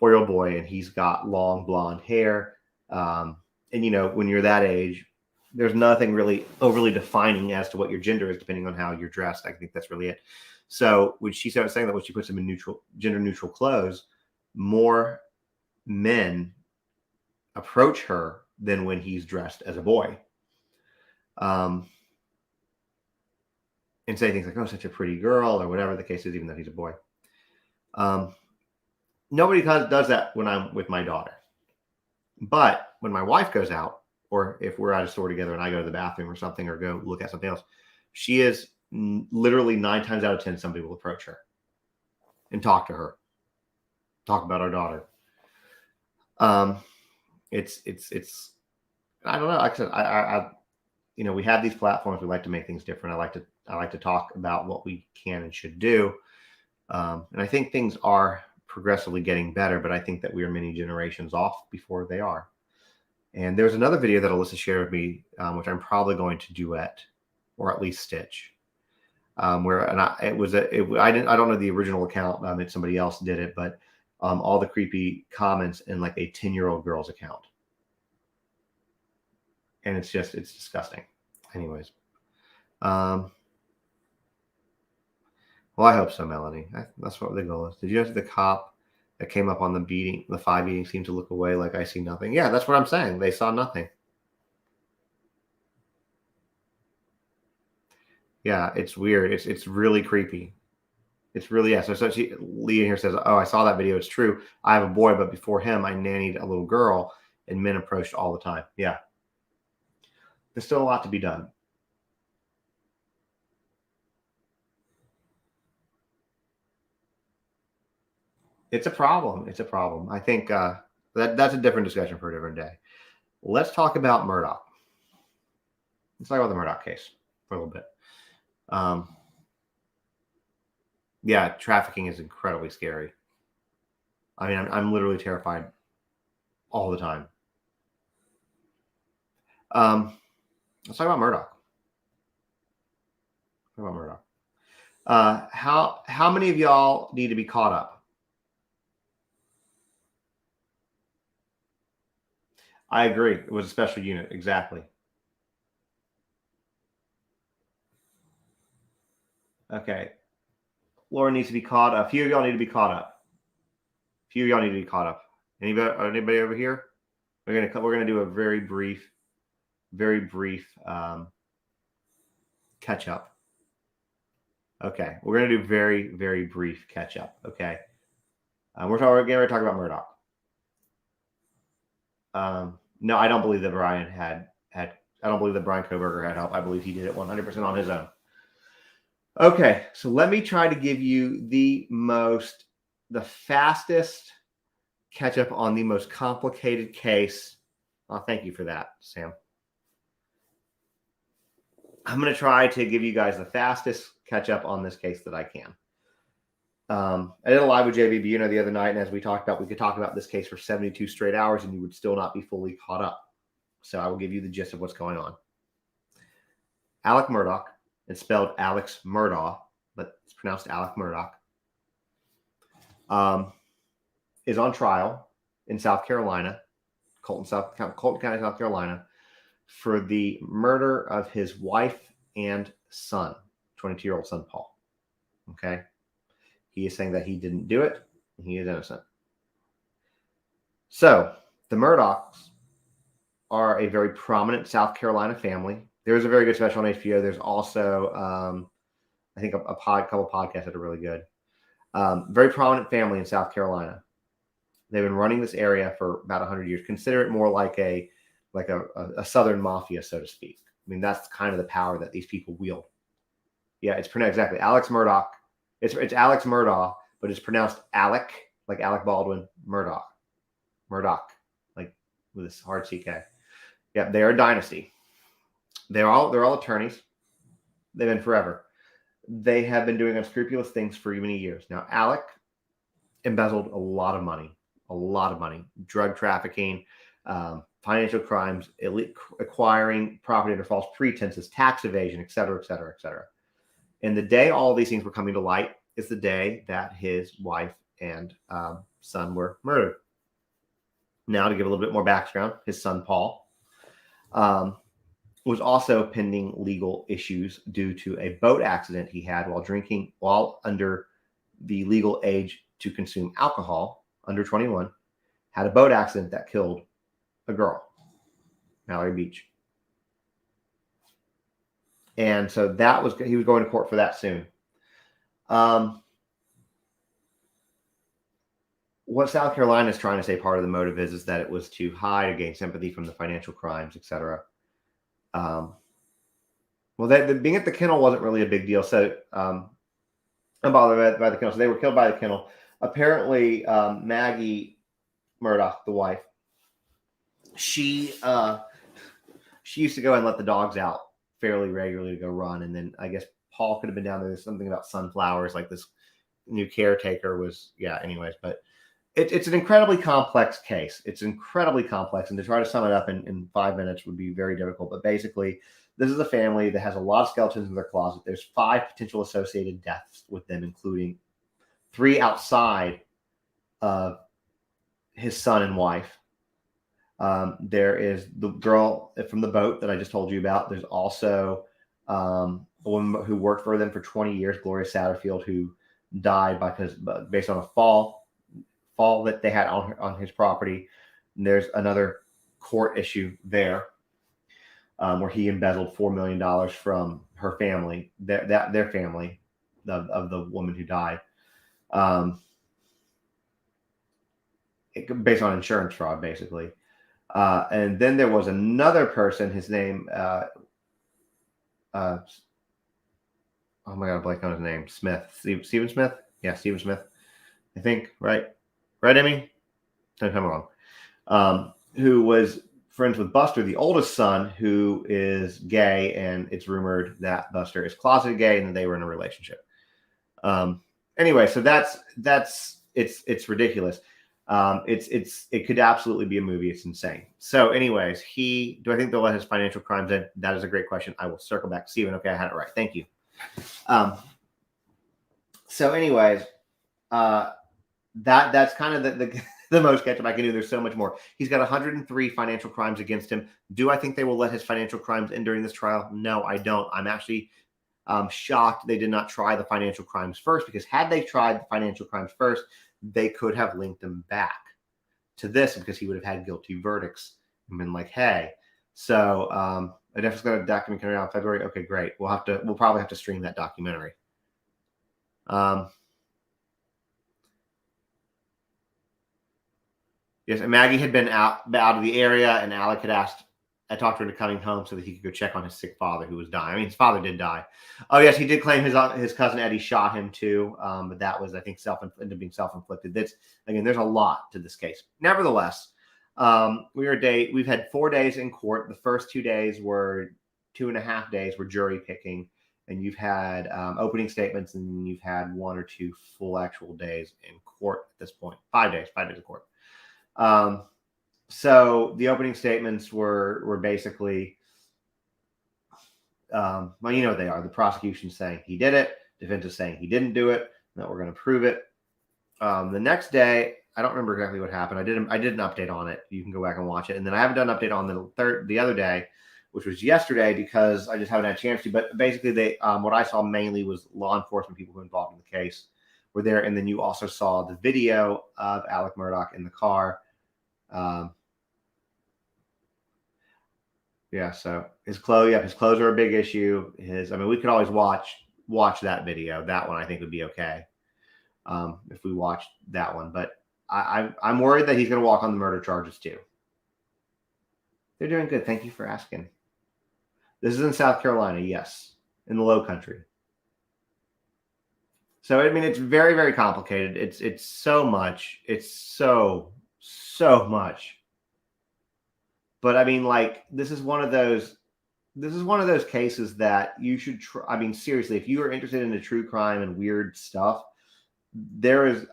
4-year-old boy, and he's got long blonde hair. And when you're that age, there's nothing really overly defining as to what your gender is, depending on how you're dressed. I think that's really it. So when she started saying that when she puts him in gender neutral clothes, more men approach her than when he's dressed as a boy. And say things like, oh, such a pretty girl, or whatever the case is, even though he's a boy. Nobody does that when I'm with my daughter. But when my wife goes out, or if we're at a store together and I go to the bathroom or something, or go look at something else, she is literally 9 times out of 10, somebody will approach her and talk to her, talk about our daughter. It's I don't know. Like I said, we have these platforms. We like to make things different. I like to talk about what we can and should do. And I think things are progressively getting better, but I think that we are many generations off before they are. And there's another video that Alyssa shared with me, which I'm probably going to duet or at least stitch. I don't know the original account. It's somebody else did it, but all the creepy comments in like a 10-year-old girl's account. And it's disgusting. Anyways. Well, I hope so, Melanie. That's what the goal is. Did you notice the cop that came up on the 5 beating seemed to look away like I see nothing? Yeah, that's what I'm saying. They saw nothing. Yeah, it's weird. It's really creepy. It's really, yeah. So Leah here says, oh, I saw that video. It's true. I have a boy, but before him, I nannied a little girl and men approached all the time. Yeah. There's still a lot to be done. It's a problem. It's a problem. I think that's a different discussion for a different day. Let's talk about Murdaugh. Let's talk about the Murdaugh case for a little bit. Yeah, trafficking is incredibly scary. I mean, I'm literally terrified all the time. Let's talk about Murdaugh. How many of y'all need to be caught up? I agree. It was a special unit. Exactly. Okay. Laura needs to be caught up. A few of y'all need to be caught up. Anybody over here? We're gonna do a very brief catch up. Okay, we're gonna do very brief catch up. Okay, we're going to talk about Murdaugh. No, I don't believe that Brian had. I don't believe that Brian Kohberger had help. I believe he did it 100% on his own. Okay, so let me try to give you the fastest catch up on the most complicated case. Oh, thank you for that, Sam. I'm going to try to give you guys the fastest catch up on this case that I can. I did a live with JVB, the other night, and as we talked about, we could talk about this case for 72 straight hours and you would still not be fully caught up. So I will give you the gist of what's going on. Alec Murdaugh, it's spelled Alex Murdaugh, but it's pronounced Alec Murdaugh, is on trial in South Carolina, Colton County, South Carolina, for the murder of his wife and son, 22-year-old son, Paul. Okay. He is saying that he didn't do it. And he is innocent. So the Murdaughs are a very prominent South Carolina family. There's a very good special on HBO. There's also, I think, a couple podcasts that are really good. Very prominent family in South Carolina. They've been running this area for about 100 years. Consider it more like a Southern mafia, so to speak. I mean, that's kind of the power that these people wield. Yeah, it's pronounced exactly. Alex Murdaugh. It's Alex Murdaugh, but it's pronounced Alec, like Alec Baldwin, Murdaugh, like with this hard CK. Yeah, they are a dynasty. They're all attorneys. They've been forever. They have been doing unscrupulous things for many years. Now, Alec embezzled a lot of money, drug trafficking, financial crimes, acquiring property under false pretenses, tax evasion, et cetera, et cetera, et cetera. And the day all of these things were coming to light is the day that his wife and son were murdered. Now, to give a little bit more background, his son, Paul, was also pending legal issues due to a boat accident he had while under the legal age to consume alcohol, under 21, had a boat accident that killed a girl, Mallory Beach. And so he was going to court for that soon. What South Carolina is trying to say part of the motive is that it was to hide or gain sympathy from the financial crimes, etc. Well, being at the kennel wasn't really a big deal. So I'm bothered by the kennel. So they were killed by the kennel. Apparently, Maggie Murdaugh, the wife, she used to go and let the dogs out fairly regularly to go run. And then I guess Paul could have been down there. There's something about sunflowers, like this new caretaker was, anyways. But it's an incredibly complex case. It's incredibly complex. And to try to sum it up in 5 minutes would be very difficult. But basically, this is a family that has a lot of skeletons in their closet. There's 5 potential associated deaths with them, including 3 outside of his son and wife. There is the girl from the boat that I just told you about. There's also a woman who worked for them for 20 years, Gloria Satterfield, who died based on a fall that they had on his property. And there's another court issue there where he embezzled $4 million from her family, their family of the woman who died, based on insurance fraud, basically. And then there was another person, his name, oh my God, I blank on his name, Stephen Smith? Yeah, Stephen Smith, I think, right? Right, Emmy? Don't tell me wrong. Who was friends with Buster, the oldest son, who is gay, and it's rumored that Buster is closeted gay and that they were in a relationship. Anyway, so it's ridiculous. It could absolutely be a movie. It's insane. So anyways, do I think they'll let his financial crimes in? That is a great question. I will circle back. Steven, okay, I had it right. Thank you. So anyways, that's kind of the most ketchup I can do. There's so much more. He's got 103 financial crimes against him. Do I think they will let his financial crimes end during this trial? No, I don't. I'm actually shocked they did not try the financial crimes first, because had they tried the financial crimes first, they could have linked him back to this, because he would have had guilty verdicts and been like, hey. So I definitely got a documentary out in February. Okay, great. We'll probably have to stream that documentary. Yes, and Maggie had been out of the area, and Alec had asked, I talked to her into coming home so that he could go check on his sick father who was dying. I mean, his father did die. Oh, yes, he did claim his cousin Eddie shot him too, but that was, I think, ended up being self-inflicted. That's, again, there's a lot to this case. Nevertheless, we've had 4 days in court. The first 2 days were 2.5 days were jury picking, and you've had opening statements, and you've had 1 or 2 full actual days in court at this point. 5 days in court. So the opening statements were basically, well, you know what they are. The prosecution saying he did it, defense is saying he didn't do it, that we're going to prove it. The next day, I don't remember exactly what happened. I did an update on it. You can go back and watch it. And then I haven't done an update on the other day, which was yesterday, because I just haven't had a chance to. But basically, they what I saw mainly was law enforcement people who were involved in the case were there, and then you also saw the video of Alec Murdaugh in the car. Yeah, so his clothes are a big issue. We could always watch that video. That one I think would be okay if we watched that one. But I'm worried that he's going to walk on the murder charges too. They're doing good. Thank you for asking. This is in South Carolina, yes, in the Low Country. So I mean, it's very, very complicated. It's so much. It's so much. But I mean, like, this is one of those cases that you should try. I mean, seriously, if you are interested in the true crime and weird stuff, there is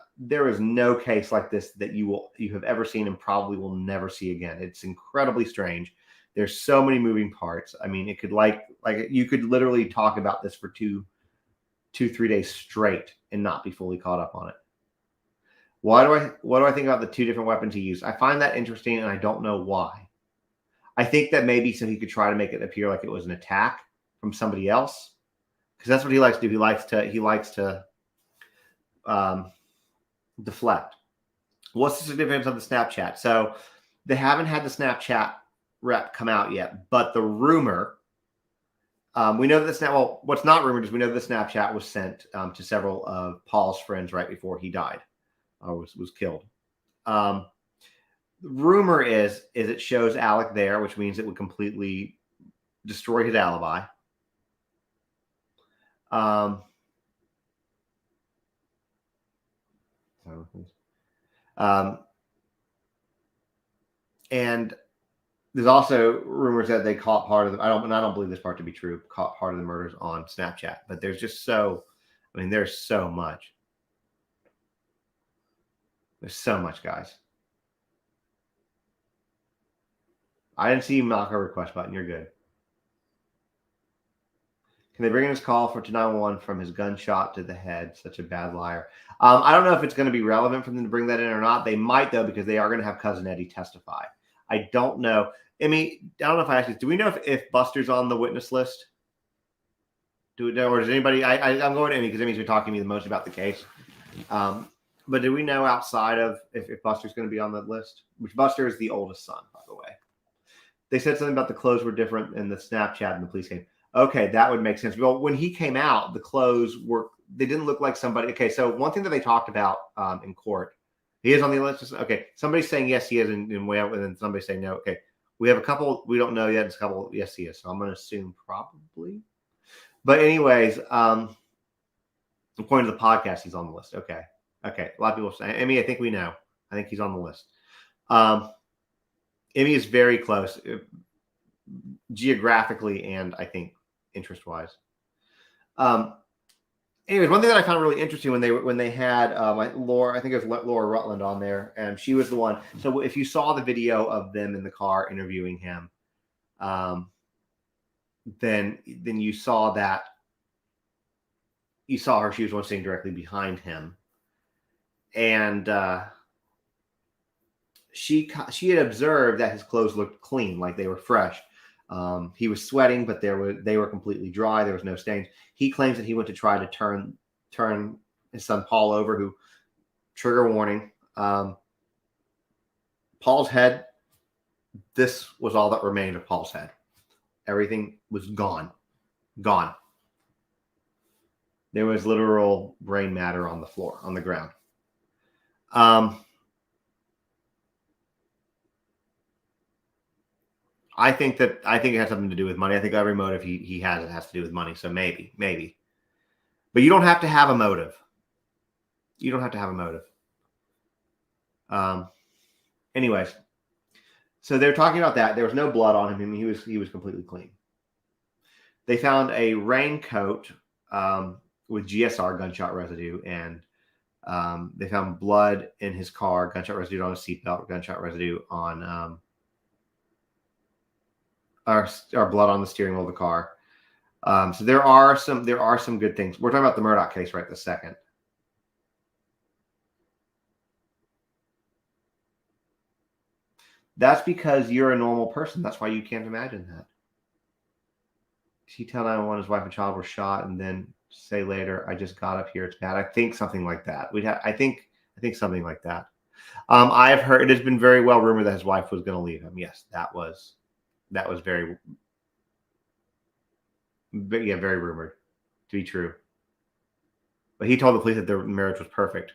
no case like this that you have ever seen and probably will never see again. It's incredibly strange. There's so many moving parts. I mean, it could like you could literally talk about this for 2-3 days straight and not be fully caught up on it. What do I think about the 2 different weapons he used? I find that interesting, and I don't know why. I think that maybe so he could try to make it appear like it was an attack from somebody else, because that's what he likes to do. He likes to deflect. What's the significance of the Snapchat? So they haven't had the Snapchat rep come out yet, but the rumor, we know that what's not rumored is we know that the Snapchat was sent to several of Paul's friends right before he died or was killed. The rumor is it shows Alec there, which means it would completely destroy his alibi. And there's also rumors that they caught part of I don't believe this part to be true. Caught part of the murders on Snapchat, but there's just there's so much. There's so much, guys. I didn't see you knock a request button. You're good. Can they bring in his call for 911 from his gunshot to the head? Such a bad liar. I don't know if it's going to be relevant for them to bring that in or not. They might, though, because they are going to have cousin Eddie testify. I don't know. I mean, I don't know if I asked you. Do we know if Buster's on the witness list? Do we know, or does anybody? I'm going to Emmy because Emmy's been talking to me the most about the case. But do we know outside of if Buster's going to be on the list? Which Buster is the oldest son, by the way. They said something about the clothes were different in the Snapchat and the police came. Okay, that would make sense. Well, when he came out, the clothes they didn't look like somebody. Okay, so one thing that they talked about in court, he is on the list. Okay, somebody's saying yes, he is, and way out, and then somebody's saying no. Okay, we have a couple we don't know yet. It's a couple yes, he is. So I'm going to assume probably. But anyways, according to the podcast, he's on the list. Okay. A lot of people say, Emmy, I think we know. I think he's on the list. Emmy is very close geographically and I think interest-wise. Anyways, one thing that I found really interesting when they had Laura, I think it was Laura Rutland on there, and she was the one. So if you saw the video of them in the car interviewing him, then you saw that you saw her. She was one sitting directly behind him, and she had observed that his clothes looked clean, like they were fresh. He was sweating, but they were completely dry. There was no stains. He claims that he went to try to turn his son Paul over, who, trigger warning, Paul's head, this was all that remained of Paul's head. Everything was gone. Gone. There was literal brain matter on the floor, on the ground. I think it has something to do with money. I think every motive he has to do with money. So maybe. But you don't have to have a motive. You don't have to have a motive. Anyways, so they're talking about that. There was no blood on him. He was completely clean. They found a raincoat with GSR gunshot residue, and they found blood in his car, gunshot residue on his seatbelt, gunshot residue on our blood on the steering wheel of the car. So there are some good things. We're talking about the Murdaugh case right this second. That's because you're a normal person. That's why you can't imagine that. He tell 911 his wife and child were shot, and then say later, "I just got up here. It's bad." I think something like that. I think something like that. I have heard, it has been very well rumored that his wife was going to leave him. Yes, that was very rumored to be true. But he told the police that their marriage was perfect.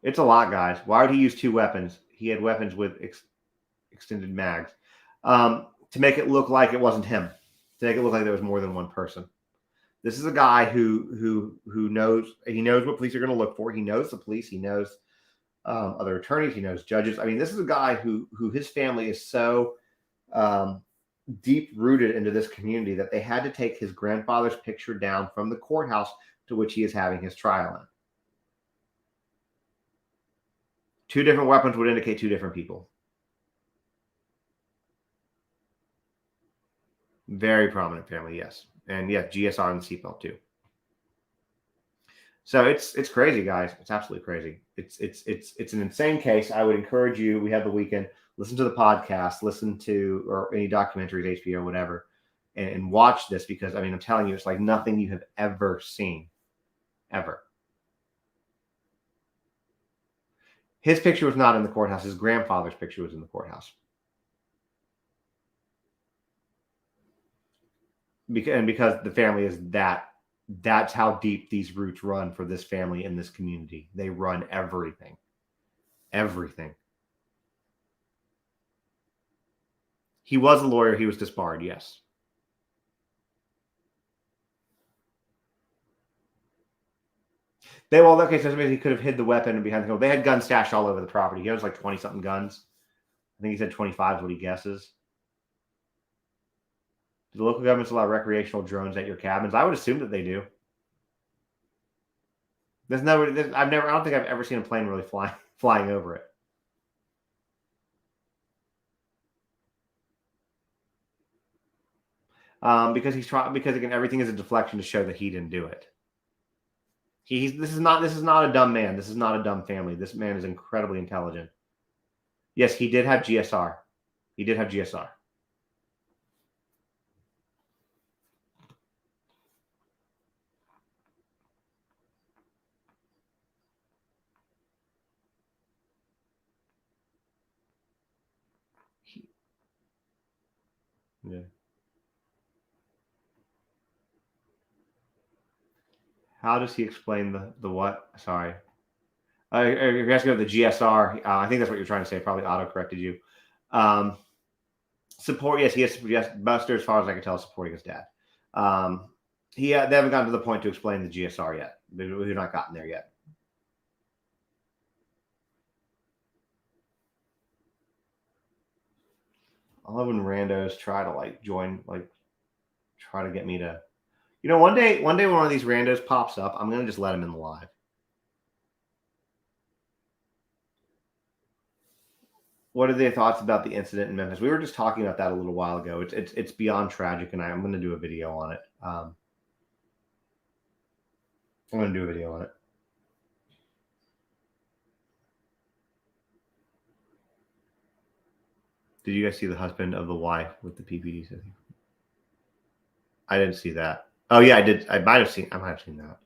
It's a lot, guys. Why would he use 2 weapons? He had weapons with extended mags to make it look like it wasn't him. To make it look like there was more than one person. This is a guy who knows. He knows what police are going to look for. He knows the police. He knows other attorneys. He knows judges. I mean, this is a guy who his family is so deep rooted into this community that they had to take his grandfather's picture down from the courthouse to which he is having his trial in. 2 different weapons would indicate 2 different people. Very prominent family, yes. And yeah, GSR and the seatbelt too. So it's crazy, guys. It's absolutely crazy. It's an insane case. I would encourage you, we have the weekend, listen to the podcast, listen to or any documentaries, HBO, whatever, and watch this, because I mean, I'm telling you, it's like nothing you have ever seen. Ever. His picture was not in the courthouse. His grandfather's picture was in the courthouse. Because the family is that's how deep these roots run for this family in this community. They run everything. Everything. He was a lawyer. He was disbarred, yes. Okay, so he could have hid the weapon behind the hill. They had guns stashed all over the property. He has like 20-something guns. I think he said 25 is what he guesses. Do the local governments allow recreational drones at your cabins? I would assume that they do. I don't think I've ever seen a plane really flying over it. Because again, everything is a deflection to show that he didn't do it. This is not a dumb man. This is not a dumb family. This man is incredibly intelligent. Yes, he did have GSR. He did have GSR. Yeah. How does he explain the what? Sorry. You're asking about the GSR. I think that's what you're trying to say. Probably auto-corrected you. Support, yes, he has Buster, as far as I can tell, supporting his dad. They haven't gotten to the point to explain the GSR yet. We've not gotten there yet. I love when randos try to try to get me to, one day when one of these randos pops up, I'm gonna just let him in the live. What are their thoughts about the incident in Memphis? We were just talking about that a little while ago. It's beyond tragic, and I'm going to do a video on it. I'm going to do a video on it. Did you guys see the husband of the wife with the PPDs? I didn't see that. Oh yeah, I did. I might have seen that.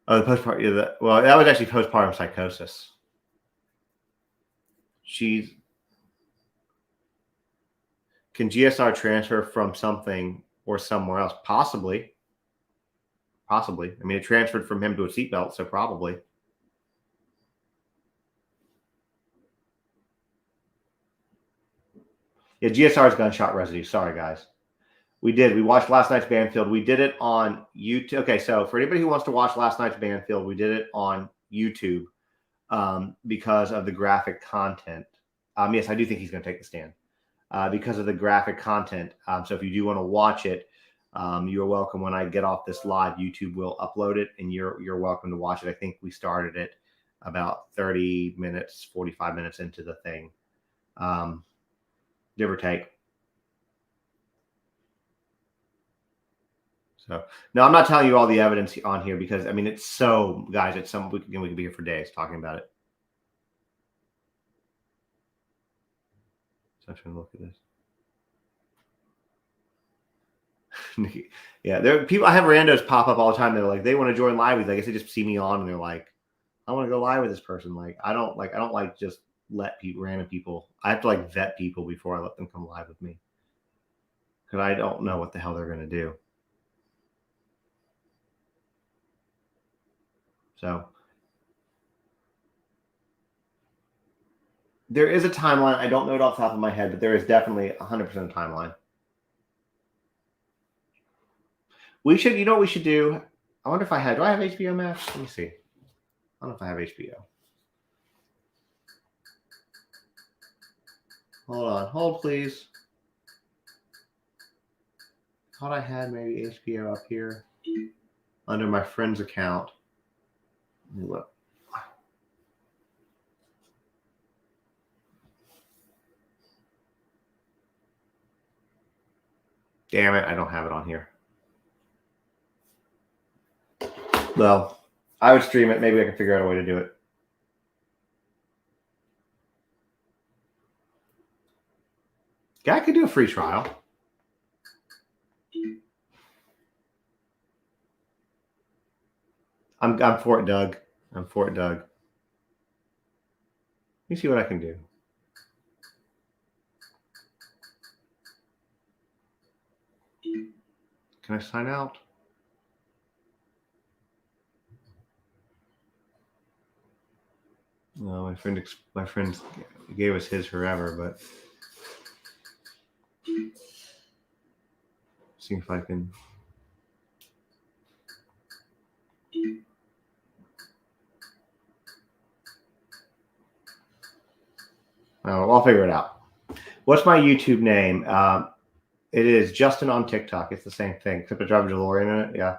Oh, the postpartum. Yeah, well, that was actually postpartum psychosis. Can GSR transfer from something or somewhere else? Possibly. Possibly. I mean, it transferred from him to a seatbelt, so probably. Yeah, GSR's gunshot residue. Sorry, guys. We watched last night's Banfield. We did it on YouTube. Okay, so for anybody who wants to watch last night's Banfield, we did it on YouTube because of the graphic content. Yes, I do think he's going to take the stand because of the graphic content. So if you do want to watch it, you're welcome. When I get off this live, YouTube will upload it, and you're welcome to watch it. I think we started it about 30 minutes, 45 minutes into the thing, give or take. So no, I'm not telling you all the evidence on here because I mean it's so, guys. It's we can be here for days talking about it. So I'm trying to look at this. Yeah, there are people. I have randos pop up all the time. They're like, they want to join live with. I guess they just see me on and they're like, I want to go live with this person. Like, I don't like just let random people. I have to like vet people before I let them come live with me because I don't know what the hell they're gonna do. So there is a timeline. I don't know it off the top of my head, but there is definitely 100% a timeline. We should, you know what we should do? I wonder if do I have HBO Max? Let me see. I don't know if I have HBO. Hold on. Hold, please. Thought I had maybe HBO up here under my friend's account. Let me look. Damn it, I don't have it on here. Well, I would stream it. Maybe I can figure out a way to do it. Yeah, I could do a free trial. I'm for it, Doug. I'm for it, Doug. Let me see what I can do. Can I sign out? No, my friend gave us his forever, but see if I can. Oh, I'll figure it out. What's my YouTube name? It is Justin on TikTok. It's the same thing, except I drive a DeLorean in it. Yeah,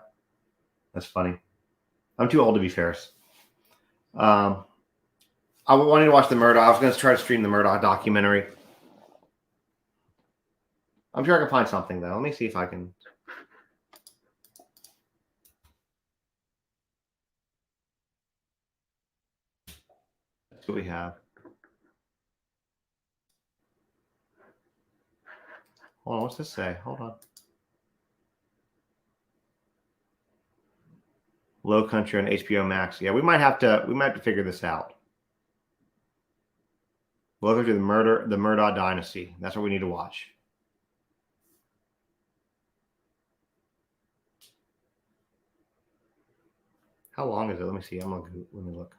that's funny. I'm too old to be Ferris. I wanted to watch the Murdaugh. I was going to try to stream the Murdaugh documentary. I'm sure I can find something though. Let me see if I can. That's what we have. Hold on, what's this say? Hold on. Low Country on HBO Max. Yeah, we might have to figure this out. Low Country, the Murdaugh Dynasty. That's what we need to watch. How long is it? Let me see. Let me look.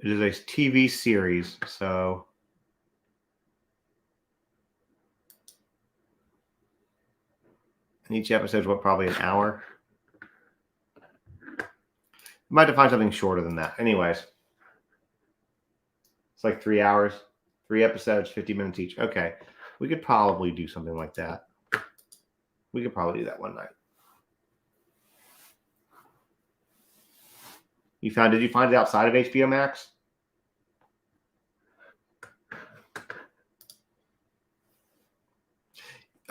It is a TV series, so and each episode is probably an hour. Might have to find something shorter than that. Anyways, it's like 3 hours, 3 episodes, 50 minutes each. Okay, we could probably do something like that. We could probably do that one night. Did you find it outside of HBO Max?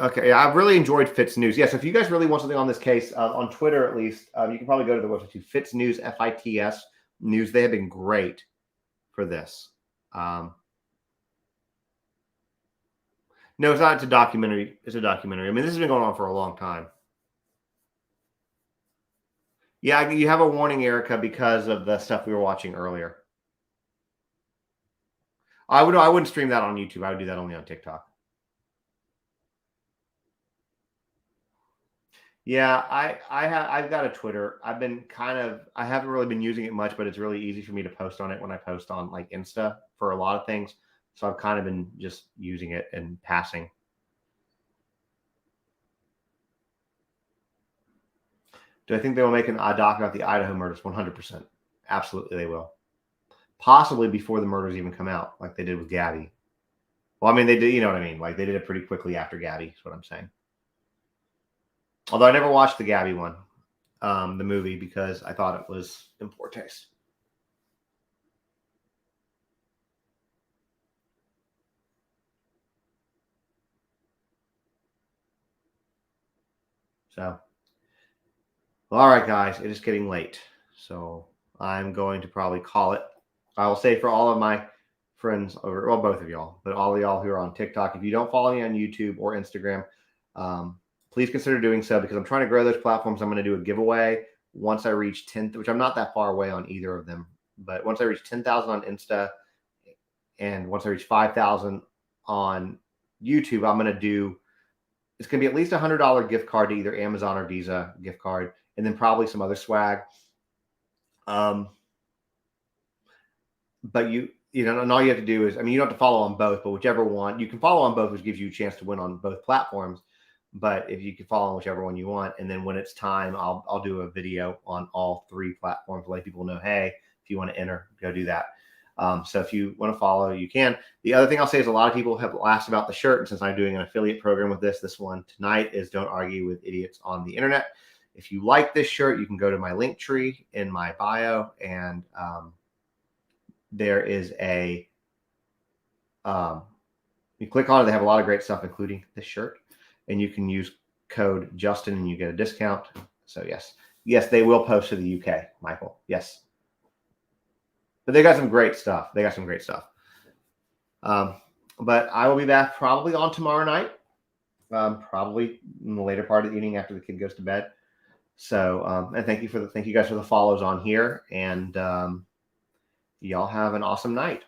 Okay, I've really enjoyed Fitz News. Yes, if you guys really want something on this case, on Twitter at least, you can probably go to the website too. Fitz News, FITS News. They have been great for this. No, it's not. It's a documentary. It's a documentary. I mean, this has been going on for a long time. Yeah, you have a warning, Erica, because of the stuff we were watching earlier. I wouldn't stream that on YouTube. I would do that only on TikTok. Yeah, I've got a Twitter. I haven't really been using it much, but it's really easy for me to post on it when I post on like Insta for a lot of things. So I've kind of been just using it and passing. Do I think they will make a doc about the Idaho murders? 100%. Absolutely, they will. Possibly before the murders even come out, like they did with Gabby. Well, I mean, they did, you know what I mean? Like they did it pretty quickly after Gabby, is what I'm saying. Although I never watched the Gabby one, the movie, because I thought it was in poor taste. So, all right, guys, it is getting late. So I'm going to probably call it. I will say for all of my friends over, well, both of y'all, but all of y'all who are on TikTok, if you don't follow me on YouTube or Instagram, please consider doing so, because I'm trying to grow those platforms. I'm going to do a giveaway once I reach 10, which I'm not that far away on either of them. But once I reach 10,000 on Insta and once I reach 5,000 on YouTube, I'm going to do, it's going to be at least $100 gift card to either Amazon or Visa gift card, and then probably some other swag. But you know, and all you have to do is, I mean, you don't have to follow on both, but whichever one, you can follow on both, which gives you a chance to win on both platforms. But if you can follow on whichever one you want, and then when it's time, I'll do a video on all three platforms to let people know, hey, if you want to enter, go do that. So if you want to follow, you can. The other thing I'll say is a lot of people have asked about the shirt, and since I'm doing an affiliate program with this one tonight is Don't Argue with Idiots on the Internet. If you like this shirt, you can go to my link tree in my bio, and there is a you click on it. They have a lot of great stuff, including this shirt, and you can use code Justin and you get a discount. So yes, they will post to the UK, Michael. Yes, but they got some great stuff. But I will be back probably on tomorrow night, probably in the later part of the evening after the kid goes to bed. So and thank you guys for the follows on here, and y'all have an awesome night.